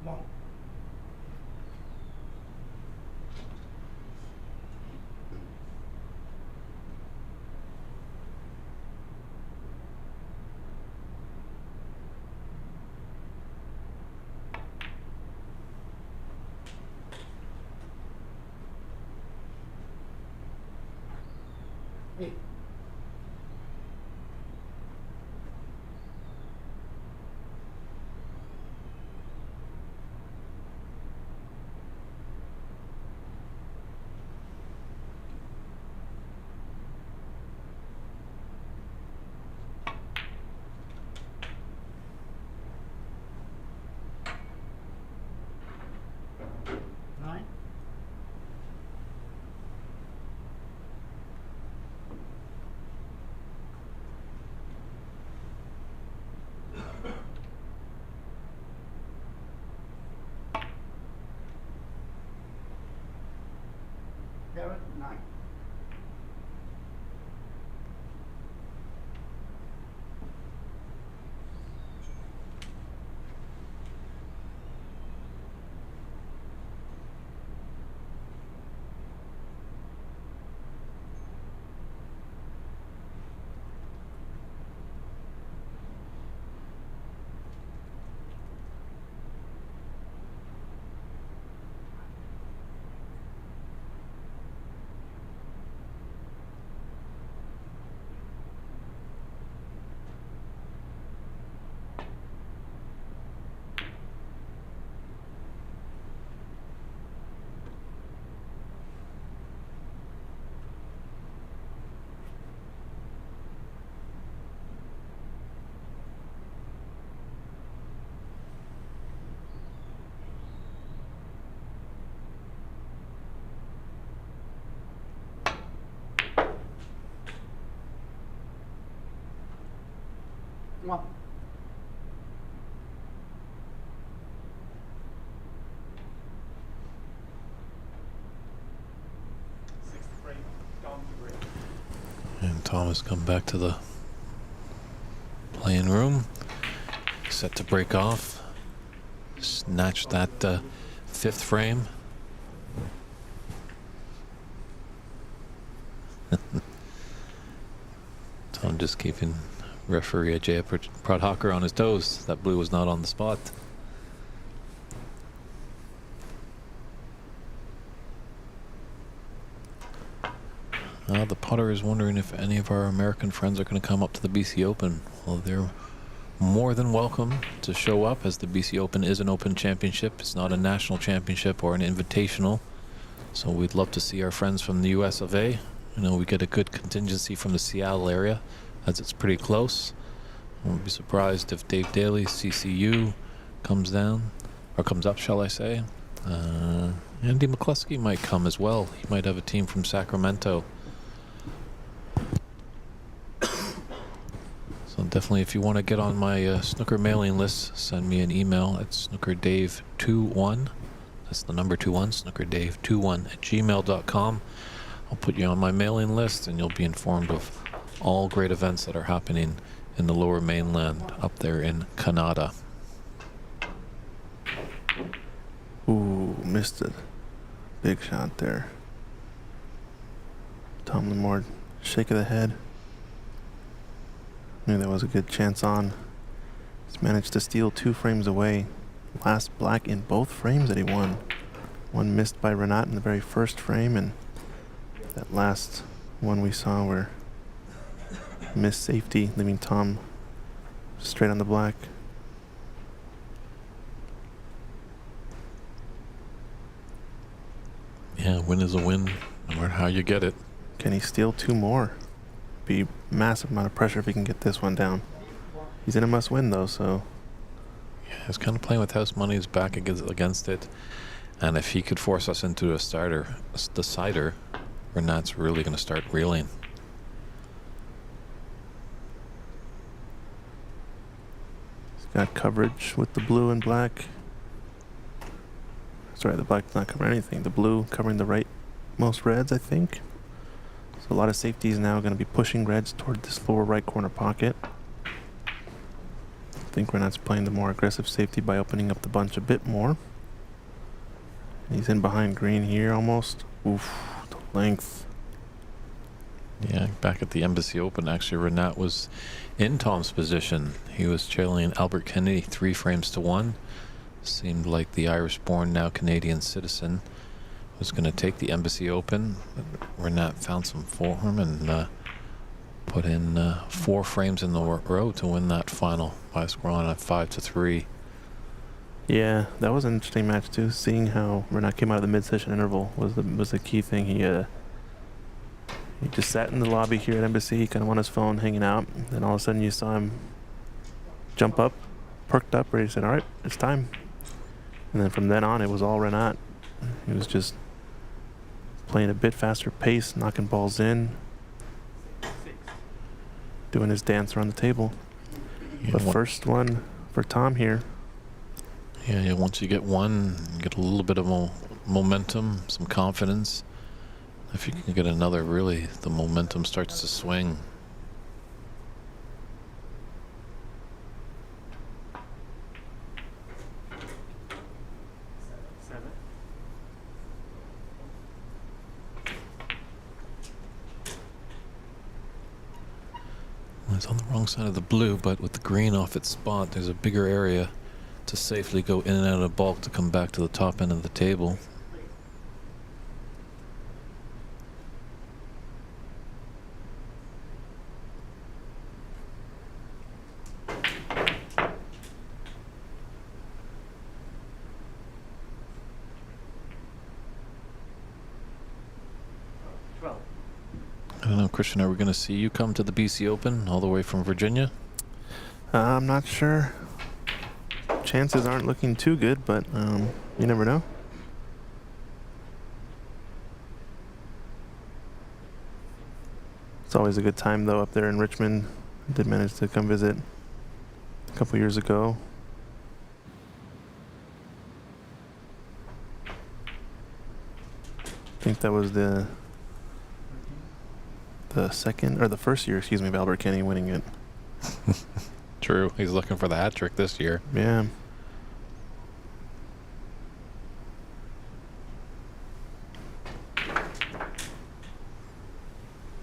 Long. Eight. One. Sixth frame, down to break. And Thomas come back to the playing room. Set to break off. Snatch that fifth frame. Tom just keeping referee Ajay Pradhakar on his toes. That blue was not on the spot. The putter is wondering if any of our American friends are going to come up to the BC Open. Well, they're more than welcome to show up, as the BC Open is an open championship. It's not a national championship or an invitational. So we'd love to see our friends from the US of A. You know, we get a good contingency from the Seattle area, as it's pretty close. I won't be surprised if Dave Daly, CCU, comes down, or comes up, shall I say. Andy McCluskey might come as well. He might have a team from Sacramento. So definitely, if you want to get on my snooker mailing list, send me an email at snookerdave21. That's the number 21, snookerdave21@gmail.com. I'll put you on my mailing list, and you'll be informed of all great events that are happening in the Lower Mainland up there in Canada. Ooh, missed it. Big shot there. Tom Lamore, shake of the head. Knew there was a good chance on. He's managed to steal 2 frames away. Last black in both frames that he won. One missed by Renat in the very first frame, and that last one we saw where missed safety, leaving Tom straight on the black. Yeah, win is a win, no matter how you get it. Can he steal 2 more? Be massive amount of pressure if he can get this one down. He's in a must-win though, so Yeah, he's kind of playing with house money. He's back against it. And if he could force us into a decider, Renat's really going to start reeling. he's got coverage with the blue and black. Sorry, the black's not covering anything. The blue covering the right most reds, I think. So a lot of safeties now going to be pushing reds toward this lower right corner pocket. I think Renat's playing the more aggressive safety by opening up the bunch a bit more. He's in behind green here almost. Oof, the length. Yeah, back at the Embassy Open, actually, Renat was in Tom's position. He was trailing Albert Kennedy 3 frames to 1. Seemed like the Irish-born, now Canadian citizen was going to take the Embassy Open. Renat found some form and put in 4 frames in the row to win that final by scoring at 5-3. Yeah, that was an interesting match too. Seeing how Renat came out of the mid-session interval was the key thing. He just sat in the lobby here at Embassy, kind of on his phone, hanging out. Then all of a sudden, you saw him jump up, perked up, ready to say, "All right, it's time." And then from then on, it was all Renat. He was just playing a bit faster pace, knocking balls in, doing his dance around the table. Yeah, The first one for Tom here. Yeah, once you get one, you get a little bit of momentum, some confidence. If you can get another, really, the momentum starts to swing. Seven. Well, it's on the wrong side of the blue, but with the green off its spot, there's a bigger area to safely go in and out of bulk to come back to the top end of the table. I don't know, Christian, are we going to see you come to the BC Open all the way from Virginia? I'm not sure. Chances aren't looking too good, but you never know. It's always a good time, though, up there in Richmond. I did manage to come visit a couple years ago. I think that was the second or the first year, excuse me, of Albert Kenny winning it. True. He's looking for the hat trick this year. Yeah.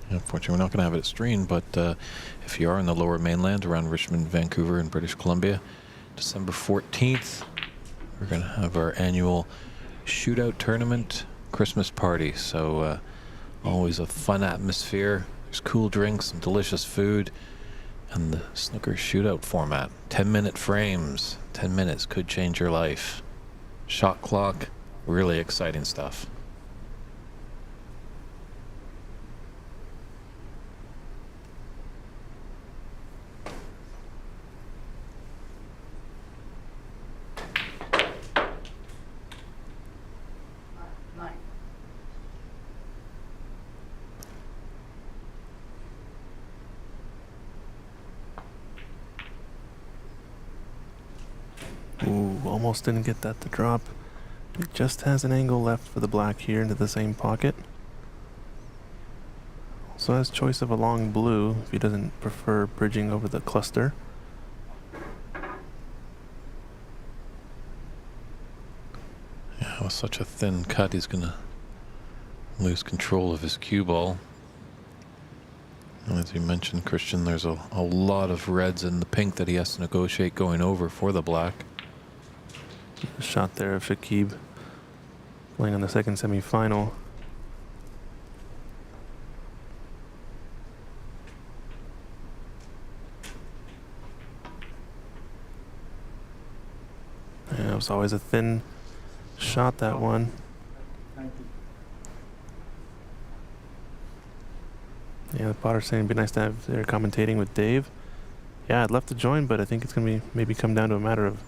Unfortunately, we're not going to have it streamed, but if you are in the lower mainland around Richmond, Vancouver, and British Columbia, December 14th, we're going to have our annual shootout tournament Christmas party. So always a fun atmosphere. There's cool drinks, some delicious food, and the snooker shootout format. 10-minute frames. 10 minutes could change your life. Shot clock. Really exciting stuff. Nine. Ooh, almost didn't get that to drop. He just has an angle left for the black here into the same pocket. Also has choice of a long blue if he doesn't prefer bridging over the cluster. Yeah, with such a thin cut, he's going to lose control of his cue ball. And as you mentioned, Christian, there's a lot of reds in the pink that he has to negotiate going over for the black. A shot there of Shakib playing on the second semifinal. Yeah, it was always a thin shot, that one. 90. Yeah, the Potter's saying it'd be nice to have their commentating with Dave. Yeah, I'd love to join, but I think it's going to be maybe come down to a matter of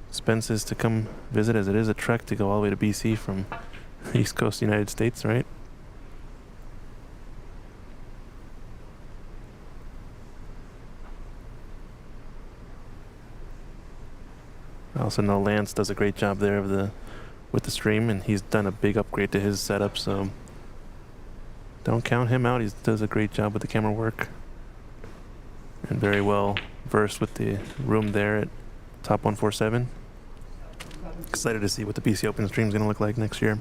expenses to come visit, as it is a trek to go all the way to BC from the East Coast United States, right? I also know Lance does a great job there with the stream, and he's done a big upgrade to his setup, so don't count him out. He does a great job with the camera work and very well versed with the room there at Top 147. Excited to see what the BC Open stream is going to look like next year.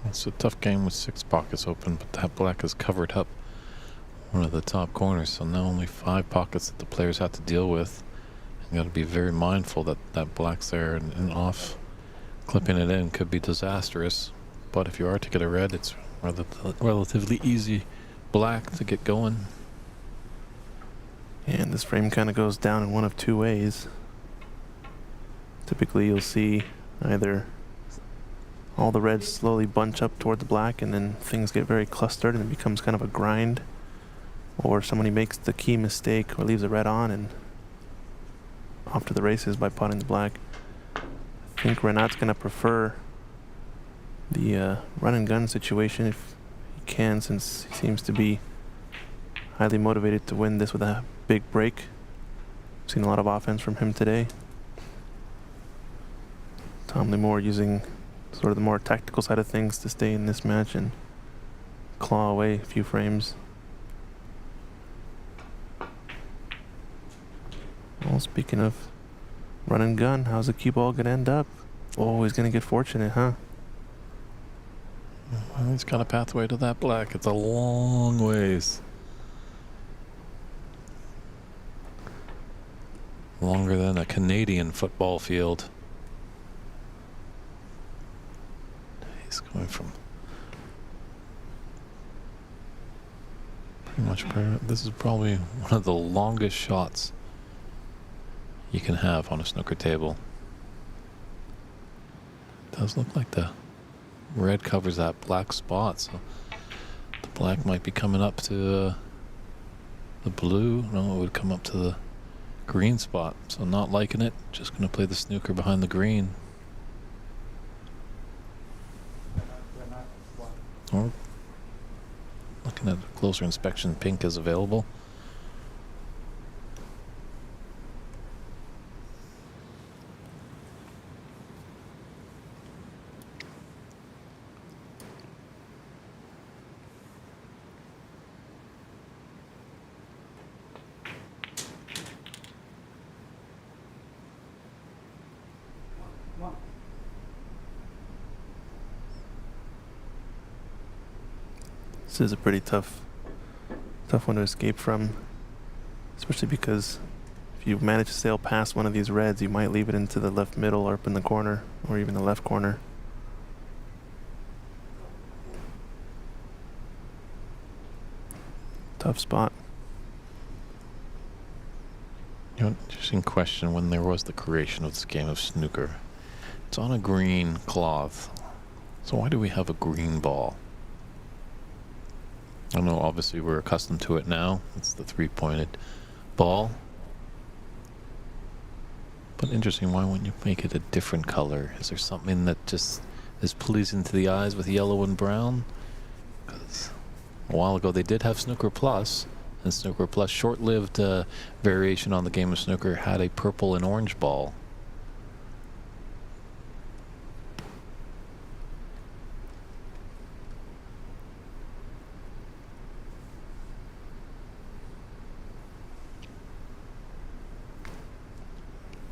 It's a tough game with 6 pockets open, but that black has covered up one of the top corners, so now only 5 pockets that the players have to deal with. You got to be very mindful that that black's there, and off clipping it in could be disastrous. But if you are to get a red, it's relatively easy black to get going. And this frame kind of goes down in one of two ways. Typically you'll see either all the reds slowly bunch up toward the black and then things get very clustered and it becomes kind of a grind, or somebody makes the key mistake or leaves a red on and off to the races by potting the black. I think Renat's going to prefer the run and gun situation if he can, since he seems to be highly motivated to win this with a big break. Seen a lot of offense from him today. Tom Limore using sort of the more tactical side of things to stay in this match and claw away a few frames. Well, speaking of run and gun, how's the cue ball gonna end up? Oh, he's gonna get fortunate, huh? Well, he's got a pathway to that black. It's a long ways. Longer than a Canadian football field. He's going from pretty much, this is probably one of the longest shots you can have on a snooker table. It does look like the red covers that black spot, so the black might be coming up to the blue. No, it would come up to the green spot, so not liking it. Just going to play the snooker behind the green. Or looking at a closer inspection, pink is available. One. This is a pretty tough one to escape from, especially because if you manage to sail past one of these reds, you might leave it into the left middle or up in the corner, or even the left corner. Tough spot. You know, interesting question. When there was the creation of this game of snooker, it's on a green cloth. So why do we have a green ball? I know obviously we're accustomed to it now. It's the three-pointed ball. But interesting, why wouldn't you make it a different color? Is there something that just is pleasing to the eyes with yellow and brown? Because a while ago they did have Snooker Plus, and Snooker Plus, short-lived variation on the game of snooker, had a purple and orange ball.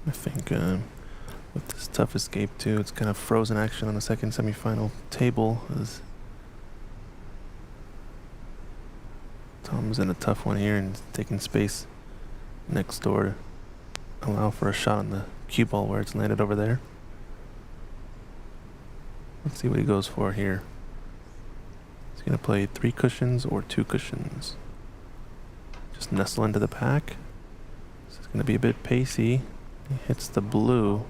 I think with this tough escape too, it's kind of frozen action on the second semifinal table. As Tom's in a tough one here and taking space next door to allow for a shot on the cue ball where it's landed over there. Let's see what he goes for here. He's going to play 3 cushions or 2 cushions. Just nestle into the pack. This is going to be a bit pacey. He hits the blue.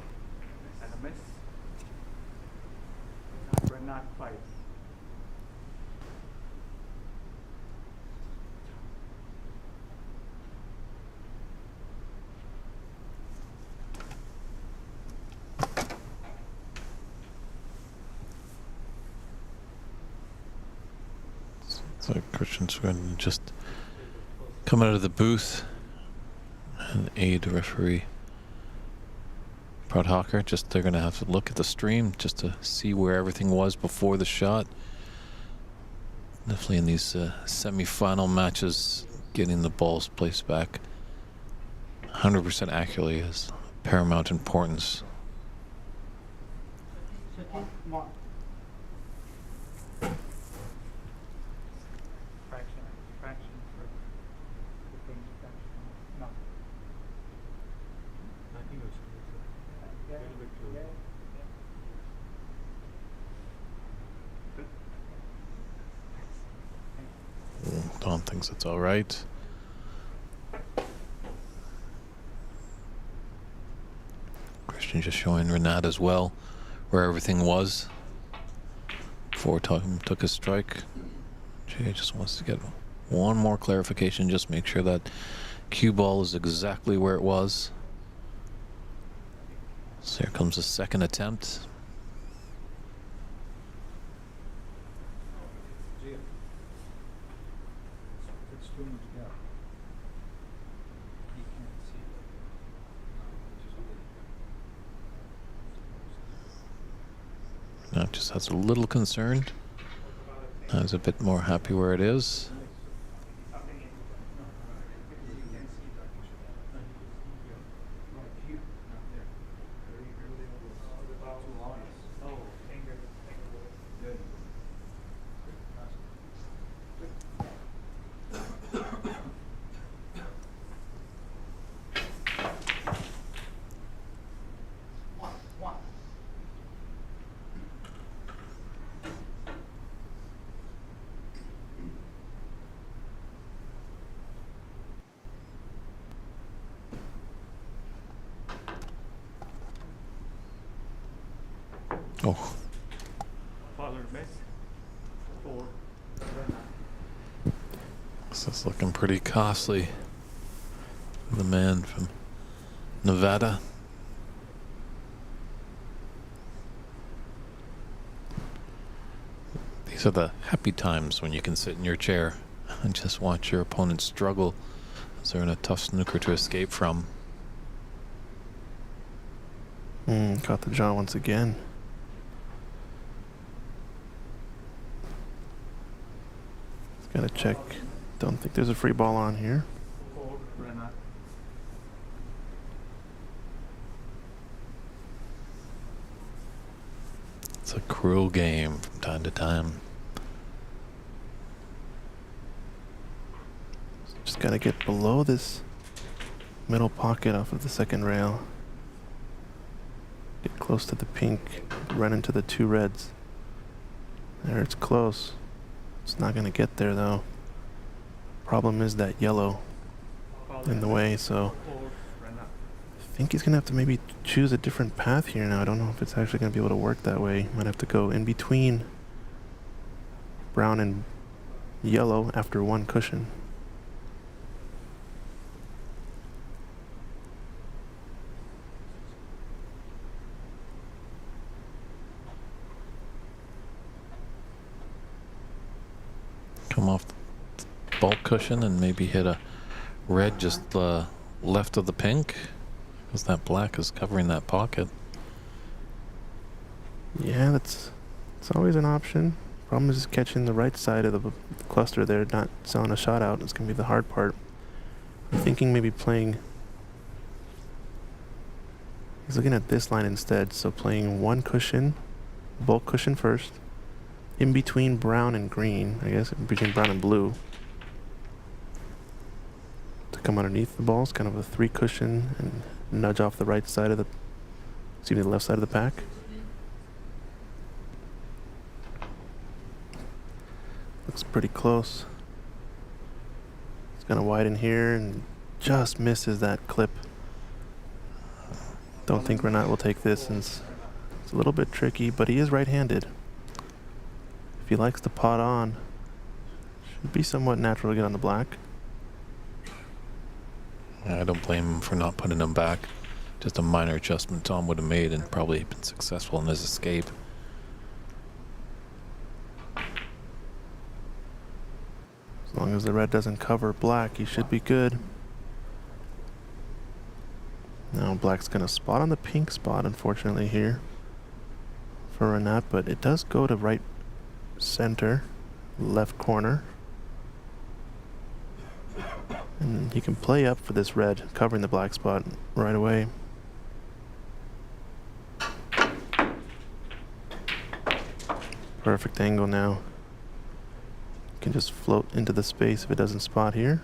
And a miss. Red knot 5. So Christian's going to just come out of the booth and aid referee Prod Hawker. Just they're going to have to look at the stream just to see where everything was before the shot. Definitely in these semi-final matches, getting the balls placed back 100% accurately is paramount importance. Second, one. Fraction for the thing. No. I think it was a little bit close. Don thinks it's all right. Christian just showing Renat as well where everything was before Tom took his strike. Jay just wants to get one more clarification, just make sure that cue ball is exactly where it was. So here comes the second attempt. It's too much gap. He can't see it. Now just has a little concerned. Now he's a bit more happy where it is. Oh, Father miss. 4. this is looking pretty costly for the man from Nevada. These are the happy times when you can sit in your chair and just watch your opponent struggle as they're in a tough snooker to escape from. Caught the jaw once again. Just gotta check. Don't think there's a free ball on here. 4, Renat. It's a cruel game from time to time. Just gotta get below this middle pocket off of the second rail. Get close to the pink, run into the 2 reds. There, it's close. It's not gonna get there though. Problem is that yellow in the way, so 4, Renat. I think he's gonna have to maybe choose a different path here now. I don't know if it's actually gonna be able to work that way. Might have to go in between brown and yellow after 1 cushion. Come off the bulk cushion and maybe hit a red just left of the pink, because that black is covering that pocket. Yeah, it's always an option. Problem is just catching the right side of the cluster there, not selling a shot out. It's gonna be the hard part. I'm thinking maybe playing. He's looking at this line instead, so playing 1 cushion, bulk cushion first, in between brown and green, I guess, in between brown and blue. To come underneath the balls, kind of a 3 cushion, and nudge off the right side of the, the left side of the pack. Looks pretty close. It's gonna widen here and just misses that clip. Don't think Renat will take this since it's a little bit tricky, but he is right-handed. If he likes to pot on, should be somewhat natural to get on the black. I don't blame him for not putting him back. Just a minor adjustment Tom would have made and probably been successful in his escape. As long as the red doesn't cover black, he should be good. Now black's gonna spot on the pink spot, unfortunately, here for Renat, but it does go to right center, left corner. And he can play up for this red, covering the black spot right away. Perfect angle now. Can just float into the space if it doesn't spot here.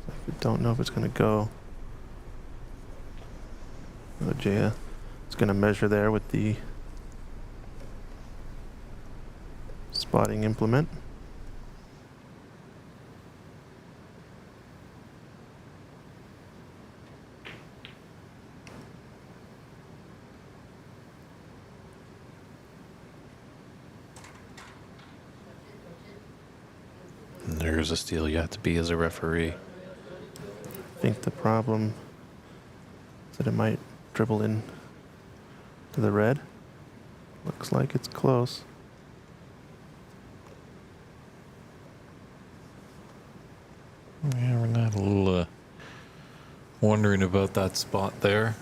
I don't know if it's going to go. Oh, Jaya. It's going to measure there with the spotting implement. And there's a steal you have to be as a referee. I think the problem is that it might dribble in to the red. Looks like it's close. Yeah, we're not a little wondering about that spot there.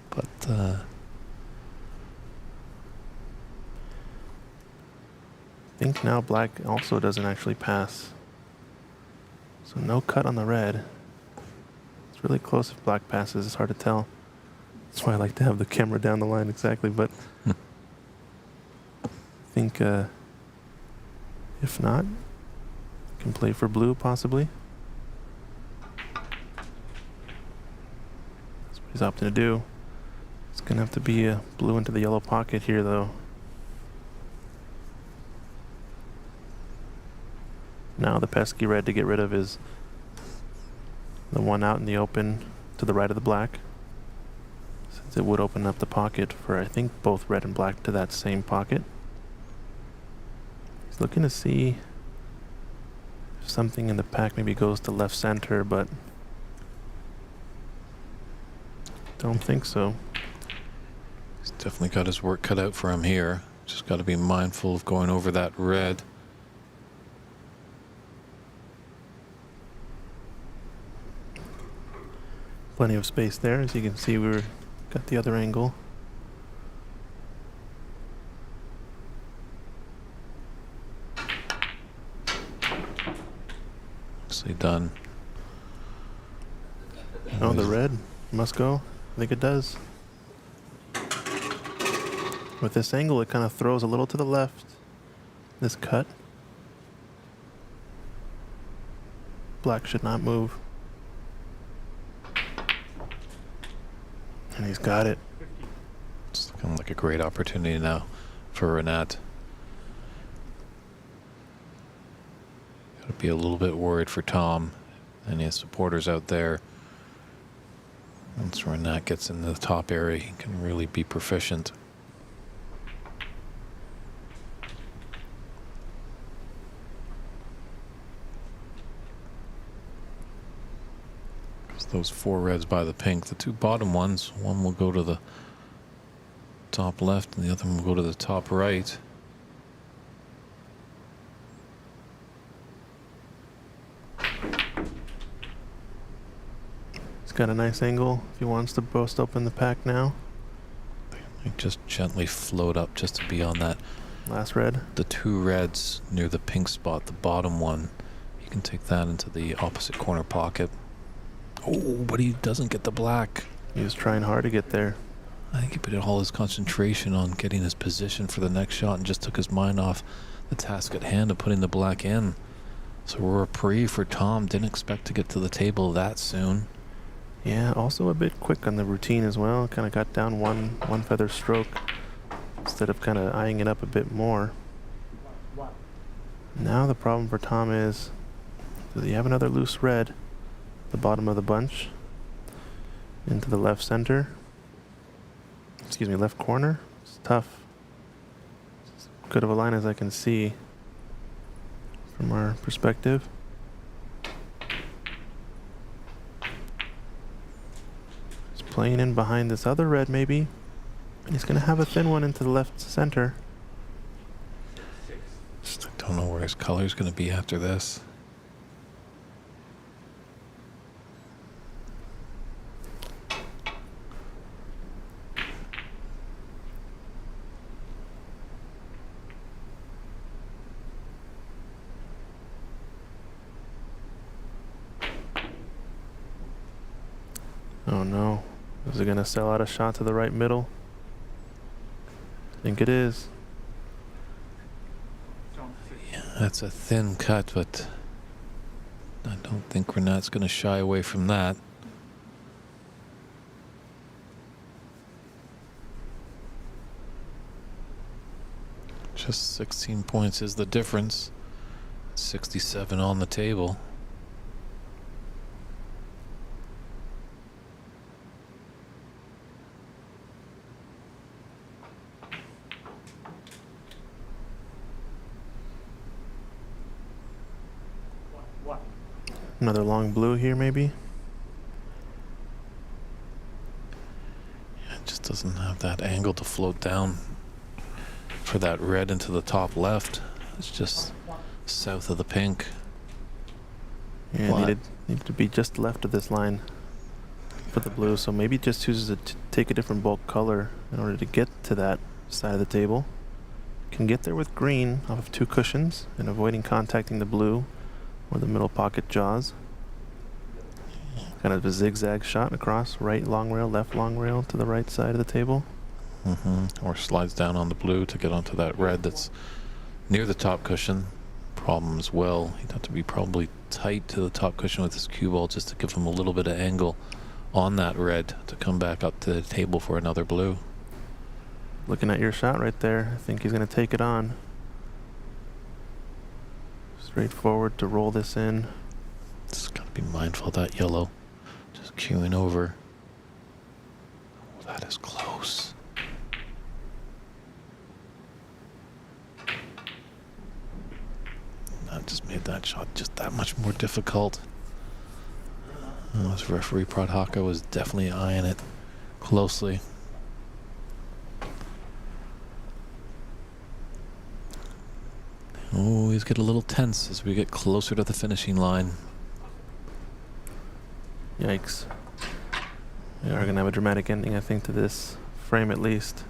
But I think now black also doesn't actually pass. So no cut on the red. It's really close if black passes. It's hard to tell. That's why I like to have the camera down the line exactly. But I think if not, can play for blue possibly. That's what he's opting to do. It's gonna have to be a blue into the yellow pocket here though. Now the pesky red to get rid of is the one out in the open to the right of the black, since it would open up the pocket for I think both red and black to that same pocket. He's looking to see if something in the pack maybe goes to left center, but Don't think so. He's definitely got his work cut out for him here. Just got to be mindful of going over that red. Plenty of space there. As you can see, we're got the other angle. Nicely done. Oh, the red must go. I think it does. With this angle, it kind of throws a little to the left. This cut. Black should not move. And he's got it. It's looking like a great opportunity now for Renat. Got to be a little bit worried for Tom and his supporters out there. Once Renat gets into the top area, he can really be proficient. Those 4 reds by the pink. The 2 bottom ones, one will go to the top left and the other one will go to the top right. He's got a nice angle if he wants to burst open the pack now. Like just gently float up just to be on that. Last red. The 2 reds near the pink spot, the bottom one. You can take that into the opposite corner pocket. Oh, but he doesn't get the black. He was trying hard to get there. I think he put all his concentration on getting his position for the next shot and just took his mind off the task at hand of putting the black in. So we're a reprieve for Tom. Didn't expect to get to the table that soon. Yeah, also a bit quick on the routine as well. Kind of got down one feather stroke instead of kind of eyeing it up a bit more. Now the problem for Tom is, does he have another loose red? The bottom of the bunch into the left center. Excuse me, left corner. It's tough. It's as good of a line as I can see from our perspective. He's playing in behind this other red maybe. And he's going to have a thin one into the left center. Just don't know where his color's going to be after this. Oh no. Is it going to sell out a shot to the right middle? I think it is. Yeah, that's a thin cut, but I don't think Renat's going to shy away from that. Just 16 points is the difference. 67 on the table. Another long blue here maybe. Yeah, it just doesn't have that angle to float down for that red into the top left. It's just south of the pink. Yeah, Black. needed to be just left of this line for the blue. So maybe just chooses to take a different bulk color in order to get to that side of the table. Can get there with green off of 2 cushions and avoiding contacting the blue or the middle pocket jaws. Kind of a zigzag shot across, right long rail, left long rail to the right side of the table. Or slides down on the blue to get onto that red that's near the top cushion. Problem as well, he'd have to be probably tight to the top cushion with his cue ball just to give him a little bit of angle on that red to come back up to the table for another blue. Looking at your shot right there, I think he's going to take it on. Straightforward to roll this in. Just gotta be mindful of that yellow. Just cueing over. Oh, that is close. That just made that shot just that much more difficult. This referee Pradhaka was definitely eyeing it closely. Always get a little tense as we get closer to the finishing line. Yikes. We are going to have a dramatic ending, I think, to this frame at least.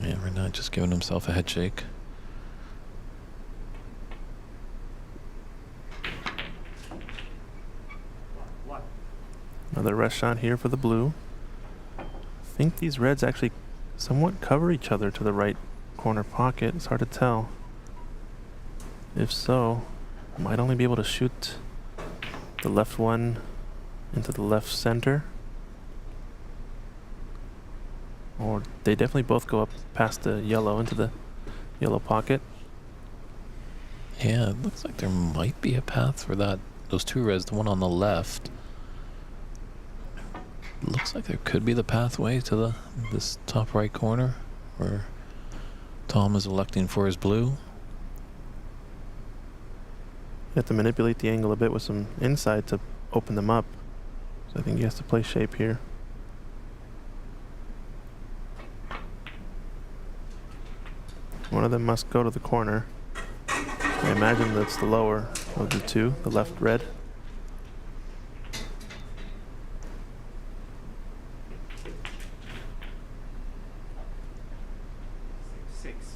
Yeah, Renat just giving himself a head shake. One. Another rest shot here for the blue. I think these reds actually somewhat cover each other to the right corner pocket. It's hard to tell. If so, might only be able to shoot the left one into the left center. Or they definitely both go up past the yellow into the yellow pocket. Yeah, it looks like there might be a path for that. Those two reds, the one on the left. Looks like there could be the pathway to this top right corner where Tom is electing for his blue. You have to manipulate the angle a bit with some inside to open them up. So I think he has to play shape here. One of them must go to the corner. I imagine that's the lower of the two, the left red. Six.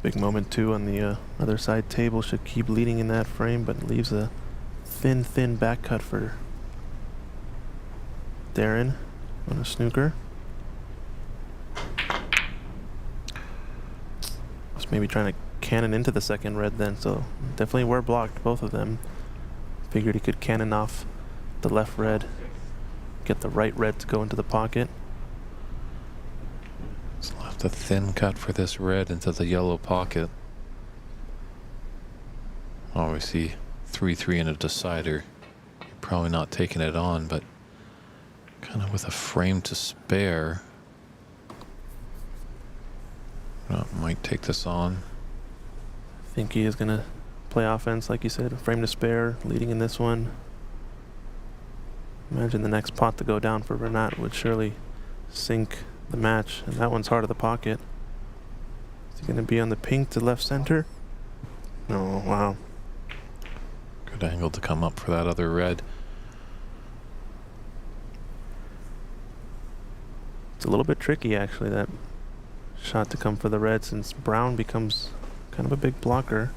Big moment too on the other side table. Should keep leading in that frame, but leaves a thin back cut for Darren on a snooker. Just maybe trying to cannon into the second red then, so definitely were blocked, both of them. Figured he could cannon off the left red, get the right red to go into the pocket. So left a thin cut for this red into the yellow pocket. Oh, we see 3-3 in a decider. You're probably not taking it on, but kind of with a frame to spare. Might take this on. I think he is going to play offense, like you said, a frame to spare, leading in this one. Imagine the next pot to go down for Renat would surely sink the match, and that one's hard of the pocket. Is he going to be on the pink to left center? No, wow. Good angle to come up for that other red. It's a little bit tricky, actually, that shot to come for the red, since brown becomes kind of a big blocker.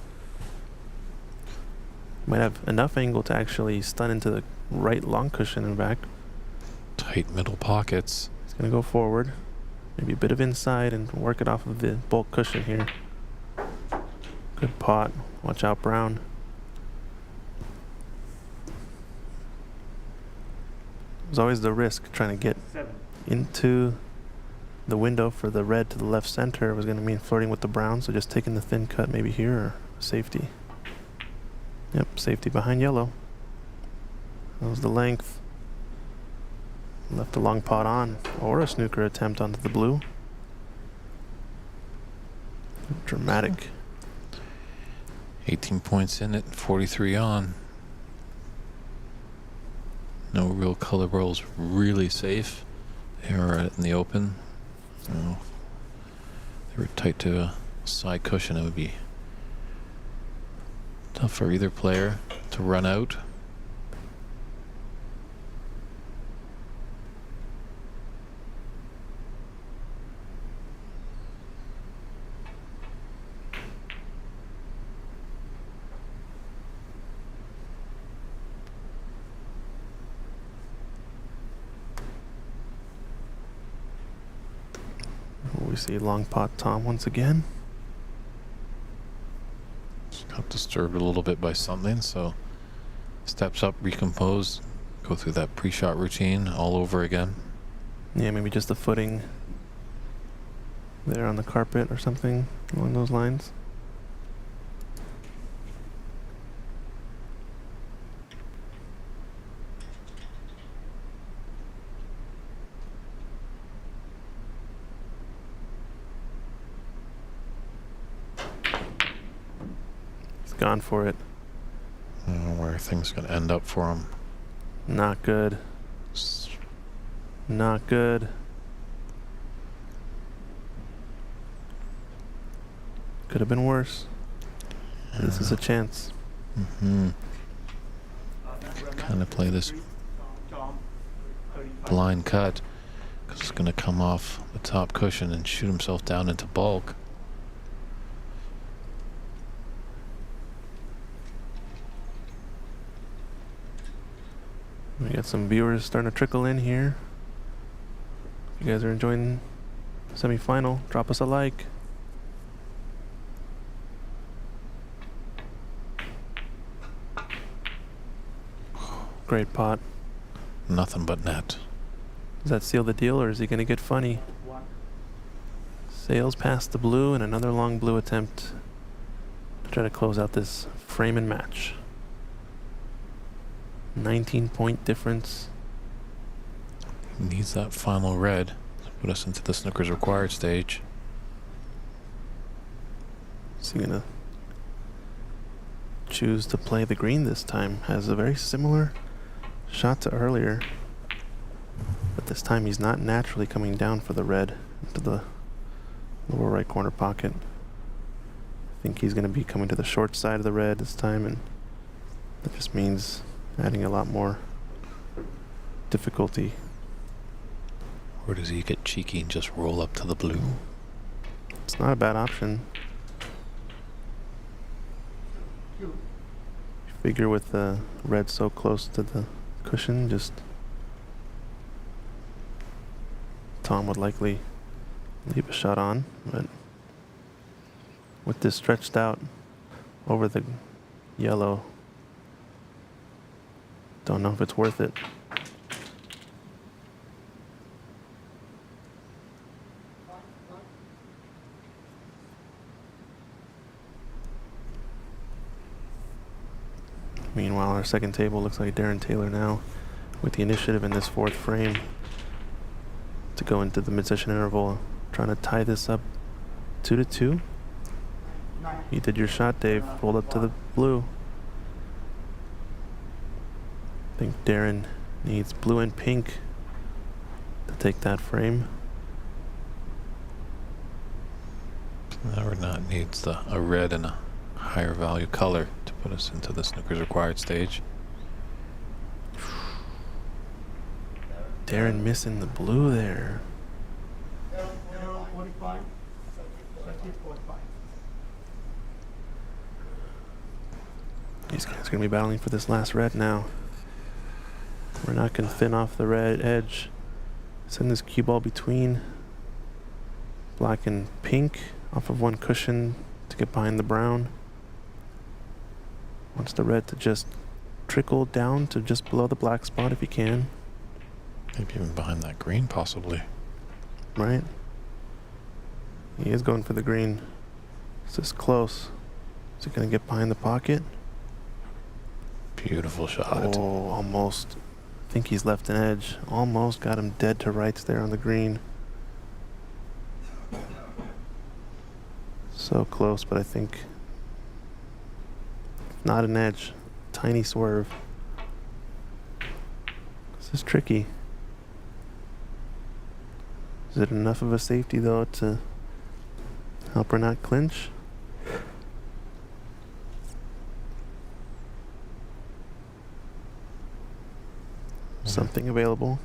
Might have enough angle to actually stun into the right long cushion and back. Tight middle pockets. He's going to go forward. Maybe a bit of inside and work it off of the bulk cushion here. Good pot. Watch out, brown. There's always the risk trying to get 7. into the window for the red to the left center was going to mean flirting with the brown, so just taking the thin cut maybe here or safety. Yep, safety behind yellow. That was the length. Left a long pot on, or a snooker attempt onto the blue. Dramatic. 18 points in it, 43 on. No real color rolls, really safe. They were in the open. So they were tight to a side cushion. It would be tough for either player to run out. We see long pot Tom once again. Just got disturbed a little bit by something, so steps up, recompose, go through that pre-shot routine all over again. Yeah, maybe just the footing there on the carpet or something along those lines. gone for it. I don't know where things going to end up for him. Not good. Not good. Could have been worse. This is a chance. Mm-hmm. Kind of play this Tom, 35. blind cut because it's going to come off the top cushion and shoot himself down into bulk. We got some viewers starting to trickle in here. If you guys are enjoying the semifinal, drop us a like. Great pot. Nothing but net. Does that seal the deal, or is he going to get funny? One. Sails past the blue and another long blue attempt to try to close out this frame and match. 19-point difference. Needs that final red to put us into the snooker's required stage. Is he going to choose to play the green this time? Has a very similar shot to earlier, but this time he's not naturally coming down for the red into the lower right corner pocket. I think he's going to be coming to the short side of the red this time, and that just means adding a lot more difficulty. Or does he get cheeky and just roll up to the blue? It's not a bad option. You figure with the red so close to the cushion, just Tom would likely leave a shot on, but with this stretched out over the yellow, don't know if it's worth it. Meanwhile, our second table looks like Darren Taylor now with the initiative in this fourth frame to go into the mid-session interval, trying to tie this up 2-2. You did your shot, Dave. Rolled up to the blue. I think Darren needs blue and pink to take that frame. Or not needs a red and a higher value color to put us into the snooker's required stage. Darren missing the blue there. 45, 30.5. These guys are going to be battling for this last red now. We're not going to thin off the red edge. Send this cue ball between black and pink off of one cushion to get behind the brown. Wants the red to just trickle down to just below the black spot if you can. Maybe even behind that green, possibly. Right? He is going for the green. It's just close. Is it going to get behind the pocket? Beautiful shot. Oh, almost. I think he's left an edge. Almost got him dead to rights there on the green. So close, but I think not an edge. Tiny swerve. This is tricky. Is it enough of a safety, though, to help her not clinch? Something available.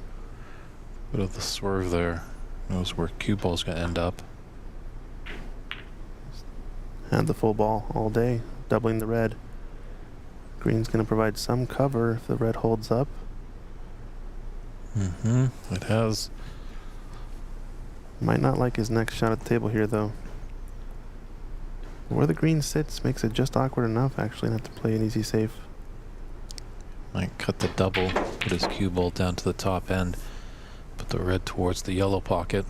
Bit of the swerve there. Knows where cue ball's going to end up. And the full ball all day, doubling the red. Green's going to provide some cover if the red holds up. Mm-hmm. It has. Might not like his next shot at the table here, though. Where the green sits makes it just awkward enough, actually, not to play an easy safe. Might cut the double, put his cue ball down to the top end, put the red towards the yellow pocket.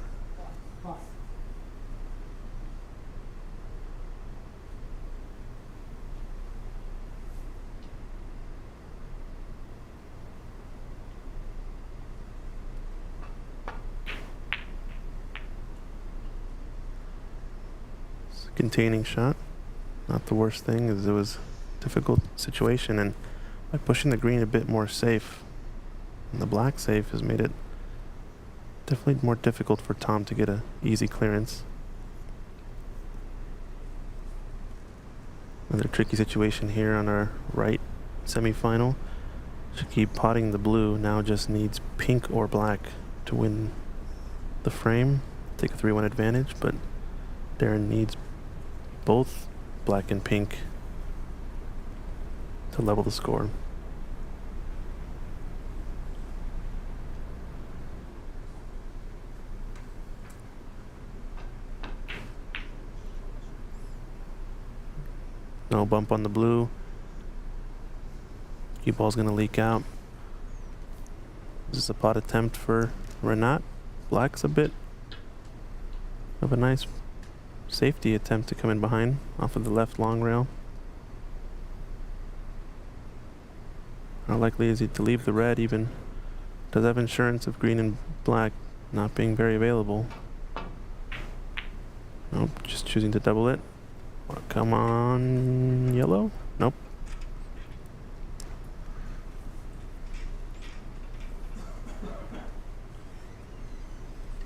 It's a containing shot. Not the worst thing, as it was difficult situation, and by pushing the green a bit more safe, and the black safe has made it definitely more difficult for Tom to get a easy clearance. Another tricky situation here on our right semifinal. Shakib potting the blue now just needs pink or black to win the frame, take a 3-1 advantage, but Darren needs both black and pink to level the score. No bump on the blue. Cue ball's gonna leak out. This is a pot attempt for Renat. Black's a bit of a nice safety attempt to come in behind off of the left long rail. How likely is he to leave the red even? Does have insurance of green and black not being very available. Nope, just choosing to double it. Oh, come on, yellow? Nope.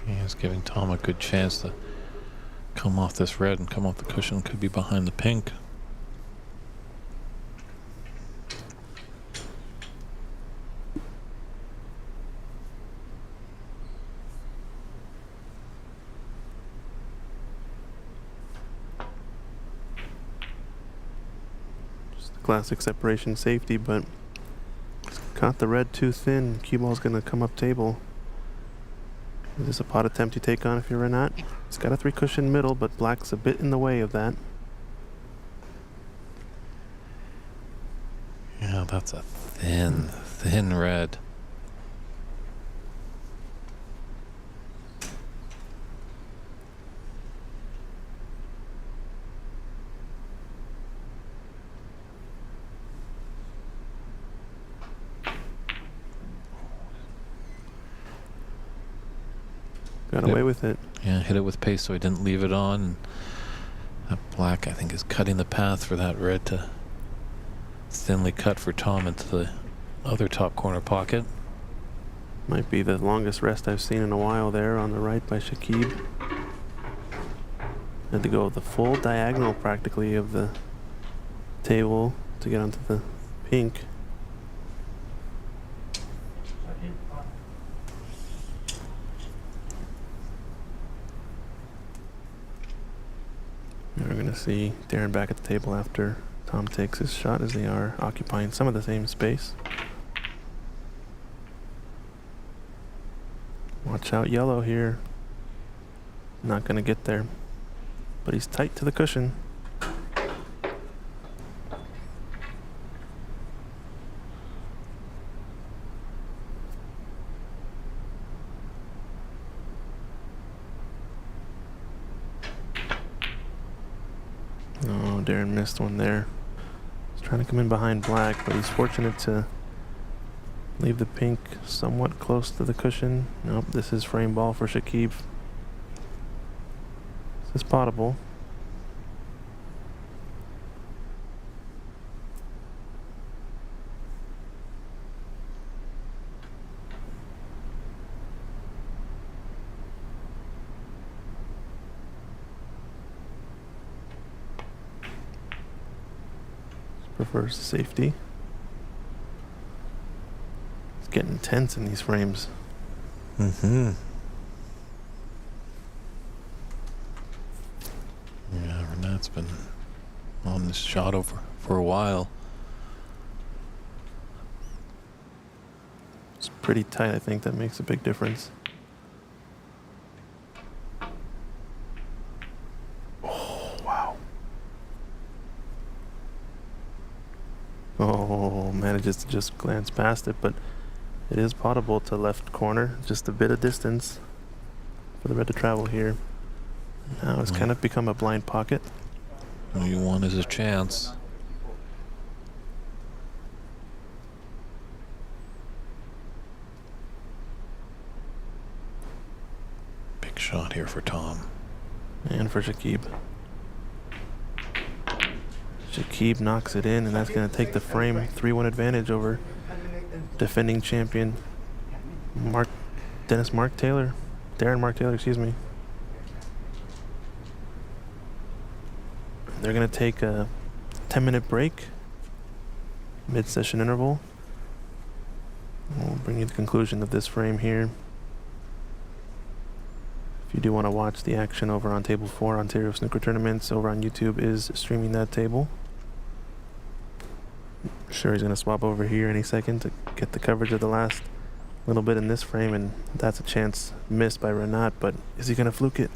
He's giving Tom a good chance to come off this red and come off the cushion. Could be behind the pink. Just the classic separation safety, but caught the red too thin. Cue ball's gonna come up table. Is this a pot attempt you take on if you're Renat? It's got a 3 cushion middle, but black's a bit in the way of that. Yeah, that's a thin red. Got away with it. Yeah, hit it with pace so he didn't leave it on. And that black, I think, is cutting the path for that red to thinly cut for Tom into the other top corner pocket. Might be the longest rest I've seen in a while there on the right by Shakib. Had to go the full diagonal practically of the table to get onto the pink. We're going to see Darren back at the table after Tom takes his shot, as they are occupying some of the same space. Watch out, yellow here. Not going to get there, but he's tight to the cushion. Oh, Darren missed one there. He's trying to come in behind black, but he's fortunate to leave the pink somewhat close to the cushion. Nope, this is frame ball for Shakib. This is potable. Prefers safety. It's getting intense in these frames. Mm-hmm. Yeah, Renat's been on this shot over for a while. It's pretty tight. I think that makes a big difference. Oh, wow. Oh, manages to just glance past it, but it is potable to left corner. Just a bit of distance for the red to travel here. Now it's kind of become a blind pocket. All you want is a chance. Big shot here for Tom. And for Shakib. Jakib knocks it in, and that's going to take the frame 3-1 advantage over defending champion Darren Mark Taylor, excuse me. They're going to take a 10-minute break, mid-session interval. We'll bring you the conclusion of this frame here. If you do want to watch the action over on Table 4, Ontario Snooker Tournaments over on YouTube is streaming that table. Sure, he's going to swap over here any second to get the coverage of the last little bit in this frame, and that's a chance missed by Renat, but is he going to fluke it?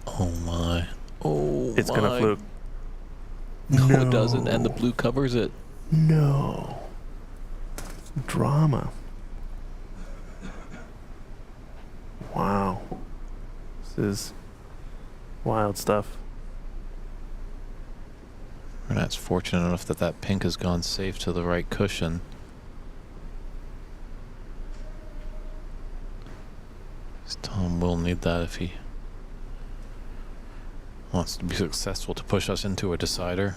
Oh my. Oh, It's going to fluke. No, it doesn't, and the blue covers it. No. Drama. Wow. This is wild stuff. Renat's fortunate enough that that pink has gone safe to the right cushion. Tom will need that if he wants to be successful to push us into a decider.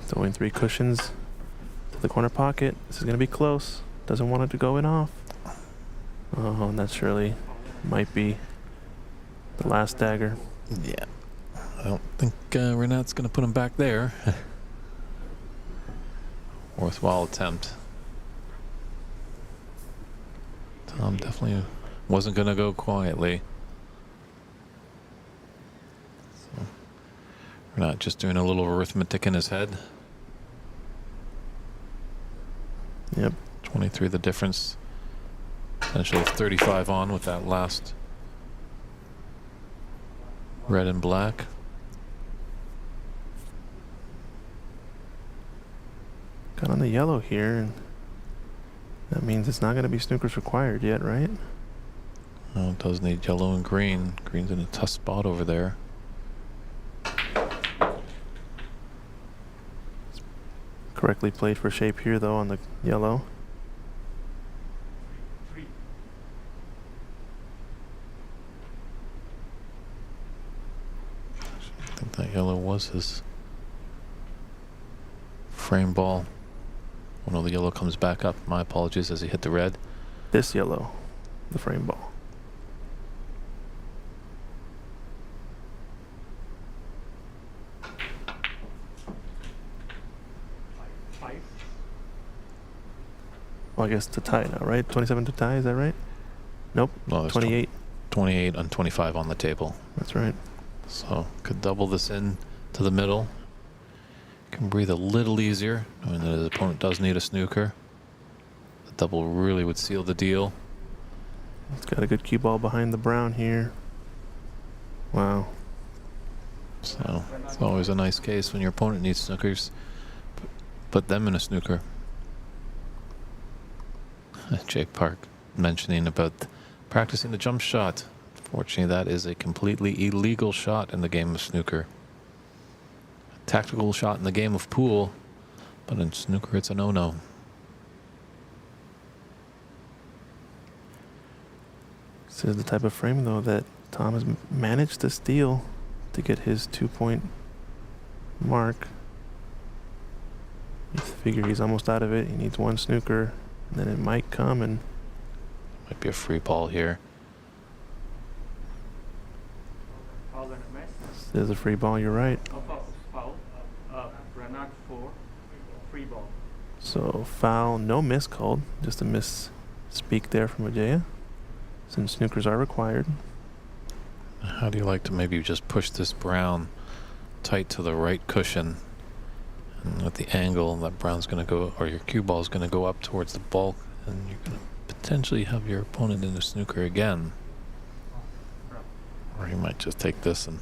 Throwing 3 cushions to the corner pocket. This is going to be close. Doesn't want it to go in off. Oh, and that surely might be the last dagger. Yeah. I don't think Renat's going to put him back there. Worthwhile attempt. Tom definitely wasn't going to go quietly. So, Renat just doing a little arithmetic in his head. Yep. 23 the difference. Potentially 35 on with that last red and black. Got on the yellow here, and that means it's not going to be snookers required yet, right? Oh, it does need yellow and green. Green's in a tough spot over there. Correctly played for shape here, though, on the yellow. Three. I think that yellow was his frame ball. Oh no, the yellow comes back up. My apologies as he hit the red. This yellow, the frame ball. Five. Well, I guess to tie now, right? 27 to tie, is that right? Nope. No, there's 28. 28 and 25 on the table. That's right. So could double this in to the middle. Can breathe a little easier, knowing that his opponent does need a snooker. The double really would seal the deal. It's got a good cue ball behind the brown here. Wow. So it's always a nice case when your opponent needs snookers. Put them in a snooker. Jake Park mentioning about practicing the jump shot. Fortunately, that is a completely illegal shot in the game of snooker. A tactical shot in the game of pool, but in snooker it's a no-no. This is the type of frame, though, that Tom has managed to steal to get his 2-point mark. You figure he's almost out of it. He needs one snooker, and then it might come, and Might be a free ball here. Foul and a miss. this is a free ball, you're right. Oh, foul. Renat 4. Free ball. So foul, no miss called, just a misspeak there from Ajaya, since snookers are required. How do you like to maybe just push this brown tight to the right cushion? And at the angle, that brown's going to go, or your cue ball is going to go up towards the bulk, and you're going to potentially have your opponent in the snooker again. Or you might just take this and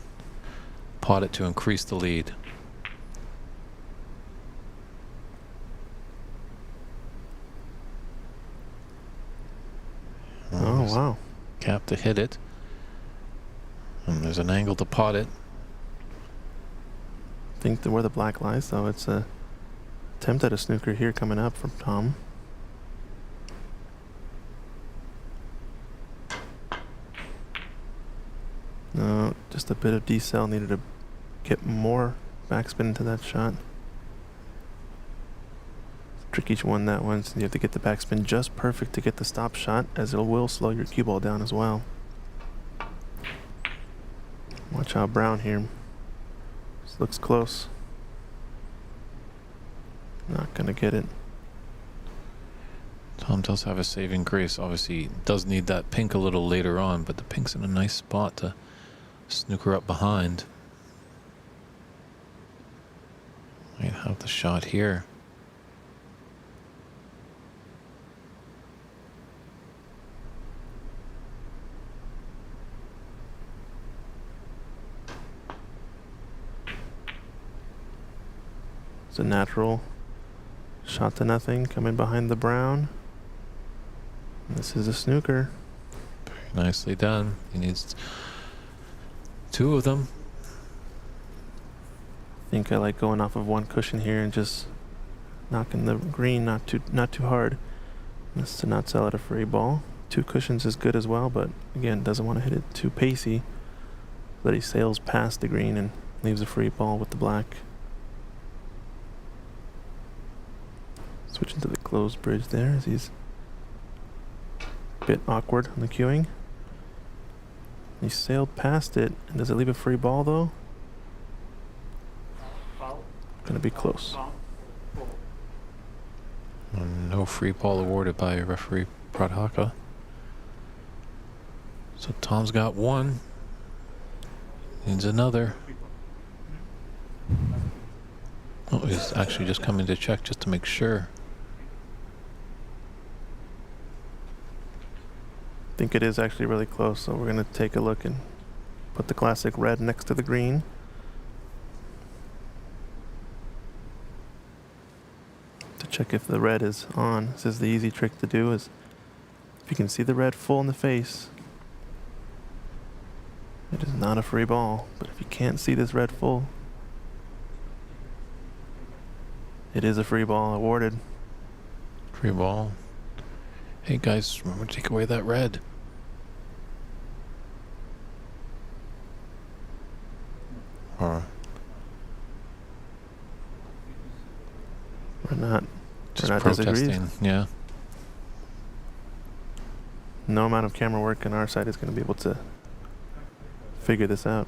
pot it to increase the lead. Oh, There's wow. Cap to hit it. And there's an angle to pot it. I think where the black lies, though, it's a attempt at a snooker here coming up from Tom. No, just a bit of decel. Needed to get more backspin into that shot. Tricky one, that one. So you have to get the backspin just perfect to get the stop shot, as it will slow your cue ball down as well. Watch out, Brown here. This looks close. Not gonna get it. Tom does have a saving grace. Obviously, does need that pink a little later on, but the pink's in a nice spot to snooker up behind. Might have the shot here. It's a natural shot to nothing coming behind the Brown. This is a snooker. Very nicely done. He needs 2 of them. I think I like going off of one cushion here and just knocking the green not too hard. This is to not sell it a free ball. 2 cushions is good as well, but again, doesn't want to hit it too pacey. That he sails past the green and leaves a free ball with the black. Switching to the closed bridge there as he's a bit awkward on the cueing. He sailed past it. And does it leave a free ball though? Foul. Gonna be close. Foul. Four. No free ball awarded by referee Pradhaka. So Tom's got 1. Needs another. Oh, he's actually just coming to check just to make sure. I think it is actually really close, so we're gonna take a look and put the classic red next to the green. To check if the red is on. This is the easy trick to do, is if you can see the red full in the face, it is not a free ball. But if you can't see this red full, it is a free ball awarded. Free ball. Hey guys, remember to take away that red. Or We're not just disagrees. protesting. Yeah. No amount of camera work on our side is going to be able to figure this out.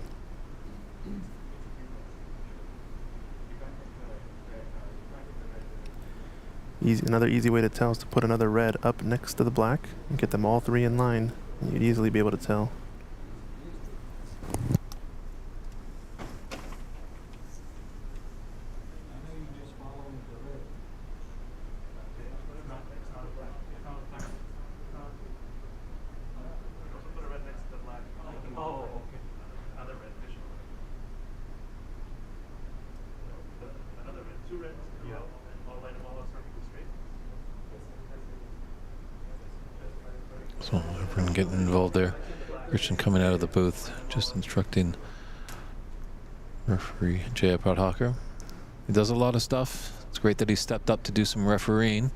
Another easy way to tell is to put another red up next to the black and get them all 3 in line. You'd easily be able to tell. Oh, okay. Another red, additional red. Another red, 2 reds. Yeah. All line them all perfectly straight. So everyone getting involved there. Christian coming out of the booth, just instructing referee Jaya Pradhakar. He does a lot of stuff. It's great that he stepped up to do some refereeing.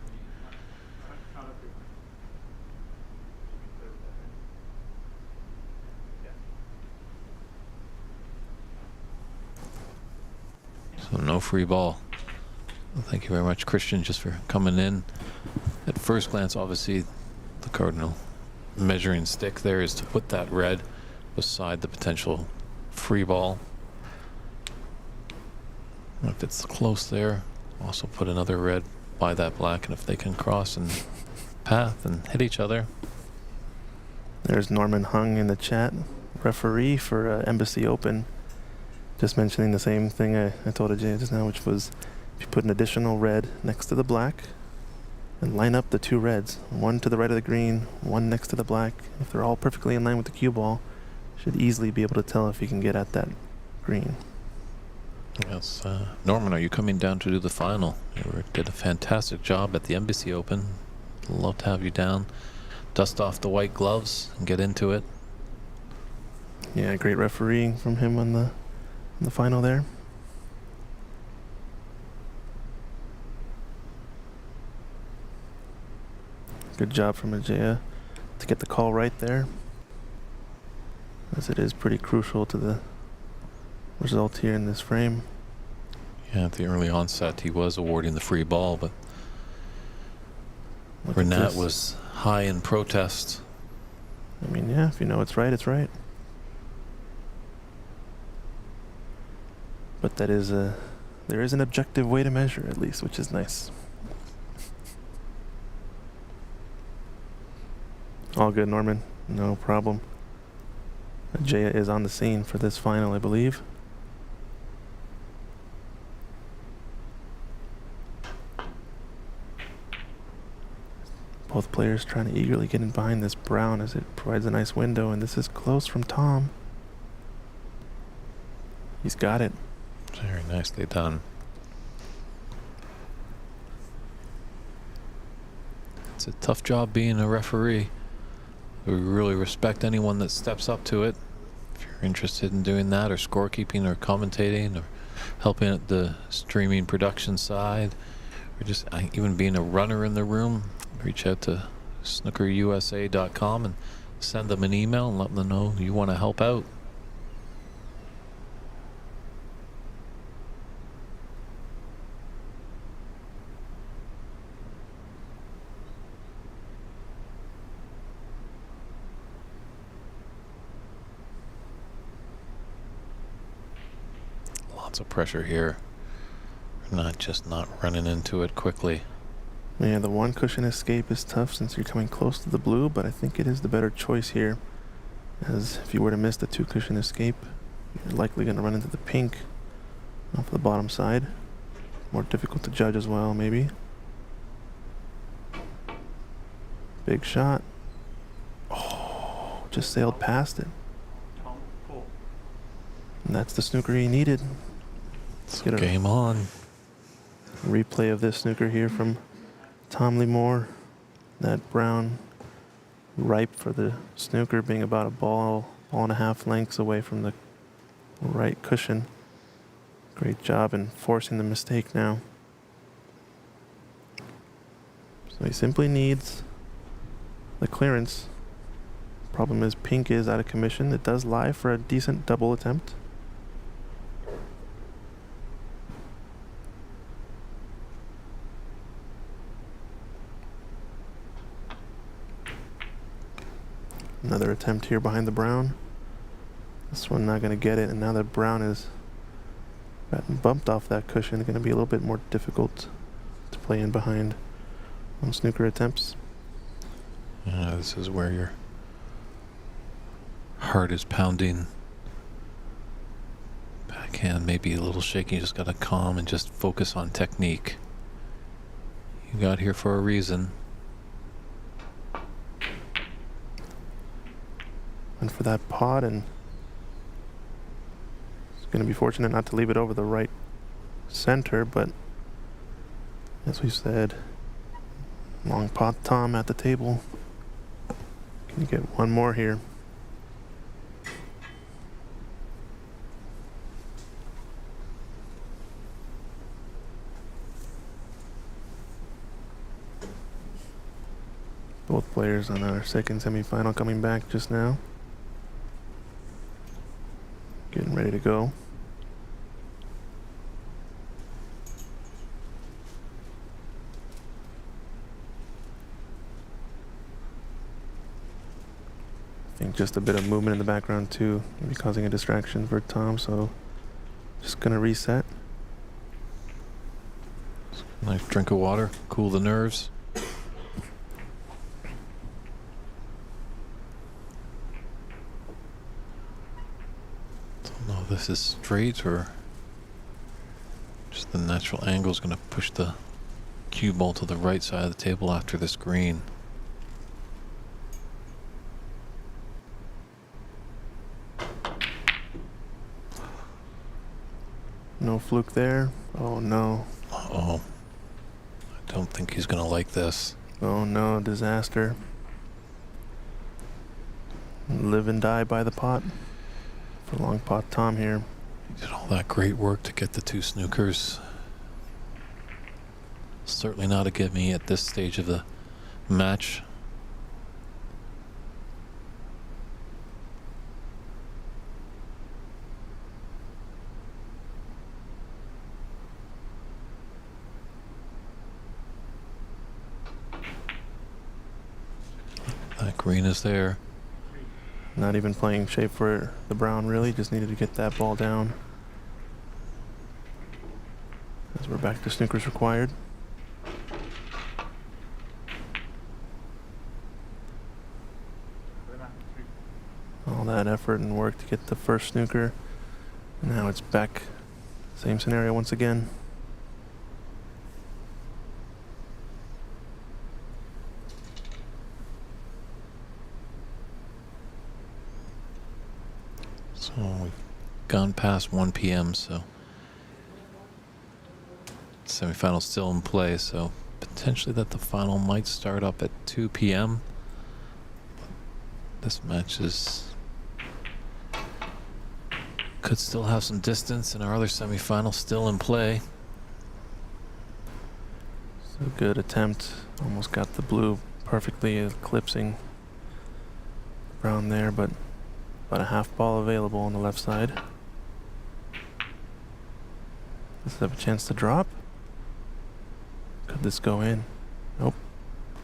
So no free ball. Well, thank you very much, Christian, just for coming in. At first glance, obviously, the cardinal measuring stick there is to put that red beside the potential free ball. And if it's close there, also put another red by that black, and if they can cross and path and hit each other. There's Norman Hung in the chat, referee for Embassy Open. Just mentioning the same thing I told Ajay just now, which was if you put an additional red next to the black and line up the 2 reds, one to the right of the green, one next to the black. If they're all perfectly in line with the cue ball, you should easily be able to tell if you can get at that green. Yes, Norman, are you coming down to do the final? You did a fantastic job at the Embassy Open. Love to have you down. Dust off the white gloves and get into it. Yeah, great refereeing from him on the final there. Good job from Ajaya to get the call right there. as it is pretty crucial to the result here in this frame. Yeah, at the early onset, he was awarding the free ball, but Look at Renat this. was high in protest. I mean, yeah, if you know it's right, it's right. But there is an objective way to measure, at least, which is nice. All good, Norman. No problem. Jaya is on the scene for this final, I believe. Both players trying to eagerly get in behind this brown as it provides a nice window, and this is close from Tom. He's got it. Very nicely done. It's a tough job being a referee. We really respect anyone that steps up to it. If you're interested in doing that, or scorekeeping, or commentating, or helping at the streaming production side, or just even being a runner in the room, reach out to snookerusa.com and send them an email and let them know you want to help out. Lots of pressure here. Not running into it quickly. Yeah, the one cushion escape is tough since you're coming close to the blue, but I think it is the better choice here. As if you were to miss the two cushion escape, you're likely going to run into the pink off the bottom side. More difficult to judge as well, maybe. Big shot. Oh, just sailed past it. Tom, 4. And that's the snooker he needed. So Get a game on. replay of this snooker here from Tom Limor. That brown ripe for the snooker, being about a ball and a half lengths away from the right cushion. Great job in forcing the mistake now. So he simply needs the clearance. Problem is pink is out of commission. It does lie for a decent double attempt. Another attempt here behind the brown. This one not going to get it, and now that brown is gotten bumped off that cushion, going to be a little bit more difficult to play in behind on snooker attempts. Yeah, this is where your heart is pounding. Backhand may be a little shaky. You just got to calm and just focus on technique. You got here for a reason. And for that pot, and it's going to be fortunate not to leave it over the right center, but as we said, long pot Tom at the table. Can you get one more here? Both players on our second semifinal coming back just now. Getting ready to go. I think just a bit of movement in the background too may be causing a distraction for Tom, so just gonna reset. Nice drink of water, cool the nerves. Don't know if this is straight or just the natural angle is going to push the cue ball to the right side of the table after this green. No fluke there. Oh no. Uh-oh. I don't think he's going to like this. Oh no, disaster. Live and die by the pot for long pot Tom here. He did all that great work to get the two snookers. Certainly not a gimme at this stage of the match. Green is there. Not even playing shape for the brown, really. Just needed to get that ball down. As we're back to snookers required. Red after 3. All that effort and work to get the first snooker. Now it's back. Same scenario once again. So we've gone past 1 p.m. So semifinal's still in play. So potentially that the final might start up at 2 p.m. This match could still have some distance, and our other semifinal still in play. So good attempt. Almost got the blue perfectly eclipsing brown there, but about a half ball available on the left side. Does it have a chance to drop? Could this go in? Nope.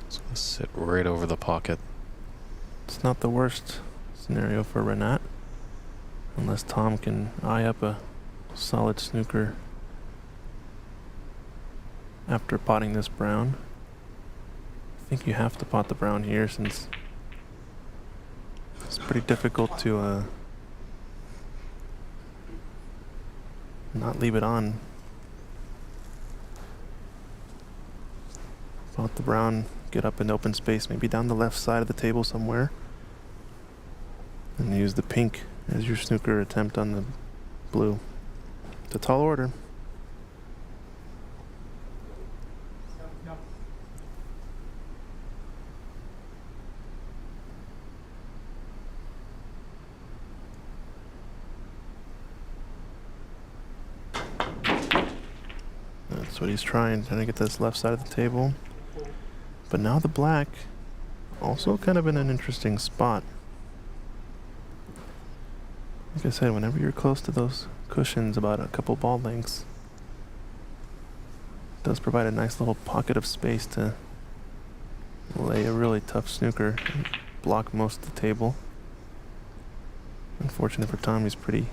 It's going to sit right over the pocket. It's not the worst scenario for Renat. Unless Tom can eye up a solid snooker after potting this brown. I think you have to pot the brown here since it's pretty difficult to not leave it on. Pot the brown, get up in open space, maybe down the left side of the table somewhere. And use the pink as your snooker attempt on the blue. It's a tall order. No. That's what he's trying to get this left side of the table. But now the black also kind of in an interesting spot. Like I said, whenever you're close to those cushions, about a couple ball lengths, it does provide a nice little pocket of space to lay a really tough snooker and block most of the table. Unfortunate for Tom, he's pretty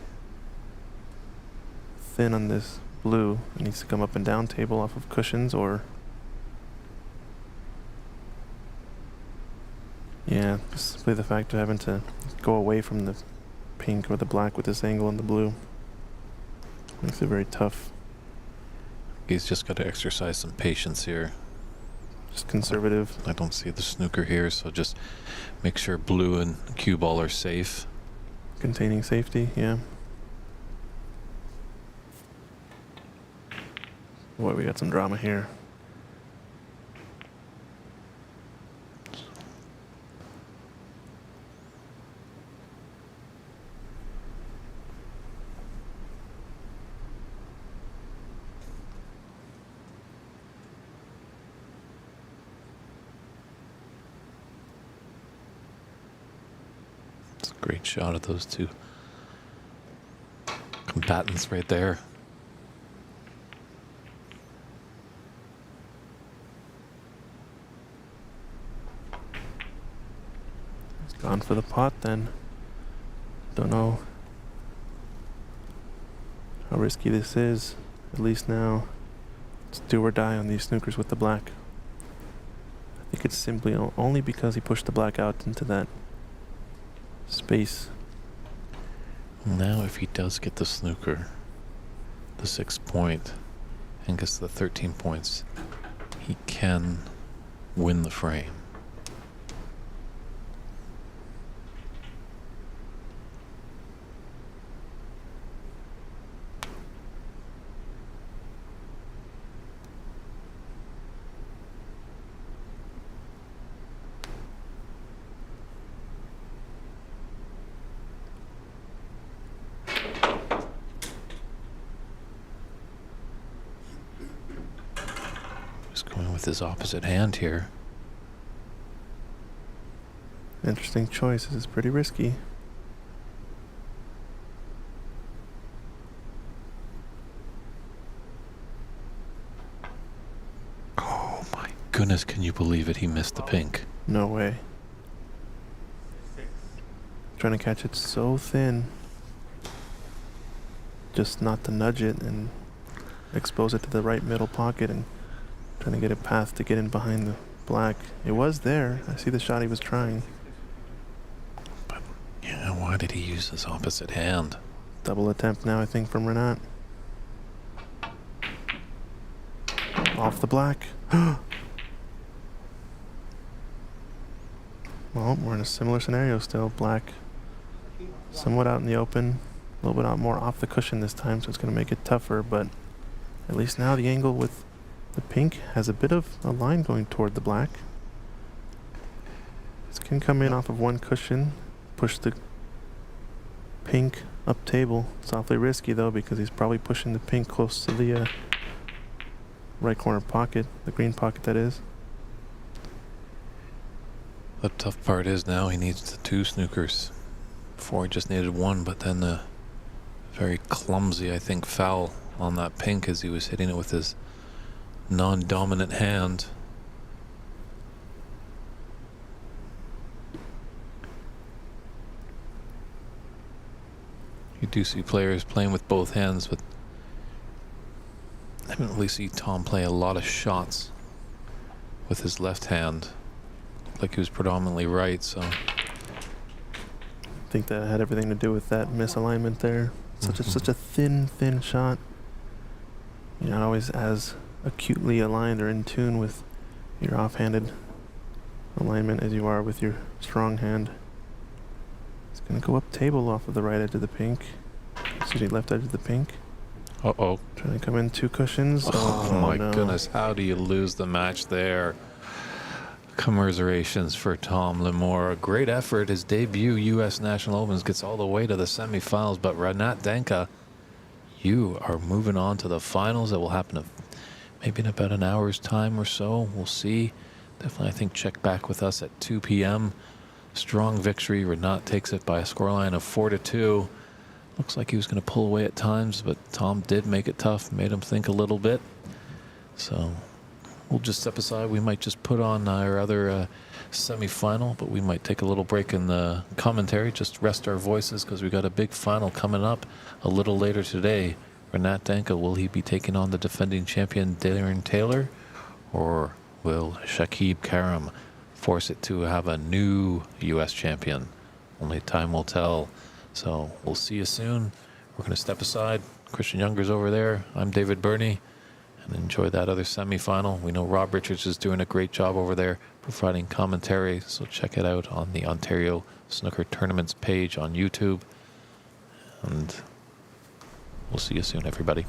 thin on this blue. It needs to come up and down table off of cushions, or yeah, just simply the fact of having to go away from the pink or the black with this angle in the blue makes it very tough. He's just got to exercise some patience here. Just conservative. I don't see the snooker here, so just make sure blue and cue ball are safe. Containing safety, yeah. Boy, we got some drama here. It's a great shot of those two combatants right there. He's gone for the pot then. Don't know how risky this is. At least now it's do or die on these snookers with the black. I think it's simply only because he pushed the black out into that space. Now if he does get the snooker, the 6 point, and gets the 13 points, he can win the frame. Just going with his opposite hand here. Interesting choice. This is pretty risky. Oh my goodness, can you believe it? He missed the pink. No way. Trying to catch it so thin. Just not to nudge it and expose it to the right middle pocket and trying to get a path to get in behind the black. It was there. I see the shot he was trying. But yeah, why did he use his opposite hand? Double attempt now, I think, from Renat. Off the black. Well, we're in a similar scenario still. Black somewhat out in the open. A little bit out more off the cushion this time, so it's going to make it tougher. But at least now the angle with the pink has a bit of a line going toward the black. This can come in off of one cushion, push the pink up table. It's awfully risky though, because he's probably pushing the pink close to the right corner pocket, the green pocket that is. The tough part is now he needs the 2 snookers. Before he just needed 1, but then the very clumsy, I think, foul on that pink as he was hitting it with his non-dominant hand. You do see players playing with both hands, but I didn't really see Tom play a lot of shots with his left hand. Like he was predominantly right, so I think that had everything to do with that misalignment there. Such a thin shot. You're not always as acutely aligned or in tune with your offhanded alignment as you are with your strong hand. It's gonna go up table off of the right edge of the pink. Excuse me, left edge of the pink. uh-oh. Trying to come in 2 cushions. Oh my no. goodness, how do you lose the match there? Commiserations for Tom Limor. A great effort. His debut U.S. National Opens gets all the way to the semifinals, but Renat Denka, you are moving on to the finals. That will happen maybe in about an hour's time or so. We'll see. Definitely, I think, check back with us at 2 p.m. Strong victory. Renat takes it by a scoreline of 4-2. Looks like he was going to pull away at times, but Tom did make it tough, made him think a little bit. So we'll just step aside. We might just put on our other semifinal, but we might take a little break in the commentary, just rest our voices, because we got a big final coming up a little later today. Renat Denka, will he be taking on the defending champion Darren Taylor, or will Shakib Karam force it to have a new U.S. champion? Only time will tell. So we'll see you soon. We're going to step aside. Christian Younger's over there. I'm David Burney. And enjoy that other semifinal. We know Rob Richards is doing a great job over there providing commentary, so check it out on the Ontario Snooker Tournaments page on YouTube. And we'll see you soon, everybody.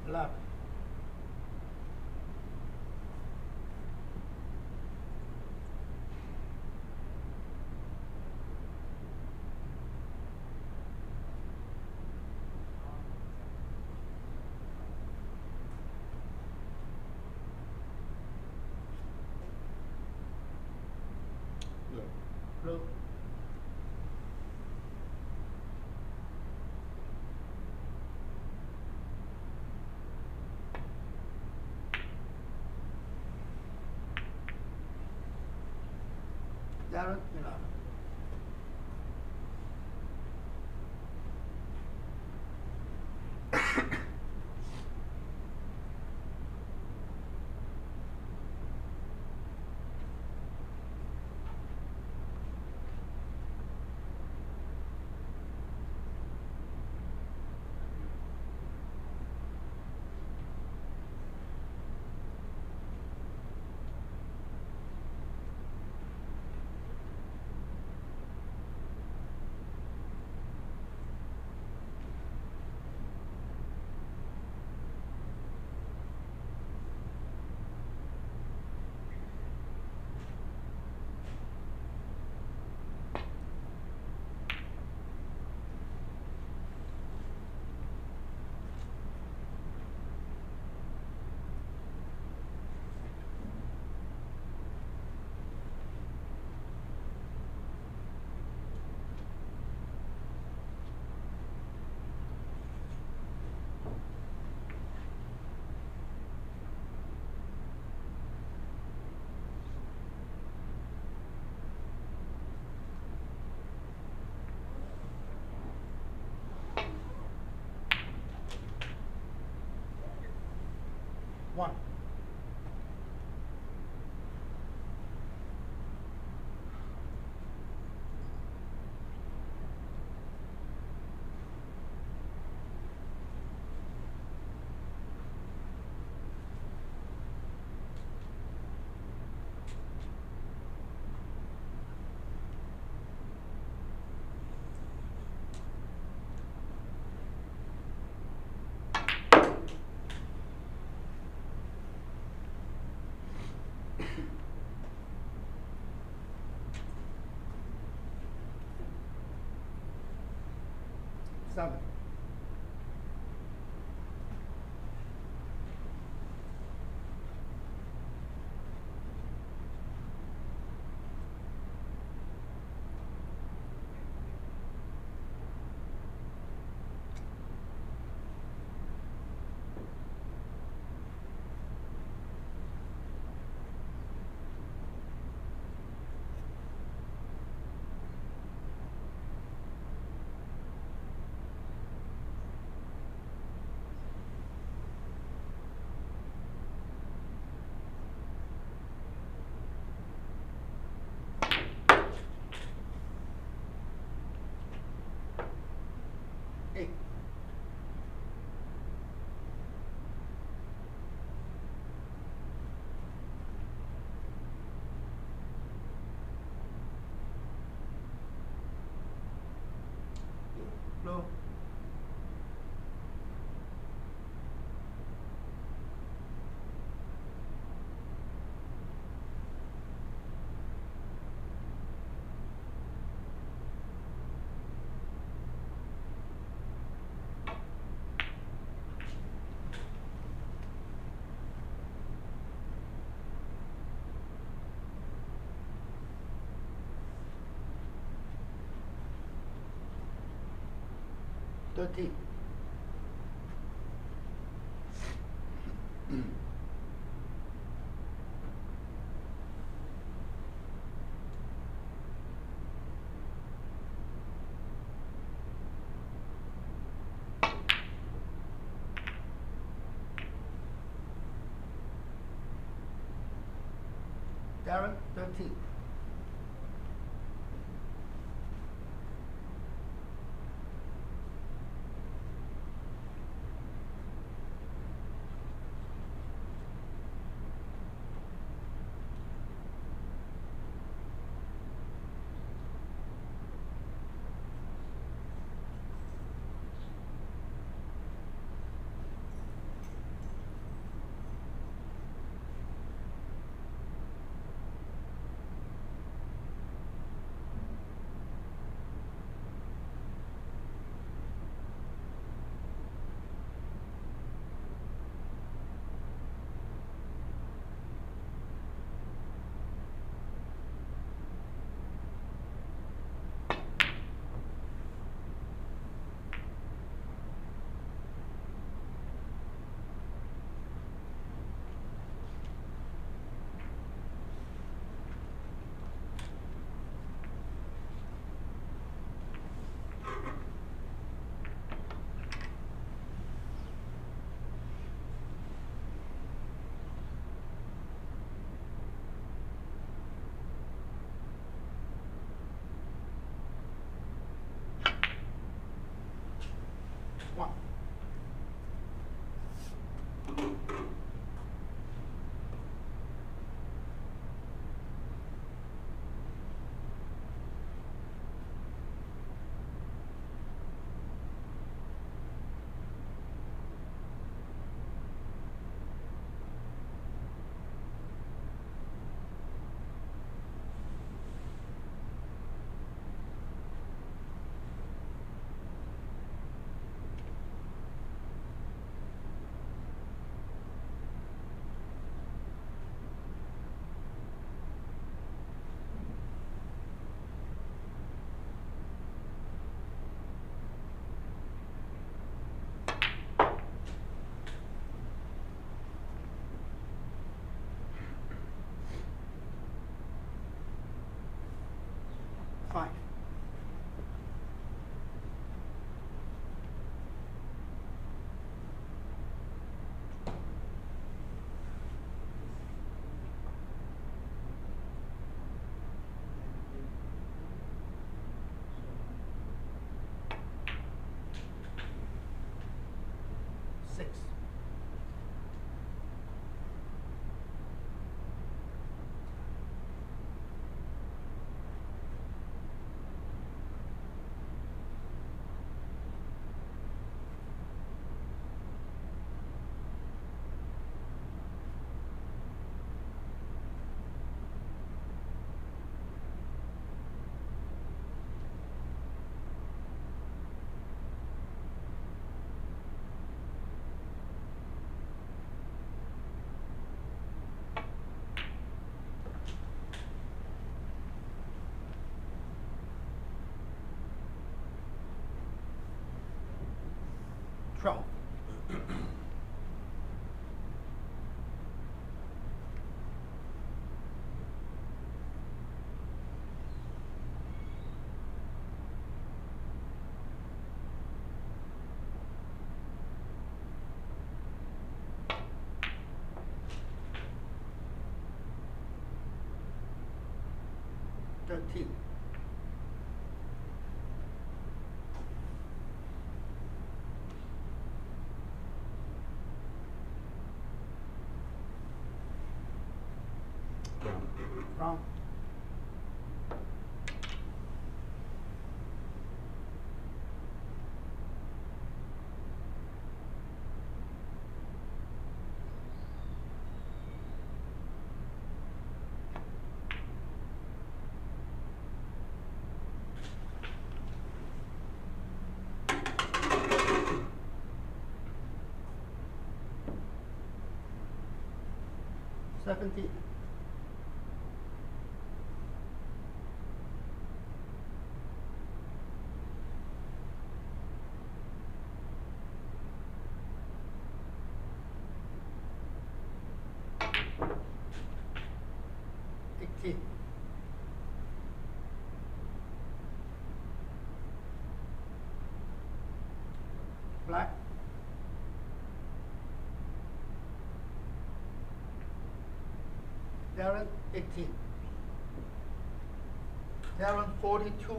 Left. Blue. Darren, Miller. One. Seven. Eight. Blue. Thirteen. Darren, 13. 1. Five. Six. Twelve. Thirteen. Round. Seventeen. Eighteen. Black. Darren, 18. Darren, 42.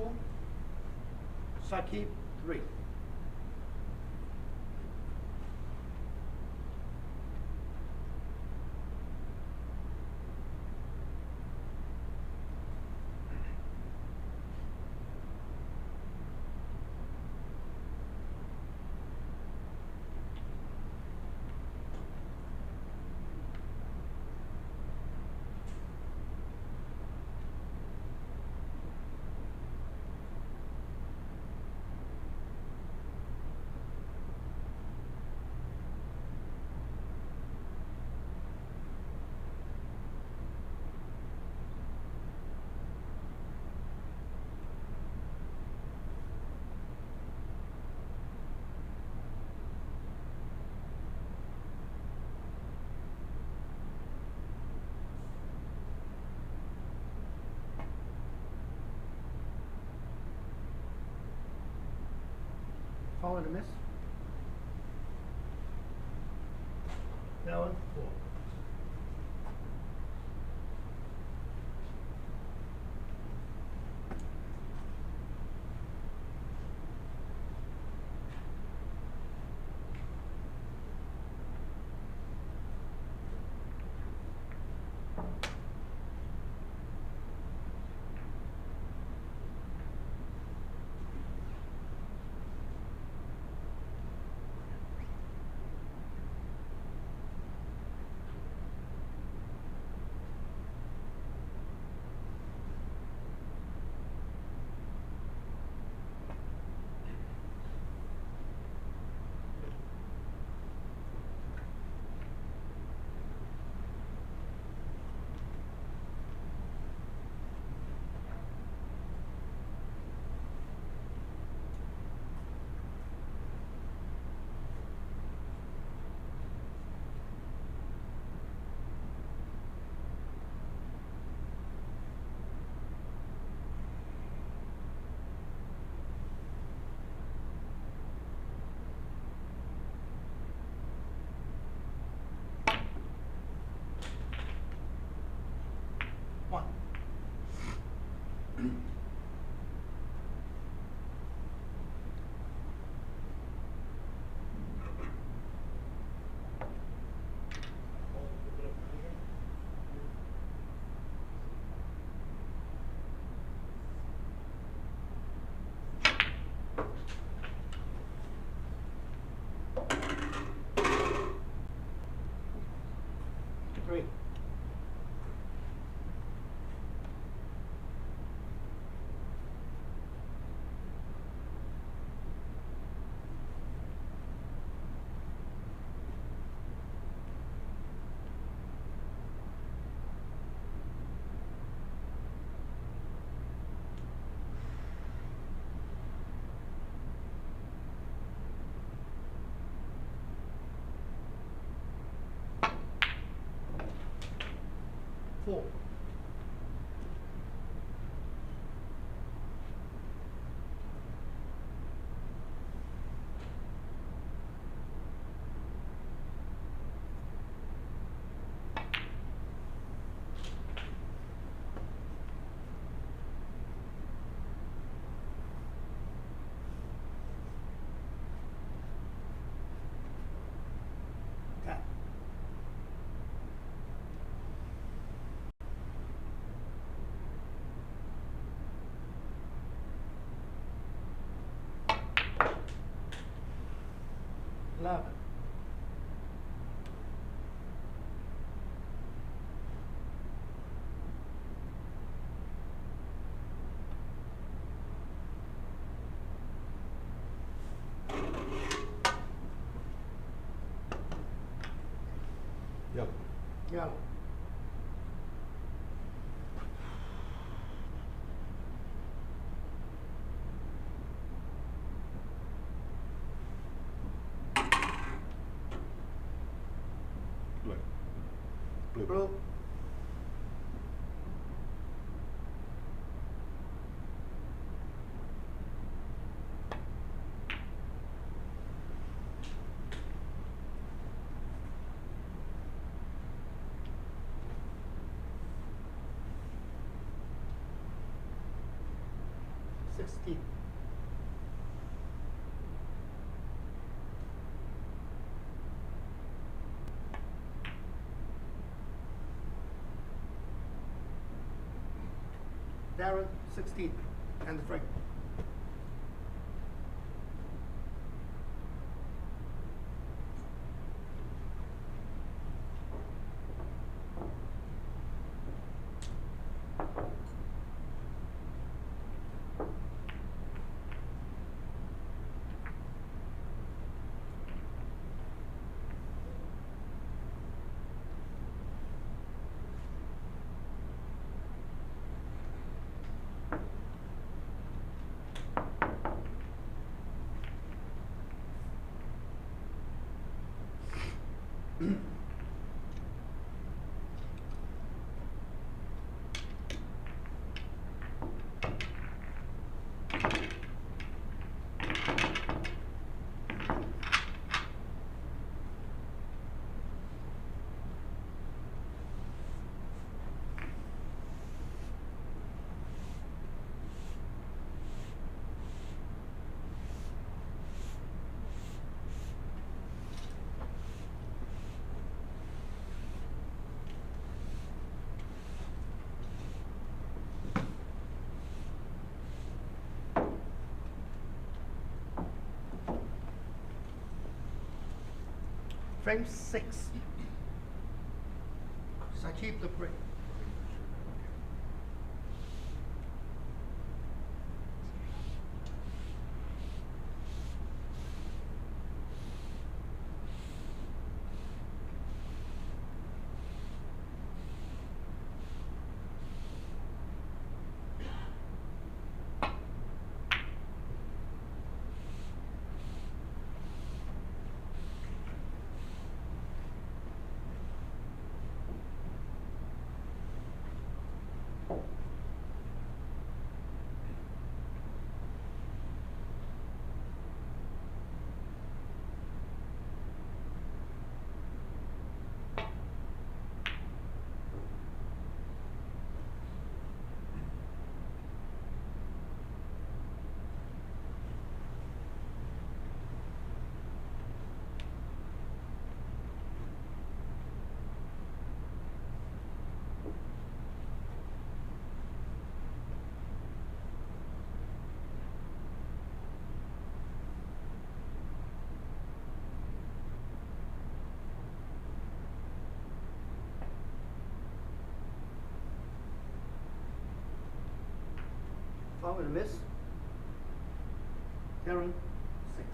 Sakib, 3. Follow the miss. Darren, 4. 4. Tap. Eleven. Yellow. Yellow. Black. Blue. Blue. Sixteen. Darren, 16, and the frame. Frame 6. Sakib the frame. Foul and a miss. Darren, 6.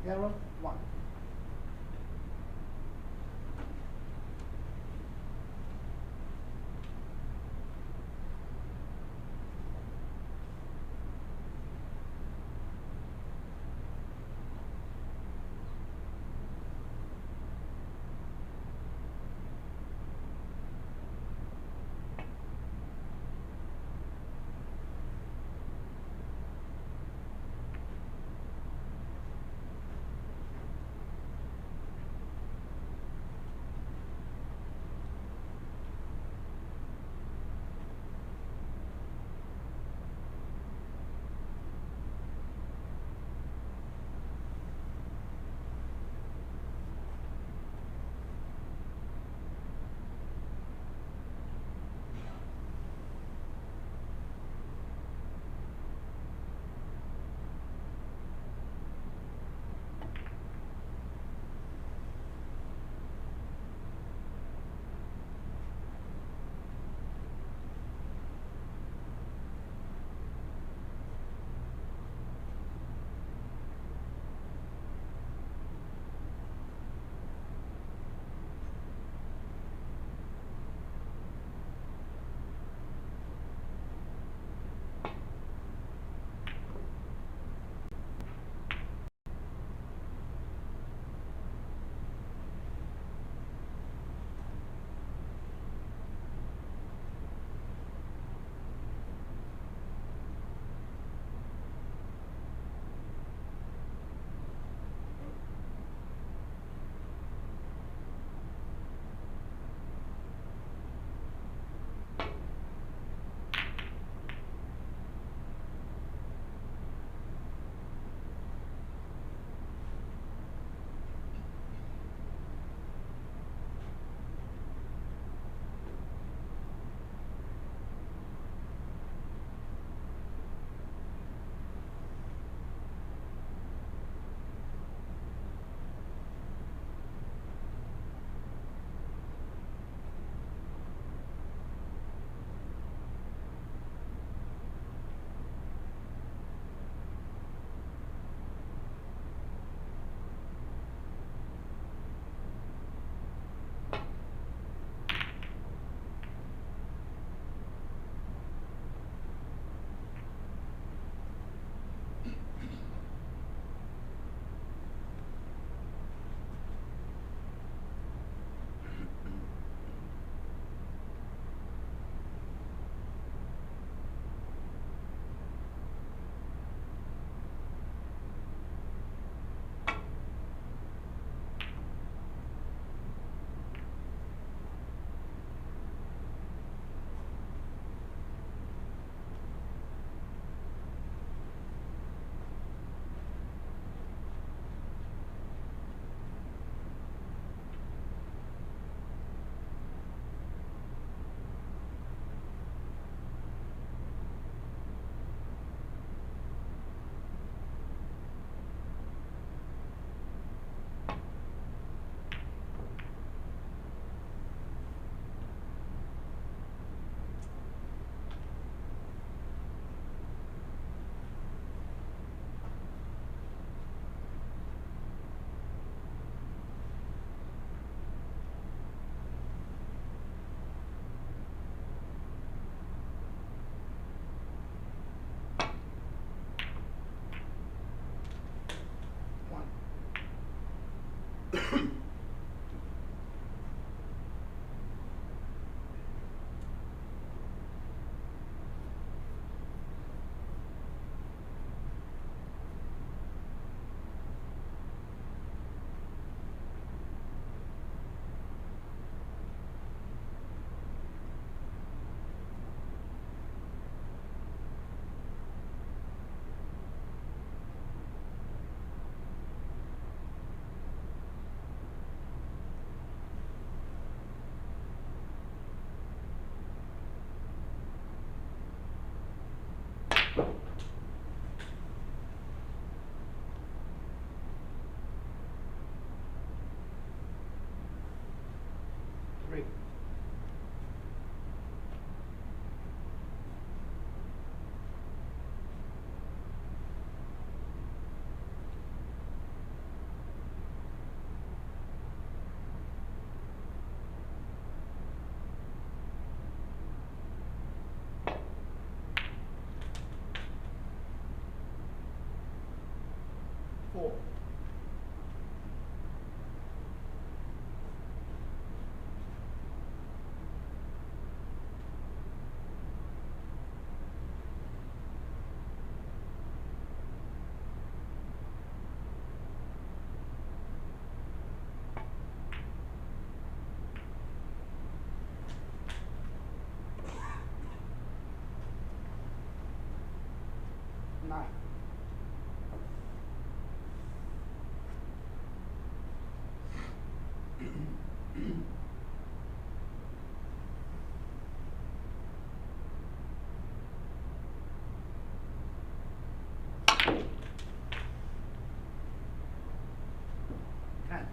Error 1. 4. Nine. Ten.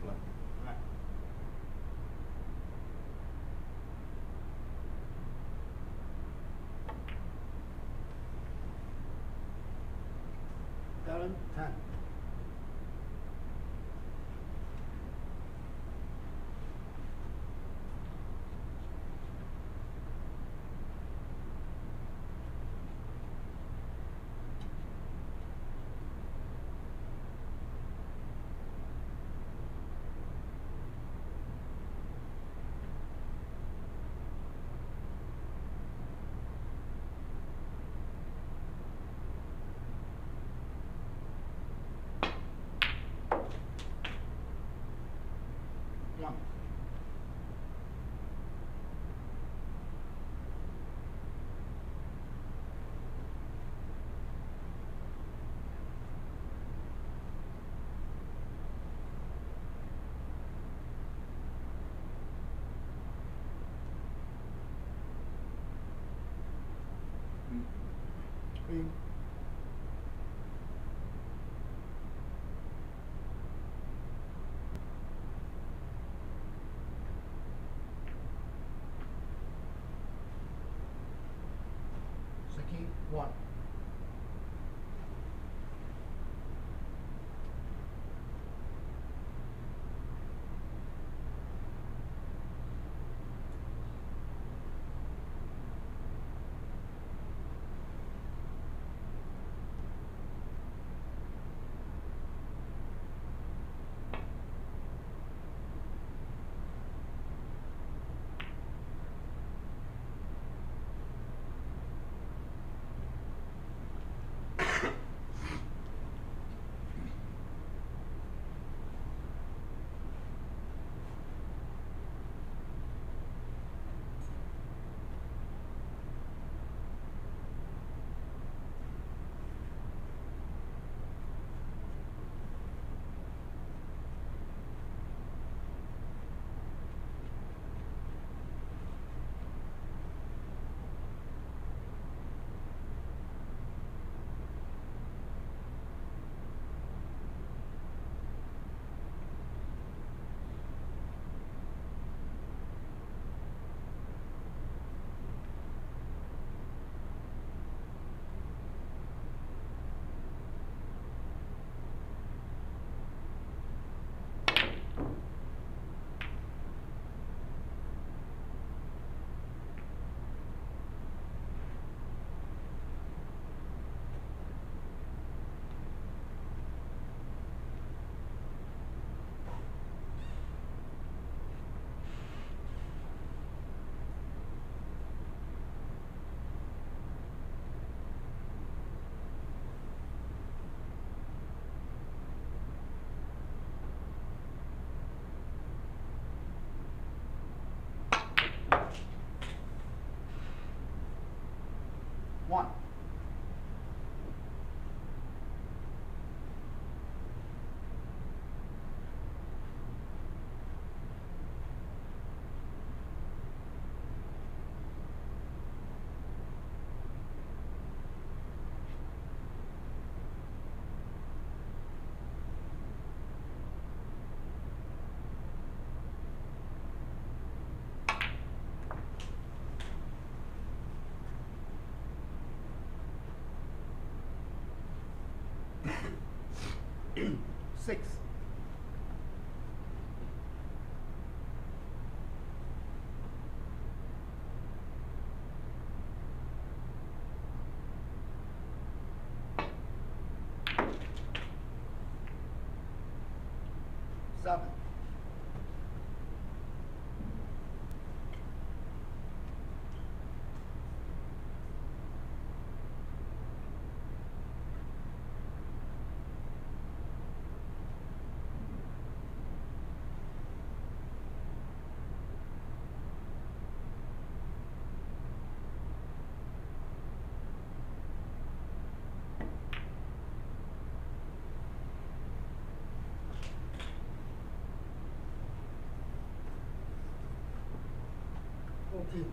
Black. Black. Darren, 10. One. Queen. Saki, 1. One. 6. Seven. Okay.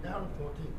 Down 14.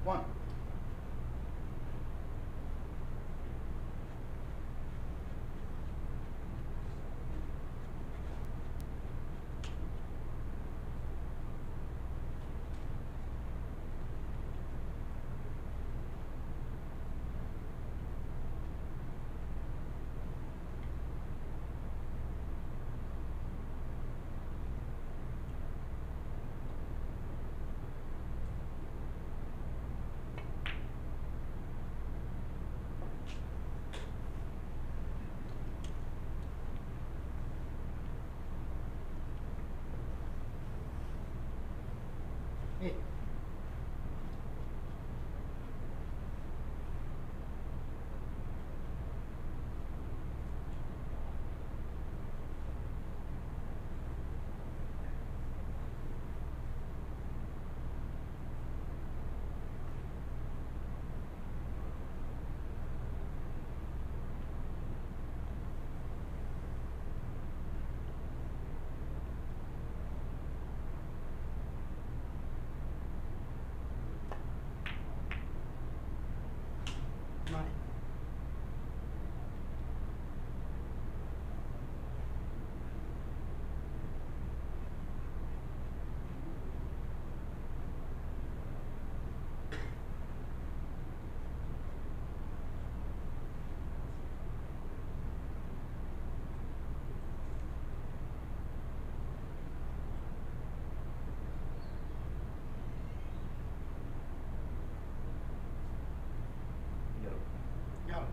One. 9. Yellow.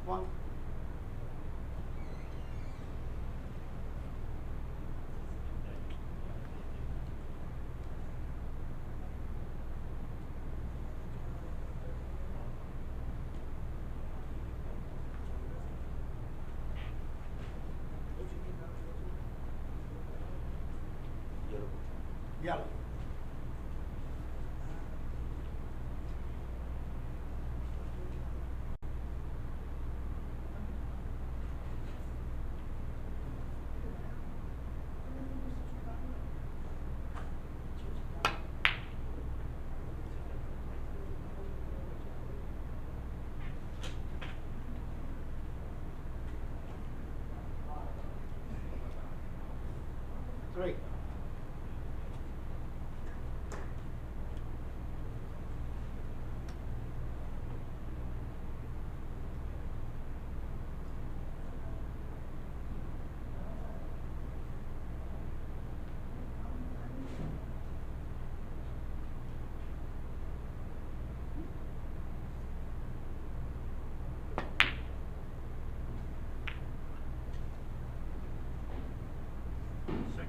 One. Yellow.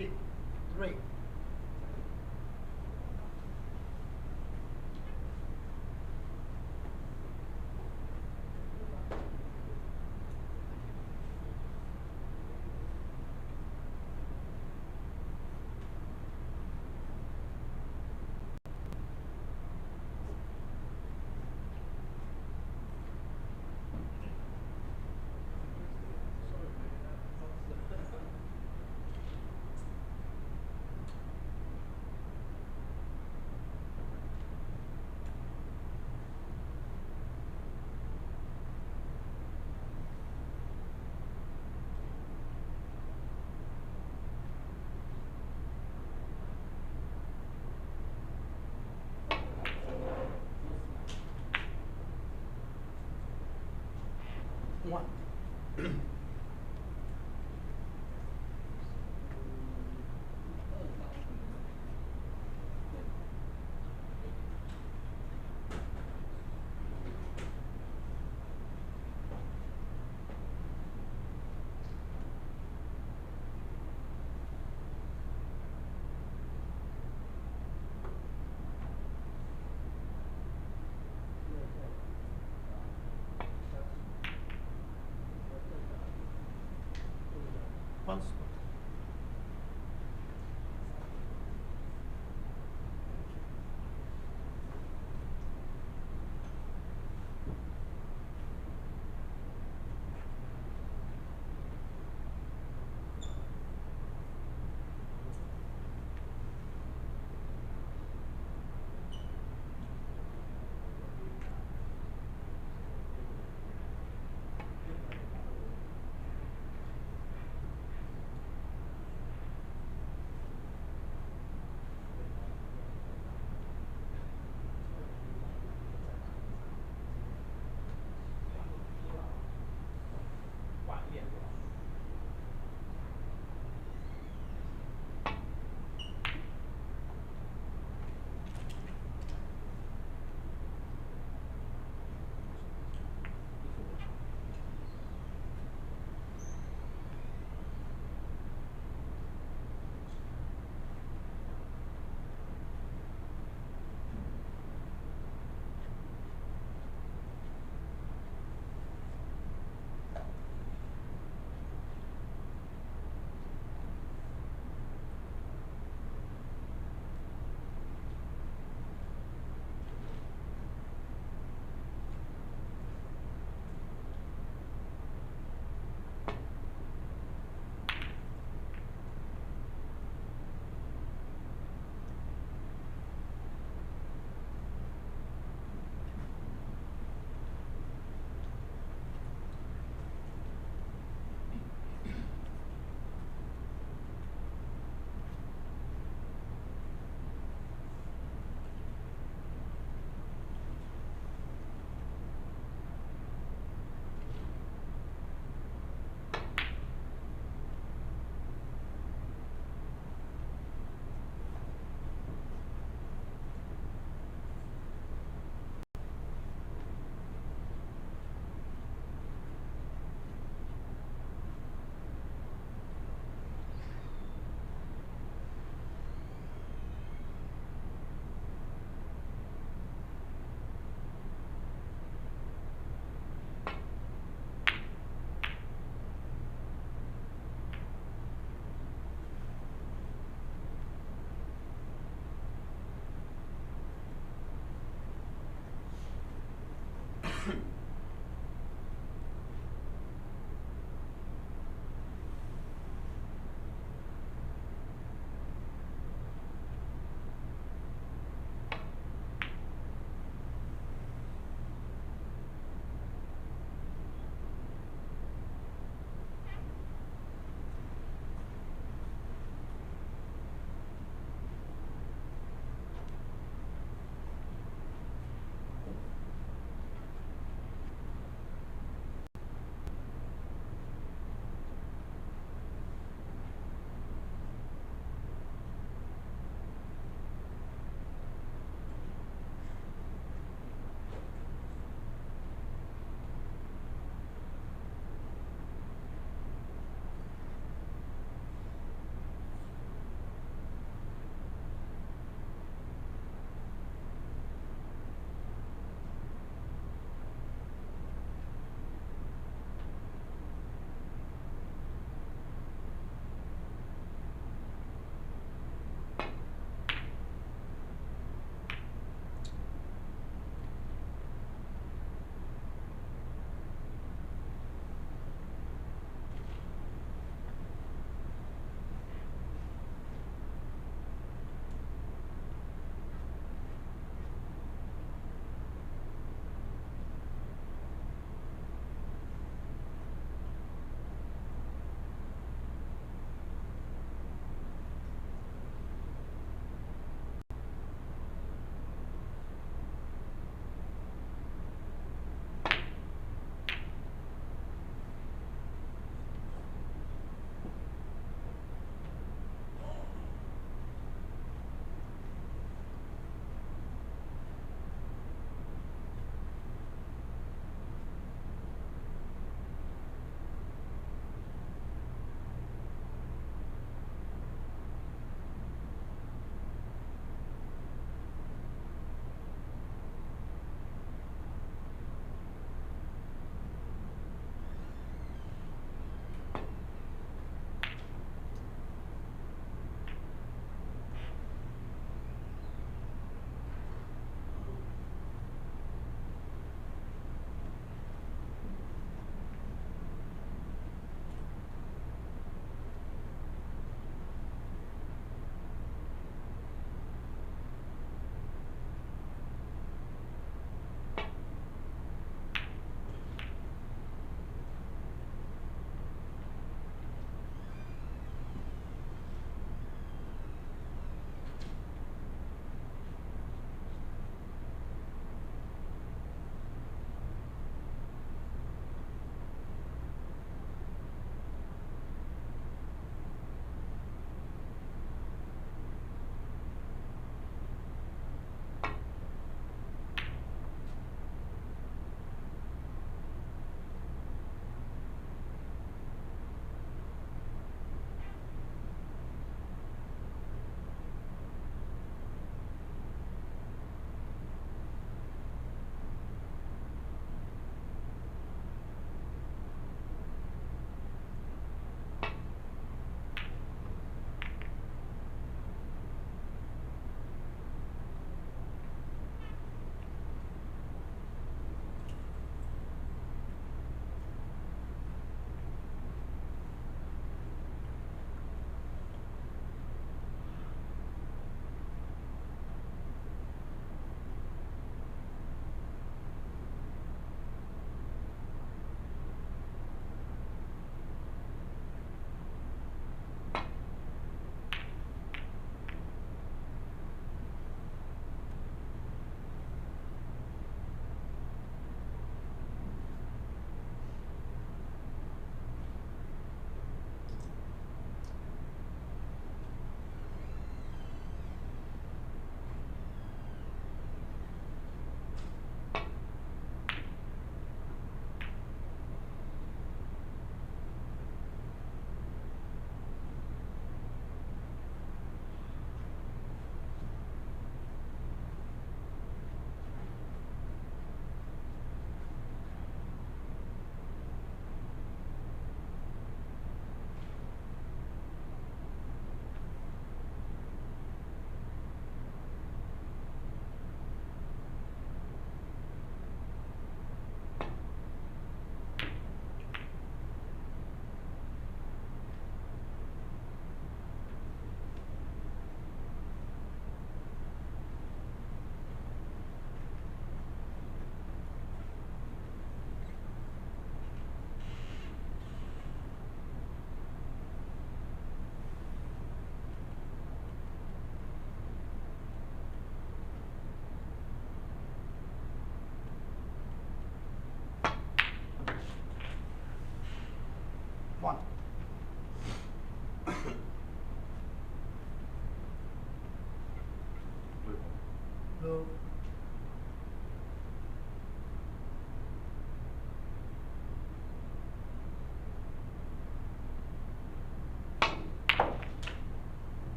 23. One.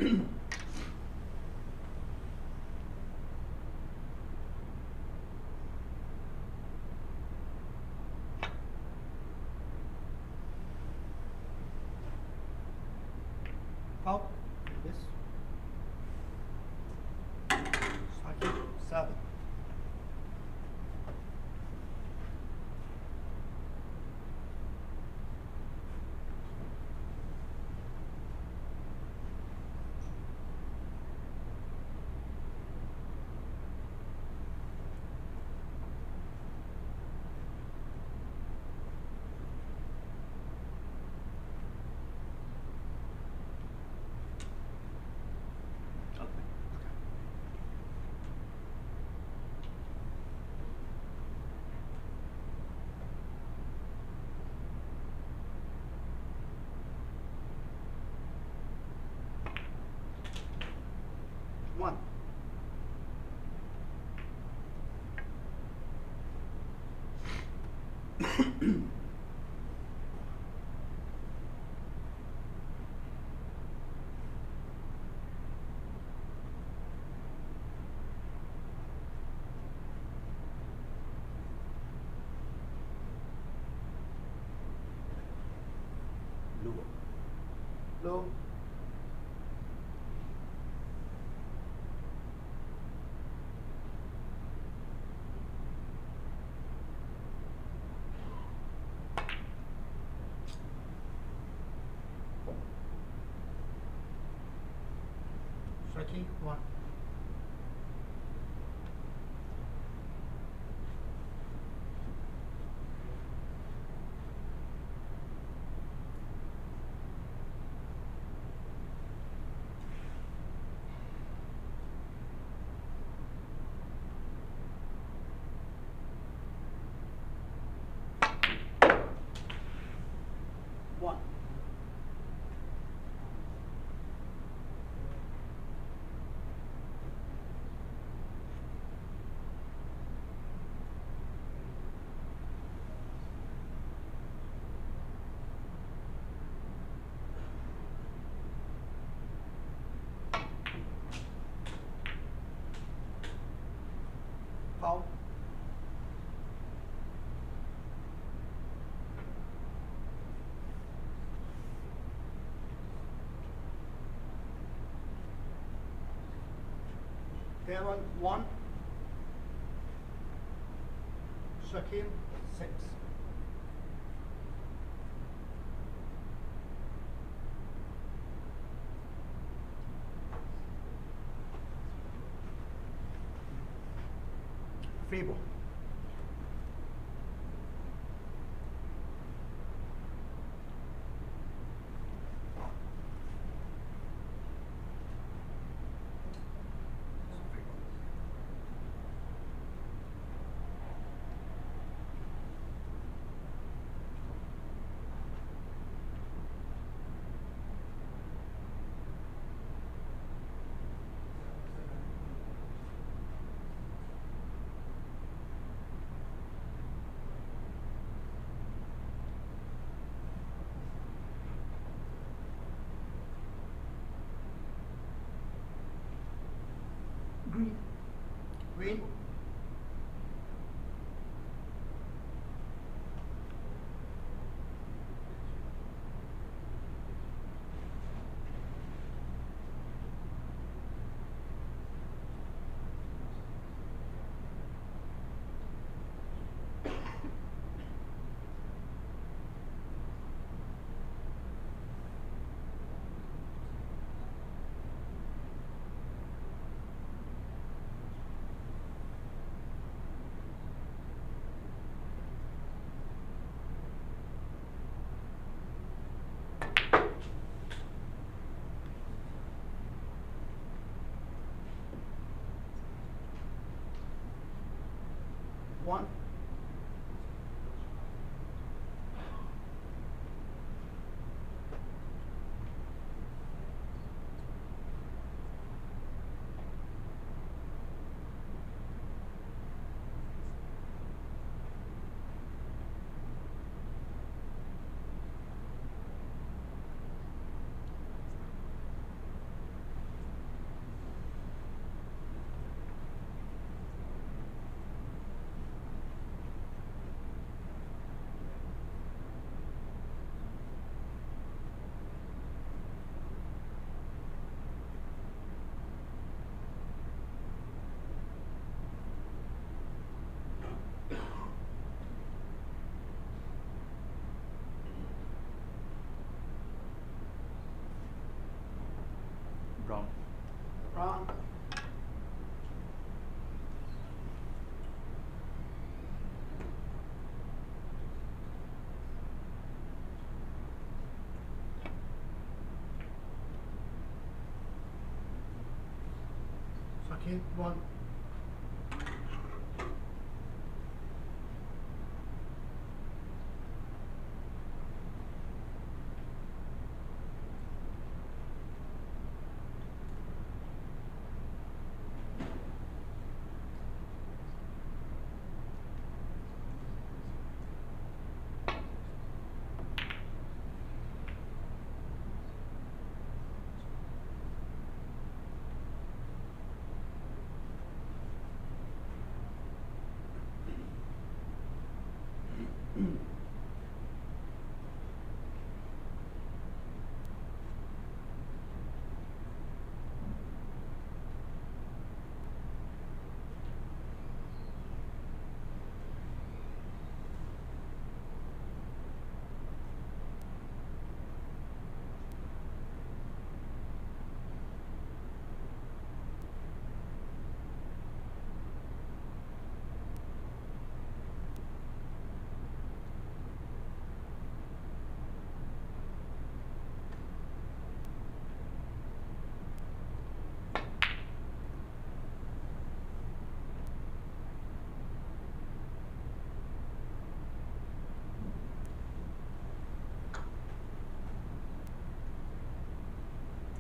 Out. Yes. Strike 7. One. Low. Low. Strike 1. One. Foul. Darren 1. Shaquille 6. Feeble. Green. Green. One. Brown. Brown. Sakim, 1.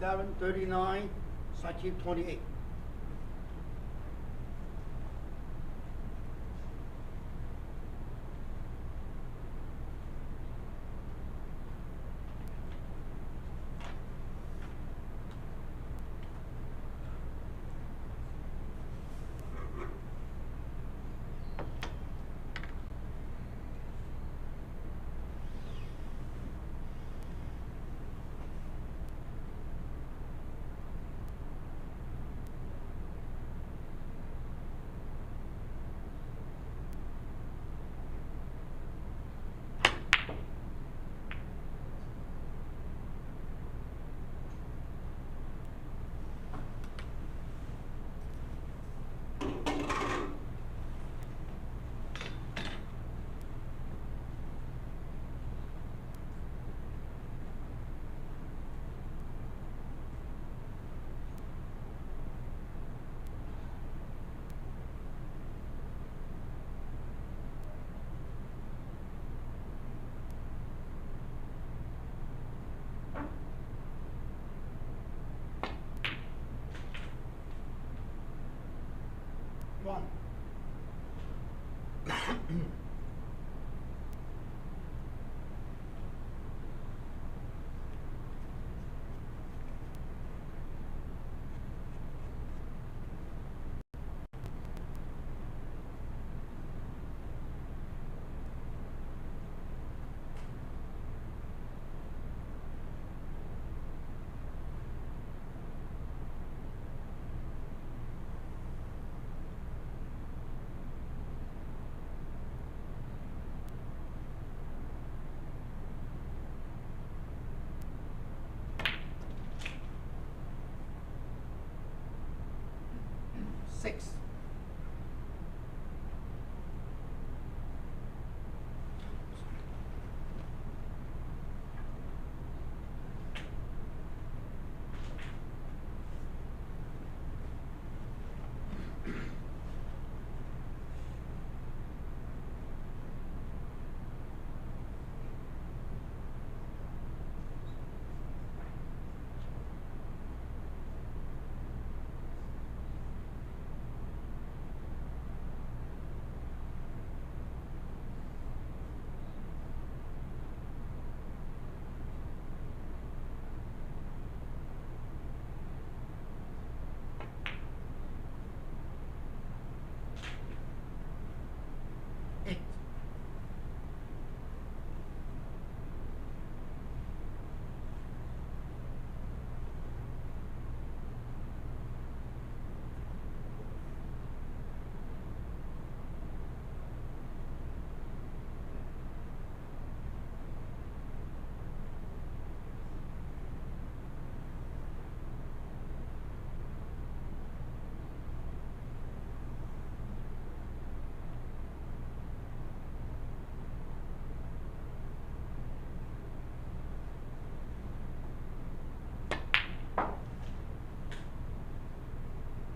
Darren, 39. Sakim, 28.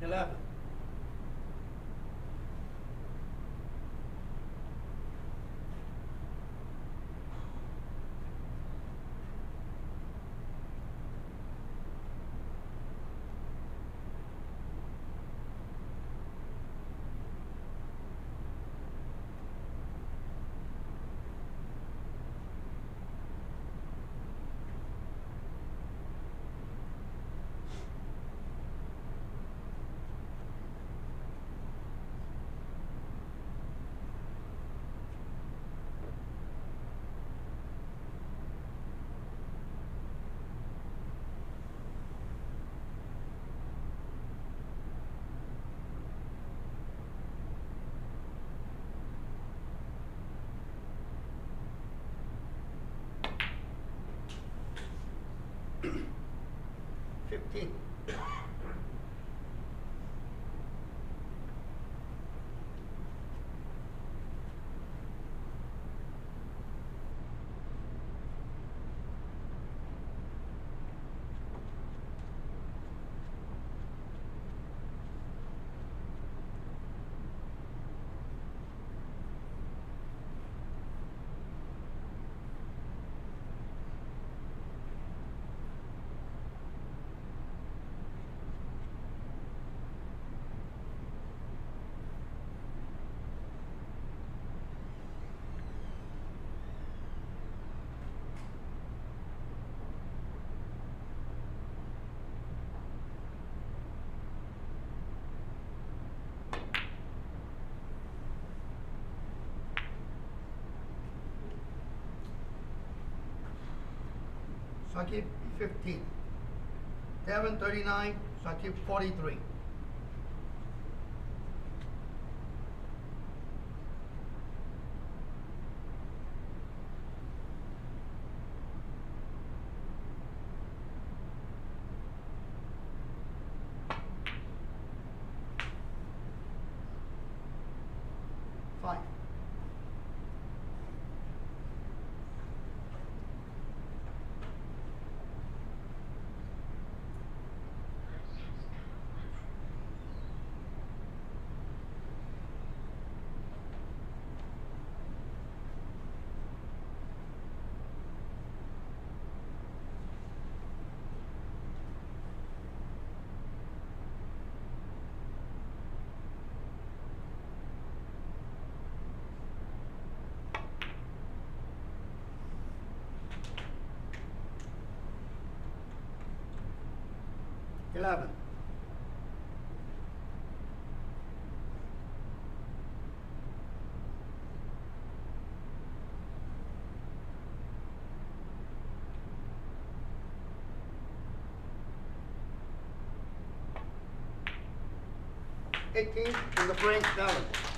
11. $15. So I keep 15. Devin 39, so I keep 43. Five. $11. $18 in the French balance.